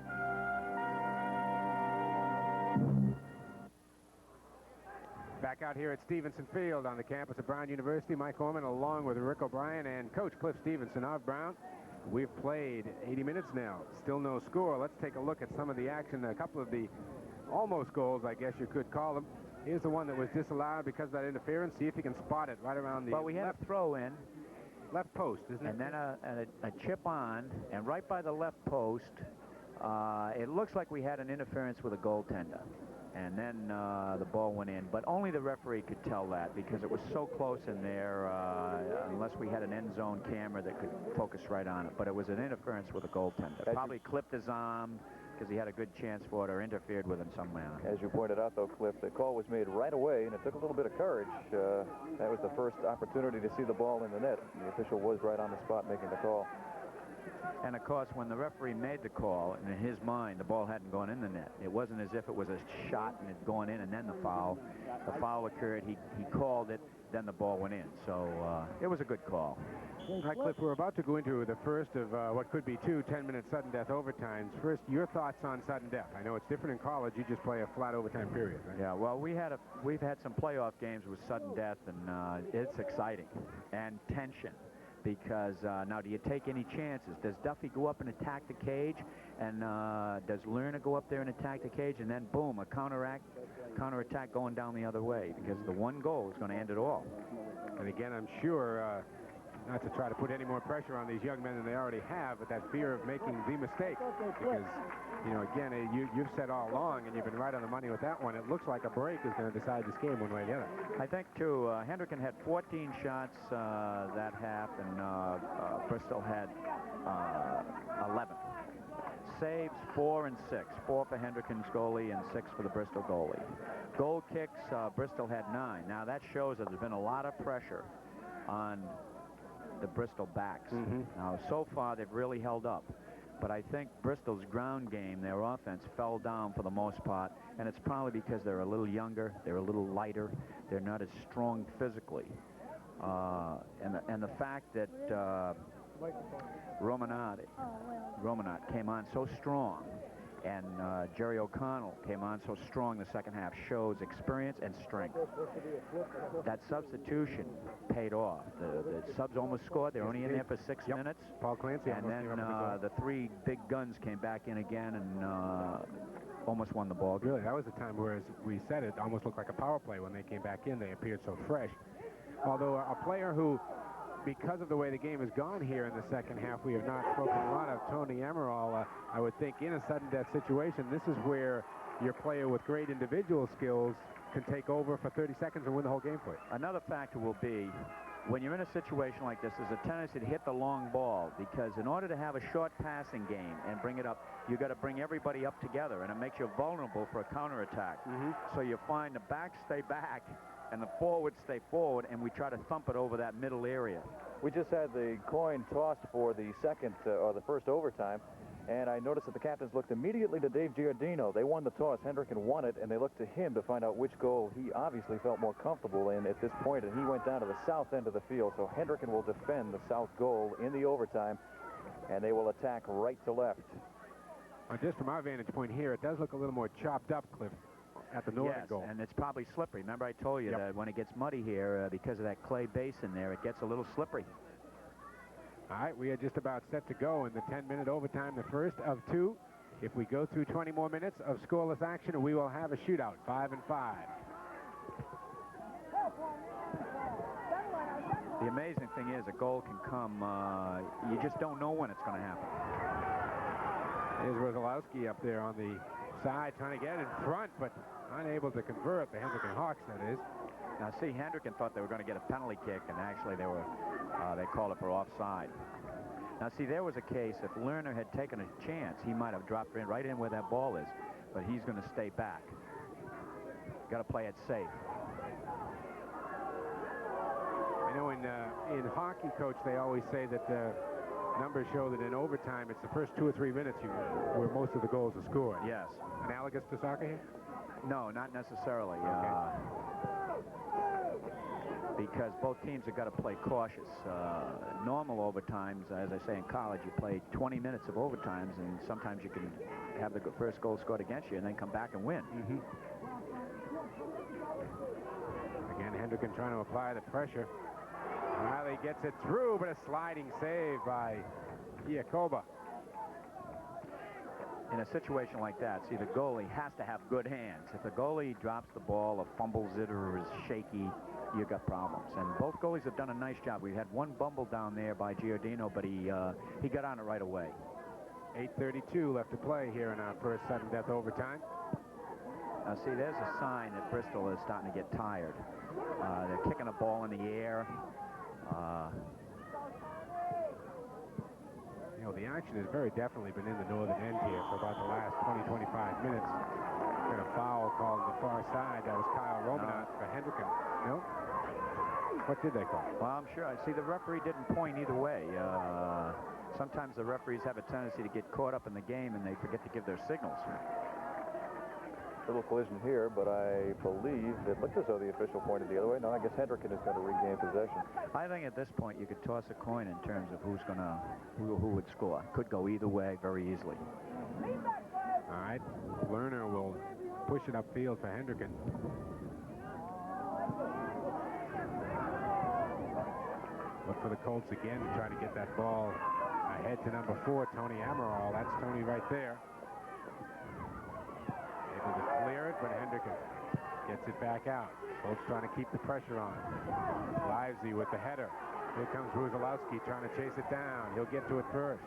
Back out here at Stevenson Field on the campus of Brown University, Mike Orman along with Rick O'Brien and Coach Cliff Stevenson of Brown. We've played 80 minutes now. Still no score. Let's take a look at some of the action, a couple of the almost goals, I guess you could call them. Here's the one that was disallowed because of that interference. See if you can spot it right around the Well, we had a throw in. Left post, isn't it? And then a chip on, and right by the left post, it looks like we had an interference with a goaltender. And then the ball went in, but only the referee could tell that because it was so close in there, unless we had an end zone camera that could focus right on it. But it was an interference with a goaltender. Probably clipped his arm because he had a good chance for it or interfered with him some manner. As you pointed out, though, Cliff, the call was made right away, and it took a little bit of courage. That was the first opportunity to see the ball in the net. The official was right on the spot making the call. And, of course, when the referee made the call, in his mind, the ball hadn't gone in the net. It wasn't as if it was a shot and it gone in and then the foul. The foul occurred. He called it, then the ball went in. So it was a good call. All right, Cliff, we're about to go into the first of what could be two 10-minute sudden death overtimes. First, your thoughts on sudden death. I know it's different in college. You just play a flat overtime period, right? Yeah, well, we've had some playoff games with sudden death, and it's exciting and tension. Because now, do you take any chances? Does Duffy go up and attack the cage? And does Lerner go up there and attack the cage? And then, boom, a counterattack going down the other way. Because the one goal is going to end it all. And again, I'm sure, not to try to put any more pressure on these young men than they already have, but that fear of making the mistake. Because, you know, again, you've said all along, and you've been right on the money with that one, it looks like a break is going to decide this game one way or the other. I think, too, Hendricken had 14 shots that half, and Bristol had 11. Saves 4 and 6. 4 for Hendricken's goalie and 6 for the Bristol goalie. Goal kicks, Bristol had 9. Now, that shows that there's been a lot of pressure on the Bristol backs. Now, so far, they've really held up. But I think Bristol's ground game, their offense, fell down for the most part, and it's probably because they're a little younger, they're a little lighter, they're not as strong physically. And the fact that Romanot came on so strong, and Jerry O'Connell came on so strong the second half shows experience and strength. That substitution paid off. The subs almost scored. They're only in there for 6 minutes. Paul Clancy. And then the 3 big guns came back in again and almost won the ball. Really, that was the time where, as we said, it almost looked like a power play when they came back in. They appeared so fresh. Although a player who, because of the way the game has gone here in the second half, we have not spoken a lot of Tony Emerald. I would think in a sudden death situation, this is where your player with great individual skills can take over for 30 seconds and win the whole game for you. Another factor will be when you're in a situation like this, there's a tendency to hit the long ball, because in order to have a short passing game and bring it up, you got to bring everybody up together, and it makes you vulnerable for a counterattack. So you find the backs stay back and the forwards stay forward, and we try to thump it over that middle area. We just had the coin tossed for the second or the first overtime, and I noticed that the captains looked immediately to Dave Giordino. They won the toss. Hendricken won it, and they looked to him to find out which goal he obviously felt more comfortable in at this point, and he went down to the south end of the field. So Hendricken will defend the south goal in the overtime, and they will attack right to left. Well, just from our vantage point here, it does look a little more chopped up, Cliff, at the northern goal. And it's probably slippery. Remember I told you that when it gets muddy here, because of that clay base in there, it gets a little slippery. All right, we are just about set to go in the 10-minute overtime, the first of two. If we go through 20 more minutes of scoreless action, we will have a shootout, 5-5. The amazing thing is a goal can come, you just don't know when it's going to happen. Here's Rosalowski up there on the side trying to get in front, but unable to convert. The Hendricken Hawks, that is. Now, see, Hendricken thought they were going to get a penalty kick, and actually they were, they called it for offside. Now, see, there was a case, if Lerner had taken a chance, he might have dropped right in where that ball is, but he's going to stay back. Got to play it safe. I know in hockey, Coach, they always say that numbers show that in overtime, it's the first 2 or 3 minutes where most of the goals are scored. Yes. Analogous to soccer here? No, not necessarily. Okay. Because both teams have got to play cautious. Normal overtimes, as I say in college, you play 20 minutes of overtimes, and sometimes you can have the first goal scored against you and then come back and win. Again, Hendricken trying to apply the pressure. Riley gets it through, but a sliding save by Iacoba. In a situation like that, see, the goalie has to have good hands. If the goalie drops the ball or fumbles it or is shaky, you got problems. And both goalies have done a nice job. We had one bumble down there by Giordino, but he got on it right away. 8:32 left to play here in our first sudden death overtime. Now, see, there's a sign that Bristol is starting to get tired. They're kicking the ball in the air. You know, the action has very definitely been in the northern end here for about the last 20-25 minutes. Got a foul called on the far side. That was Kyle Romanov for Hendricken. No? What did they call? Well, I'm sure. I see the referee didn't point either way. Sometimes the referees have a tendency to get caught up in the game and they forget to give their signals. Little collision here, but I believe it looked as though the official pointed the other way. No, I guess Hendricken is going to regain possession. I think at this point you could toss a coin in terms of who would score. Could go either way very easily. All right, Lerner will push it upfield for Hendricken. Look for the Colts again to try to get that ball ahead to number 4, Tony Amaral. That's Tony right there. Able to clear it, but Hendricken gets it back out. Colts trying to keep the pressure on. Livesey with the header. Here comes Rosalowski trying to chase it down. He'll get to it first.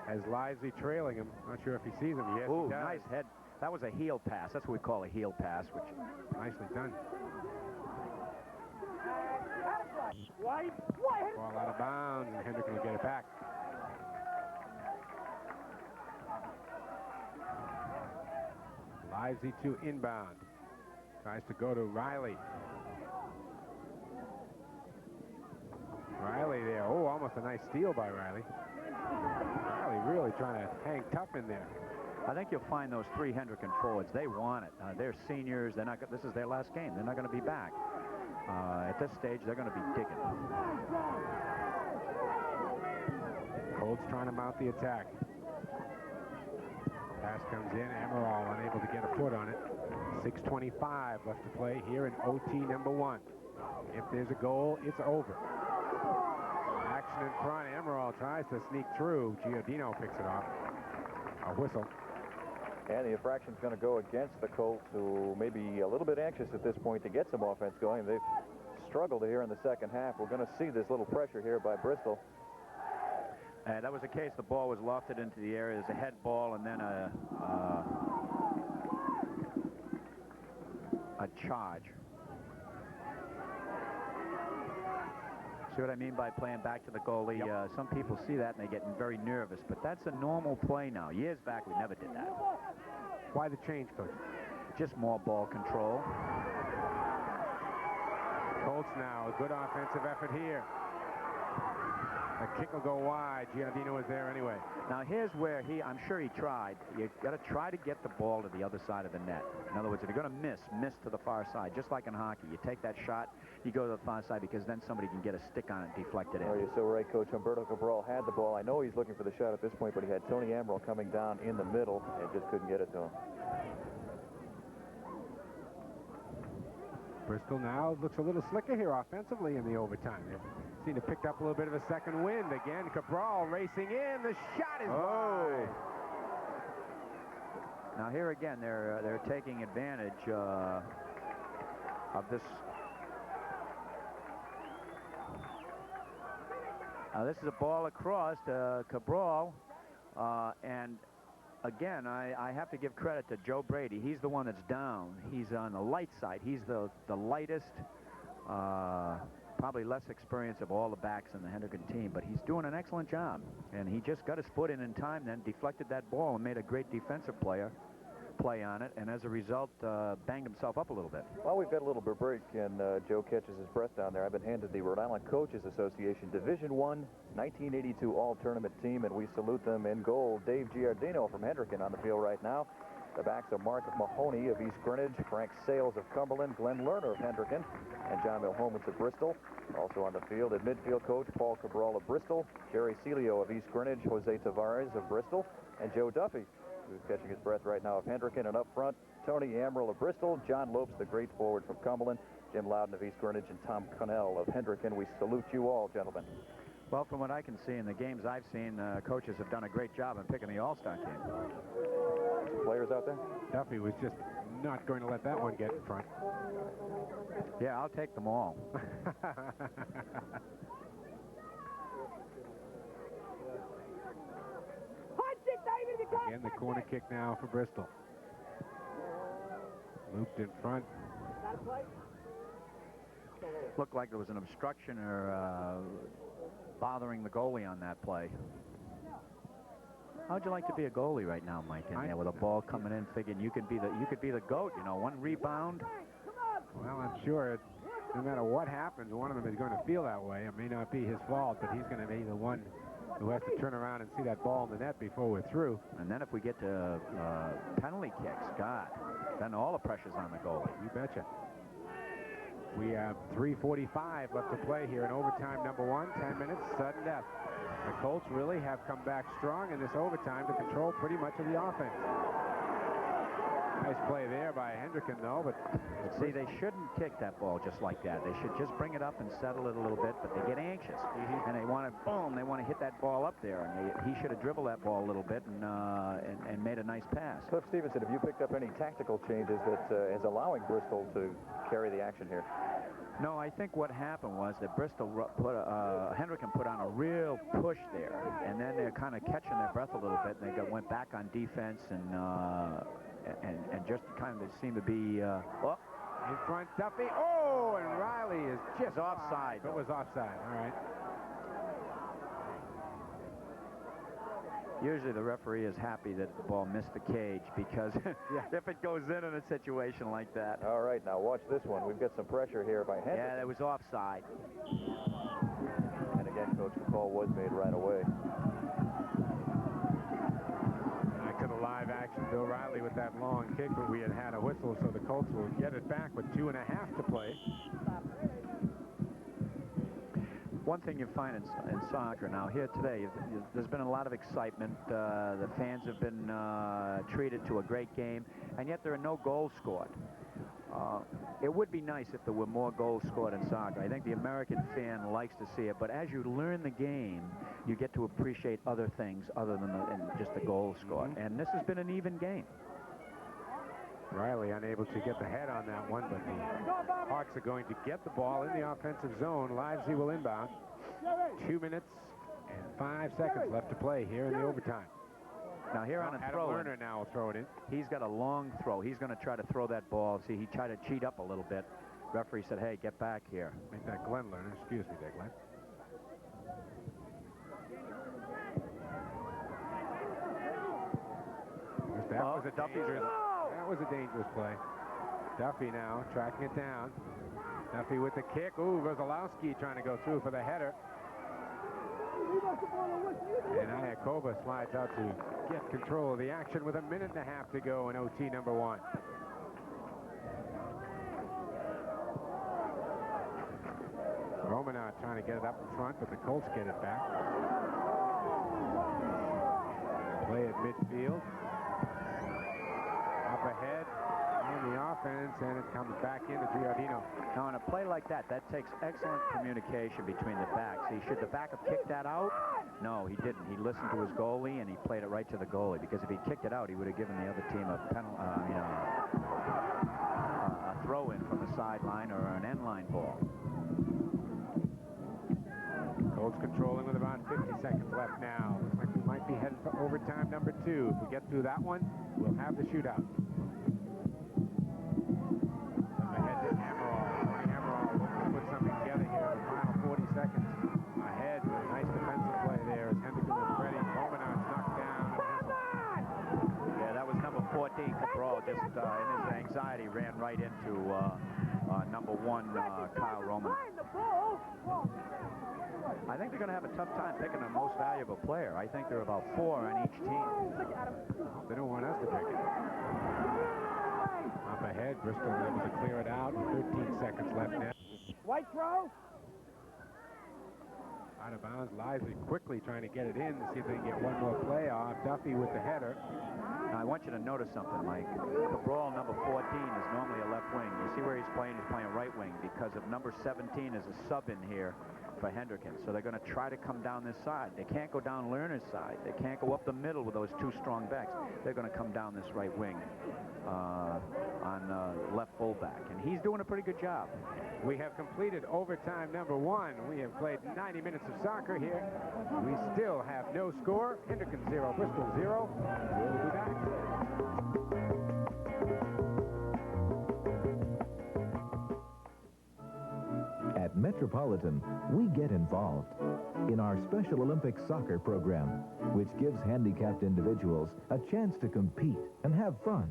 As Livesey trailing him. Not sure if he sees him. Yes, ooh, he does. Nice head. That was a heel pass. That's what we call a heel pass, which nicely done. White. Ball out of bounds, and Hendricken will get it back. Livesey to inbound. Tries to go to Riley. Riley there. Oh, almost a nice steal by Riley. Riley really trying to hang tough in there. I think you'll find those 3 Hendricken forwards. They want it. They're seniors. They're not. This is their last game. They're not going to be back. At this stage, they're going to be digging. Colts trying to mount the attack. Pass comes in. Amaral unable to get a foot on it. 6:25 left to play here in OT number 1. If there's a goal, it's over. Action in front. Amaral tries to sneak through. Giordino picks it off. A whistle. And the infraction's going to go against the Colts, who may be a little bit anxious at this point to get some offense going. They've struggled here in the second half. We're going to see this little pressure here by Bristol. That was the case. The ball was lofted into the area. There's a head ball and then a charge. See what I mean by playing back to the goalie? Yep. Some people see that and they get very nervous, but that's a normal play now. Years back, we never did that. Why the change, Coach? Just more ball control. Colts now, a good offensive effort here. The kick will go wide. Giannino is there anyway. Now here's where I'm sure he tried. You got to try to get the ball to the other side of the net. In other words, if you're going to miss to the far side, just like in hockey. You take that shot, you go to the far side because then somebody can get a stick on it and deflect it in. Oh, you're so right, Coach. Humberto Cabral had the ball. I know he's looking for the shot at this point, but he had Tony Amaral coming down in the middle and just couldn't get it to him. Bristol now looks a little slicker here offensively in the overtime. They seem to pick up a little bit of a second wind. Again, Cabral racing in. The shot is wide. Now here again, they're taking advantage of this. Now this is a ball across to Cabral, and again, I have to give credit to Joe Brady. He's the one that's down. He's on the light side. He's the lightest, probably less experienced of all the backs in the Hendricken team, but he's doing an excellent job. And he just got his foot in time, then deflected that ball and made a great defensive play on it, and as a result, banged himself up a little bit. Well, we've got a little break, and Joe catches his breath down there. I've been handed the Rhode Island Coaches Association Division I 1982 All-Tournament team, and we salute them. In goal, Dave Giardino from Hendricken on the field right now. The backs are Mark Mahoney of East Greenwich, Frank Sales of Cumberland, Glenn Lerner of Hendricken, and John Milhomes of Bristol. Also on the field, at midfield coach, Paul Cabral of Bristol, Jerry Celio of East Greenwich, Jose Tavares of Bristol, and Joe Duffy, who's catching his breath right now, of Hendricken. And up front, Tony Amaral of Bristol, John Lopes, the great forward from Cumberland, Jim Loudon of East Greenwich, and Tom Connell of Hendricken. We salute you all, gentlemen. Well, from what I can see in the games I've seen, coaches have done a great job in picking the All-Star team. Players out there? Duffy was just not going to let that one get in front. Yeah, I'll take them all. Again, the corner kick now for Bristol. Looped in front. Looked like there was an obstruction or bothering the goalie on that play. How'd you like to be a goalie right now, Mike? In there with a ball coming in, thinking you could be the GOAT. You know, one rebound. Well, I'm sure no matter what happens, one of them is going to feel that way. It may not be his fault, but he's going to be the one who has to turn around and see that ball in the net before we're through. And then if we get to penalty kicks, God, then all the pressure's on the goalie. You betcha. We have 3:45 left to play here in overtime number 1. 10 minutes, sudden death. The Colts really have come back strong in this overtime to control pretty much of the offense. Nice play there by Hendricken, though, but... See, they shouldn't kick that ball just like that. They should just bring it up and settle it a little bit, but they get anxious. And they want to, boom, they want to hit that ball up there. And he should have dribbled that ball a little bit and made a nice pass. Cliff Stevenson, have you picked up any tactical changes that is allowing Bristol to carry the action here? No, I think what happened was that Bristol Hendricken put on a real push there, and then they're kind of catching their breath a little bit, and they went back on defense and just kind of seemed to be in front, Duffy. Oh, and Riley is just offside. It was offside. All right. Usually the referee is happy that the ball missed the cage because if it goes in a situation like that. All right, now watch this one. We've got some pressure here by Hendricken. Yeah, that was offside. And again, Coach, the call was made right away. Back to the live action. Bill Riley with that long kick, but we had a whistle, so the Colts will get it back with 2.5 to play. One thing you find in soccer now here today, there's been a lot of excitement. The fans have been treated to a great game, and yet there are no goals scored. It would be nice if there were more goals scored in soccer. I think the American fan likes to see it, but as you learn the game, you get to appreciate other things other than just the goals scored. And this has been an even game. Riley unable to get the head on that one, but the Hawks are going to get the ball in the offensive zone. Livesey will inbound. 2 minutes and 5 seconds left to play here in the overtime. Now here on a throw, Lerner now will throw it in. He's got a long throw. He's going to try to throw that ball. See, he tried to cheat up a little bit. Referee said, hey, get back here. Make that Glenn Lerner. Excuse me there, Glenn. was a dangerous play. Duffy now tracking it down. Duffy with the kick. Ooh, Kozlowski trying to go through for the header. And Ayakova slides out to get control of the action with 1.5 minutes to go in OT number 1. Romanov trying to get it up in front, but the Colts get it back. Play at midfield. Up ahead on the offense, and it comes back into Giardino. Now, on a play like that takes excellent communication between the backs. Should the back have kicked that out? No, he didn't. He listened to his goalie, and he played it right to the goalie, because if he kicked it out, he would have given the other team a throw-in from the sideline or an end-line ball. Colts controlling with about 50 seconds left now. Looks like we might be headed for overtime number 2. If we get through that one, we'll have the shootout. Ahead to Amaral. Tony Amaral looking to put something together here in the final 40 seconds. Ahead with a nice defensive play there as Hendricken was ready. Romanov knocked down. Yeah, that was number 14, Cabral. Just in his anxiety, ran right into number 1, Kyle Romanov. I think they're going to have a tough time picking the most valuable player. I think there are about 4 on each team. They don't want us to pick it. Up ahead, Bristol able to clear it out with 13 seconds left now. White throw. Out of bounds, Lively quickly trying to get it in to see if they can get one more play off. Duffy with the header. Now, I want you to notice something, Mike. Cabral, number 14, is normally a left wing. You see where he's playing? He's playing right wing because of number 17 is a sub in here for Hendricken. So they're going to try to come down this side. They can't go down Lerner's side. They can't go up the middle with those 2 strong backs. They're going to come down this right wing on left fullback. And he's doing a pretty good job. We have completed overtime number 1. We have played 90 minutes of soccer here. We still have no score. Hendricken 0, Bristol 0. We'll be back. At Metropolitan, we get involved in our Special Olympics soccer program, which gives handicapped individuals a chance to compete and have fun.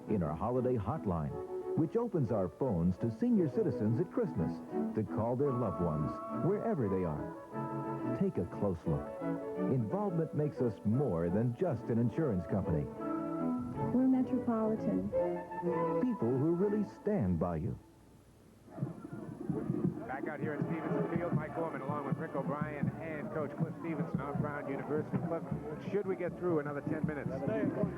In our holiday hotline, which opens our phones to senior citizens at Christmas to call their loved ones wherever they are. Take a close look. Involvement makes us more than just an insurance company. We're Metropolitan. People who really stand by you. Back out here at Stevenson Field, Mike Gorman along with Rick O'Brien and Coach Cliff Stevenson of Brown University. Cliff, should we get through another 10 minutes?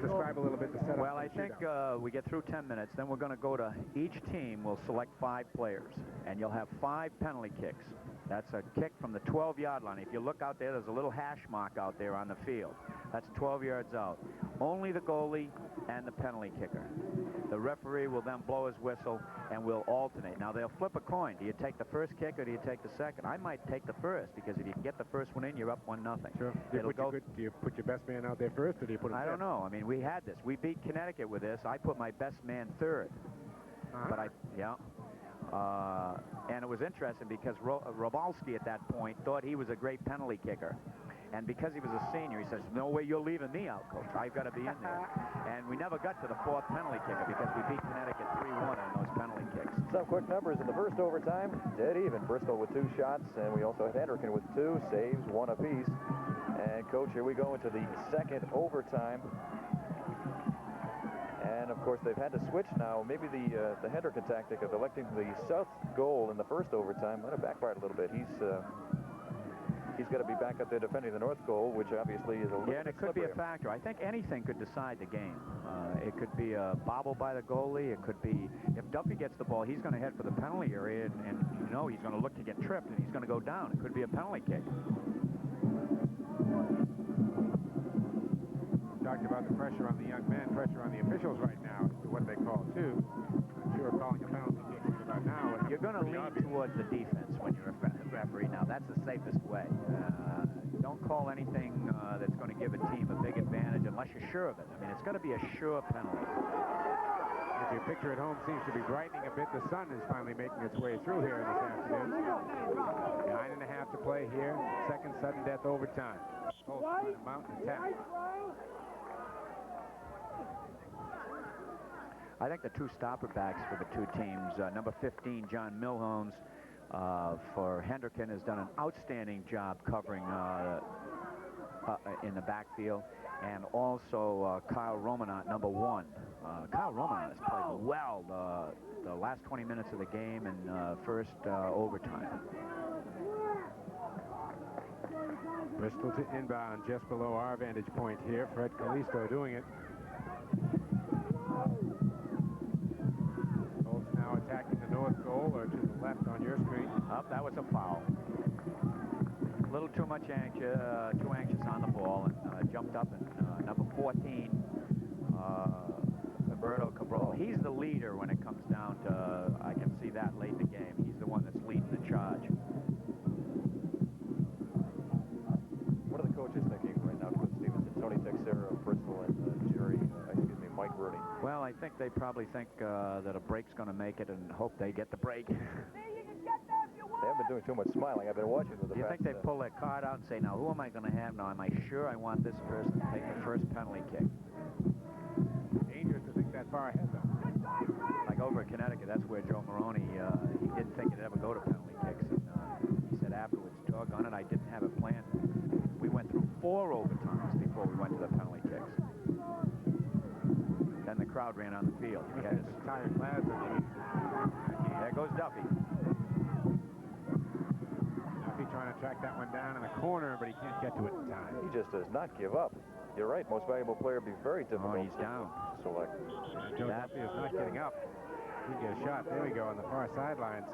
Describe a little bit the setup. Well, I think we get through 10 minutes. Then we're going to go to each team will select 5 players, and you'll have 5 penalty kicks. That's a kick from the 12-yard line. If you look out there, there's a little hash mark out there on the field. That's 12 yards out. Only the goalie and the penalty kicker. The referee will then blow his whistle, and we'll alternate. Now, they'll flip a coin. Do you take the first kick or do you take the second? I might take the first, because if you can get the first one in, you're up 1-0. Sure. Do you put your best man out there first, or do you put him I don't know. I mean, we had this. We beat Connecticut with this. I put my best man third. But and it was interesting because Robalski at that point thought he was a great penalty kicker. And because he was a senior, he says, no way you're leaving me out, Coach. I've got to be in there. And we never got to the 4th penalty kicker because we beat Connecticut 3-1 on those penalty kicks. Some quick numbers in the first overtime. Dead even. Bristol with 2 shots, and we also had Hendricken with 2 saves, 1 apiece. And, Coach, here we go into the second overtime. And, of course, they've had to switch now. Maybe the Hendricken tactic of electing the south goal in the first overtime might have backfired a little bit. He's got to be back up there defending the north goal, which obviously is a little bit and it could be a factor. I think anything could decide the game. It could be a bobble by the goalie. It could be, if Duffy gets the ball, he's going to head for the penalty area, and you know he's going to look to get tripped, and he's going to go down. It could be a penalty kick. Talked about the pressure on the young men, pressure on the officials right now as to what they call too. I'm sure calling a penalty kick right about now. You're going to lean towards the defense when you're a referee. Now, that's the safest way. Don't call anything that's going to give a team a big advantage unless you're sure of it. I mean, it's got to be a sure penalty. If your picture at home seems to be brightening a bit, the sun is finally making its way through here this afternoon. 9.5 to play here. Second sudden death overtime. Mountain attack. I think the two stopper backs for the two teams, number 15, John Milhomes, for Hendricken, has done an outstanding job covering in the backfield, and also Kyle Romanot, number 1. Kyle Romanot has played well the last 20 minutes of the game and first overtime. Bristol to inbound just below our vantage point here. Fred Callisto doing it. Colts now attacking the north goal, or to the left on your screen. Up, that was a foul. A little too anxious on the ball, and jumped up, and number 14, Roberto Cabral. He's the leader when it comes down to, I can see that late in the game. He's the one that's leading the charge. What are the coaches thinking right now, Cliff Stevenson, Tony Texera of Bristol, and Mike Rooney? Well, I think they probably think that a break's going to make it and hope they get the break. They haven't been doing too much smiling. I've been watching them. Do you think they pull their card out and say, now, who am I going to have now? Am I sure I want this person to take the first penalty kick? Dangerous to think that far ahead, though. Like over in Connecticut, that's where Joe Moroni, he didn't think it'd ever go to penalty kicks. And he said afterwards, doggone it, I didn't have it planned. We went through 4 overtimes before we went to the penalty kicks. Then the crowd ran on the field. There goes Duffy. Duffy trying to track that one down in the corner, but he can't get to it in time. He just does not give up. You're right. Most valuable player would be very difficult. Oh, he's down. To select. Joe Duffy is not getting up. He can get a shot. There we go on the far sidelines.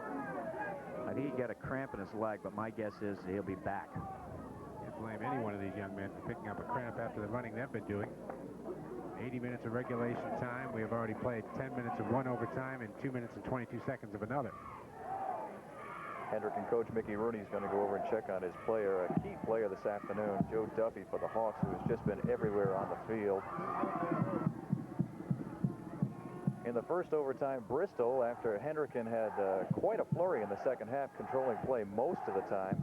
I think he got a cramp in his leg, but my guess is he'll be back. Can't blame any one of these young men for picking up a cramp after the running they've been doing. 80 minutes of regulation time. We have already played 10 minutes of one overtime and 2 minutes and 22 seconds of another. Hendricken coach Mickey Rooney is going to go over and check on his player, a key player this afternoon, Joe Duffy for the Hawks, who has just been everywhere on the field. In the first overtime, Bristol, after Hendricken had quite a flurry in the second half, controlling play most of the time,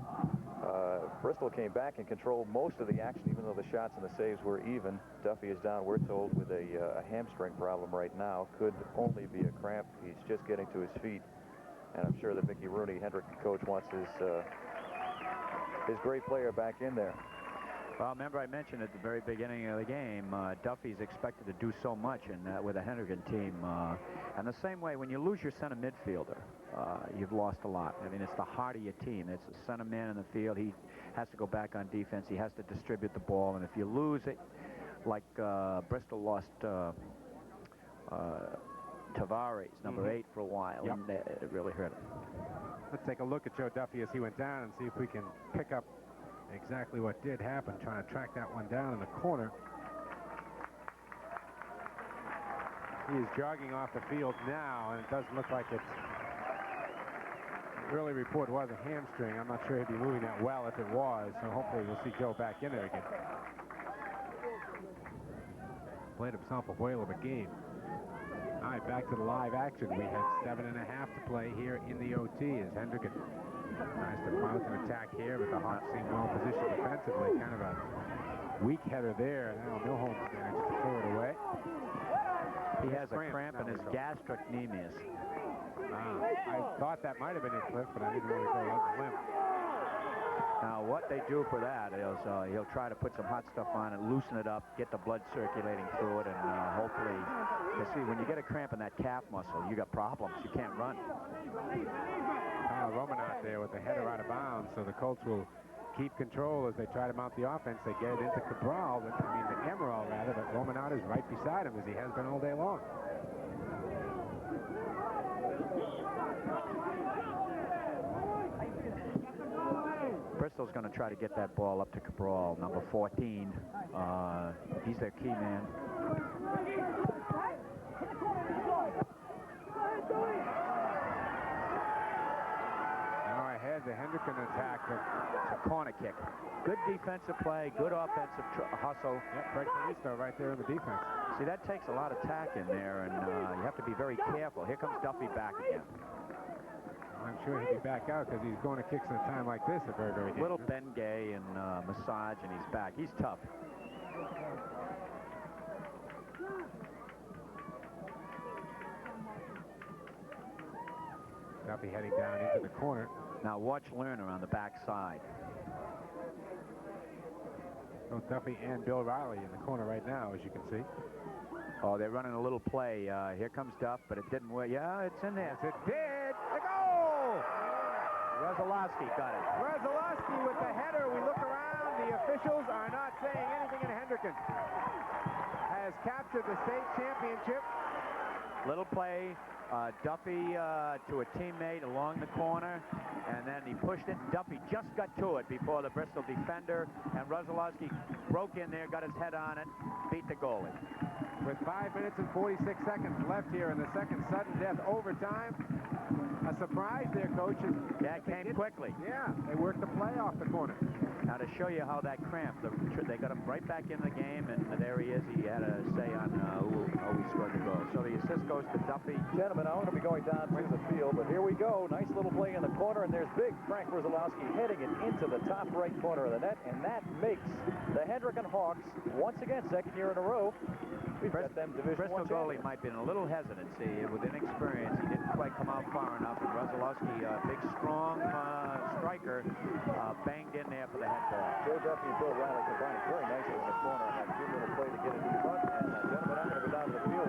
Bristol came back and controlled most of the action, even though the shots and the saves were even. Duffy is down, we're told, with a hamstring problem right now. Could only be a cramp. He's just getting to his feet. And I'm sure that Mickey Rooney, Hendricken coach, wants his great player back in there. Well, remember I mentioned at the very beginning of the game, Duffy's expected to do so much with a Hendricken team. And the same way, when you lose your center midfielder, you've lost a lot. I mean, it's the heart of your team. It's the center man in the field. He has to go back on defense. He has to distribute the ball. And if you lose it, like Bristol lost Tavares, number 8, for a while, and it really hurt him. Let's take a look at Joe Duffy as he went down and see if we can pick up exactly what did happen, trying to track that one down in the corner. He is jogging off the field now, and it doesn't look like it's... The early report was a hamstring. I'm not sure he'd be moving that well if it was, so hopefully we'll see Joe back in there again. Played himself a whale of a game. All right, back to the live action. We had 7.5 to play here in the OT as Hendricken tries to mount an attack here, but the Hawks seem well positioned defensively. Kind of a weak header there. Now Milhomes manages to throw it away. He has a cramp in his gastrocnemius. I thought that might have been it, Cliff, but I didn't really go on the limb. Now, what they do for that is he'll try to put some hot stuff on it, loosen it up, get the blood circulating through it, and hopefully, you see, when you get a cramp in that calf muscle, you got problems. You can't run. Romanot there with the header out of bounds, so the Colts will keep control as they try to mount the offense. They get it into Cabral, to Emerald rather, but Romanot is right beside him as he has been all day long. Bristol's going to try to get that ball up to Cabral, number 14. He's their key man. Now ahead, the Hendricken attack. It's a corner kick. Good defensive play, good offensive hustle. Yep, Fred Callisto right there in the defense. See, that takes a lot of tack in there, and you have to be very careful. Here comes Duffy back again. I'm sure he'll be back out because he's going to kicks in a time like this. A very, very little Bengay and massage, and he's back. He's tough. Duffy heading down into the corner. Now watch Lerner on the backside. Both Duffy and Bill Riley in the corner right now, as you can see. Oh, they're running a little play. Here comes Duff, but it didn't work. Yeah, it's in there. Yes, it did. The goal! Rozalowski got it. Rozalowski with the header. We look around. The officials are not saying anything, and Hendricken has captured the state championship. Little play. Duffy to a teammate along the corner, and then he pushed it. Duffy just got to it before the Bristol defender, and Rozalowski broke in there, got his head on it, beat the goalie. With 5 minutes and 46 seconds left here in the second sudden death overtime. A surprise there, Coach. Yeah, it came quickly. Yeah, they worked the play off the corner. Now, to show you how that cramped, they got him right back in the game, and there he is. He had a say on who scored the goal. So the assist goes to Duffy. Gentlemen, I'm going to be going down to the field, but here we go. Nice little play in the corner, and there's big Frank Rozalowski heading it into the top right corner of the net, and that makes the Hendricken Hawks, once again, second year in a row, we've got them Division Bristol I goalie might be in a little hesitancy with inexperience. He didn't quite come out far enough, and Rozalowski, a big, strong striker, banged in there for the head ball. Joe Duffy and Bill Riley combining very nicely in the corner on that good little play to get it in front. And gentlemen, I'm going to go down to the field.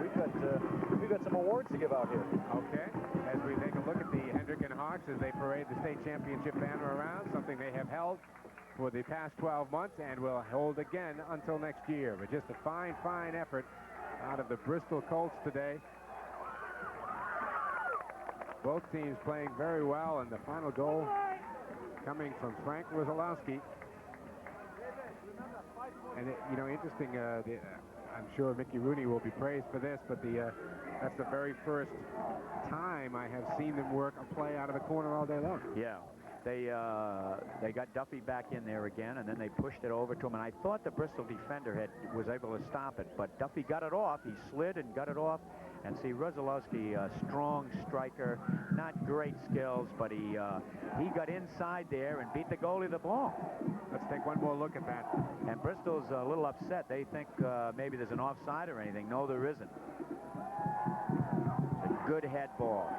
We've got some awards to give out here. Okay. As we take a look at the Hendricken Hawks as they parade the state championship banner around, something they have held for the past 12 months and will hold again until next year. But just a fine, fine effort out of the Bristol Colts today. Both teams playing very well, and the final goal coming from Frank Rozalowski. And, interesting, I'm sure Mickey Rooney will be praised for this, but that's the very first time I have seen them work a play out of the corner all day long. Yeah. They got Duffy back in there again, and then they pushed it over to him. And I thought the Bristol defender was able to stop it, but Duffy got it off. He slid and got it off. And see, Rozalowski, a strong striker, not great skills, but he got inside there and beat the goalie of the ball. Let's take one more look at that. And Bristol's a little upset. They think maybe there's an offside or anything. No, there isn't. It's a good head ball.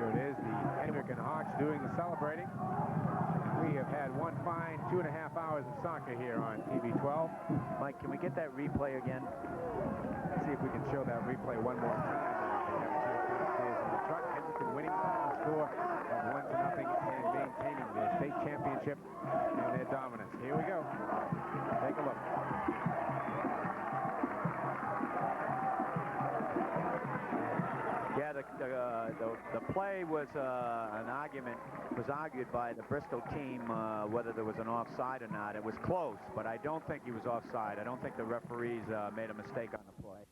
Here it is, the Hendricken Hawks doing the celebrating. We have had one fine 2.5 hours of soccer here on TV 12. Mike, can we get that replay again? Let's see if we can show that replay one more time. They have a chance downstairs in the truck. Hendricken winning the score of 1-0 and maintaining their state championship and their dominance. Here we go. Take a look. Yeah, the play was an argument, was argued by the Bristol team whether there was an offside or not. It was close, but I don't think he was offside. I don't think the referees made a mistake on the play.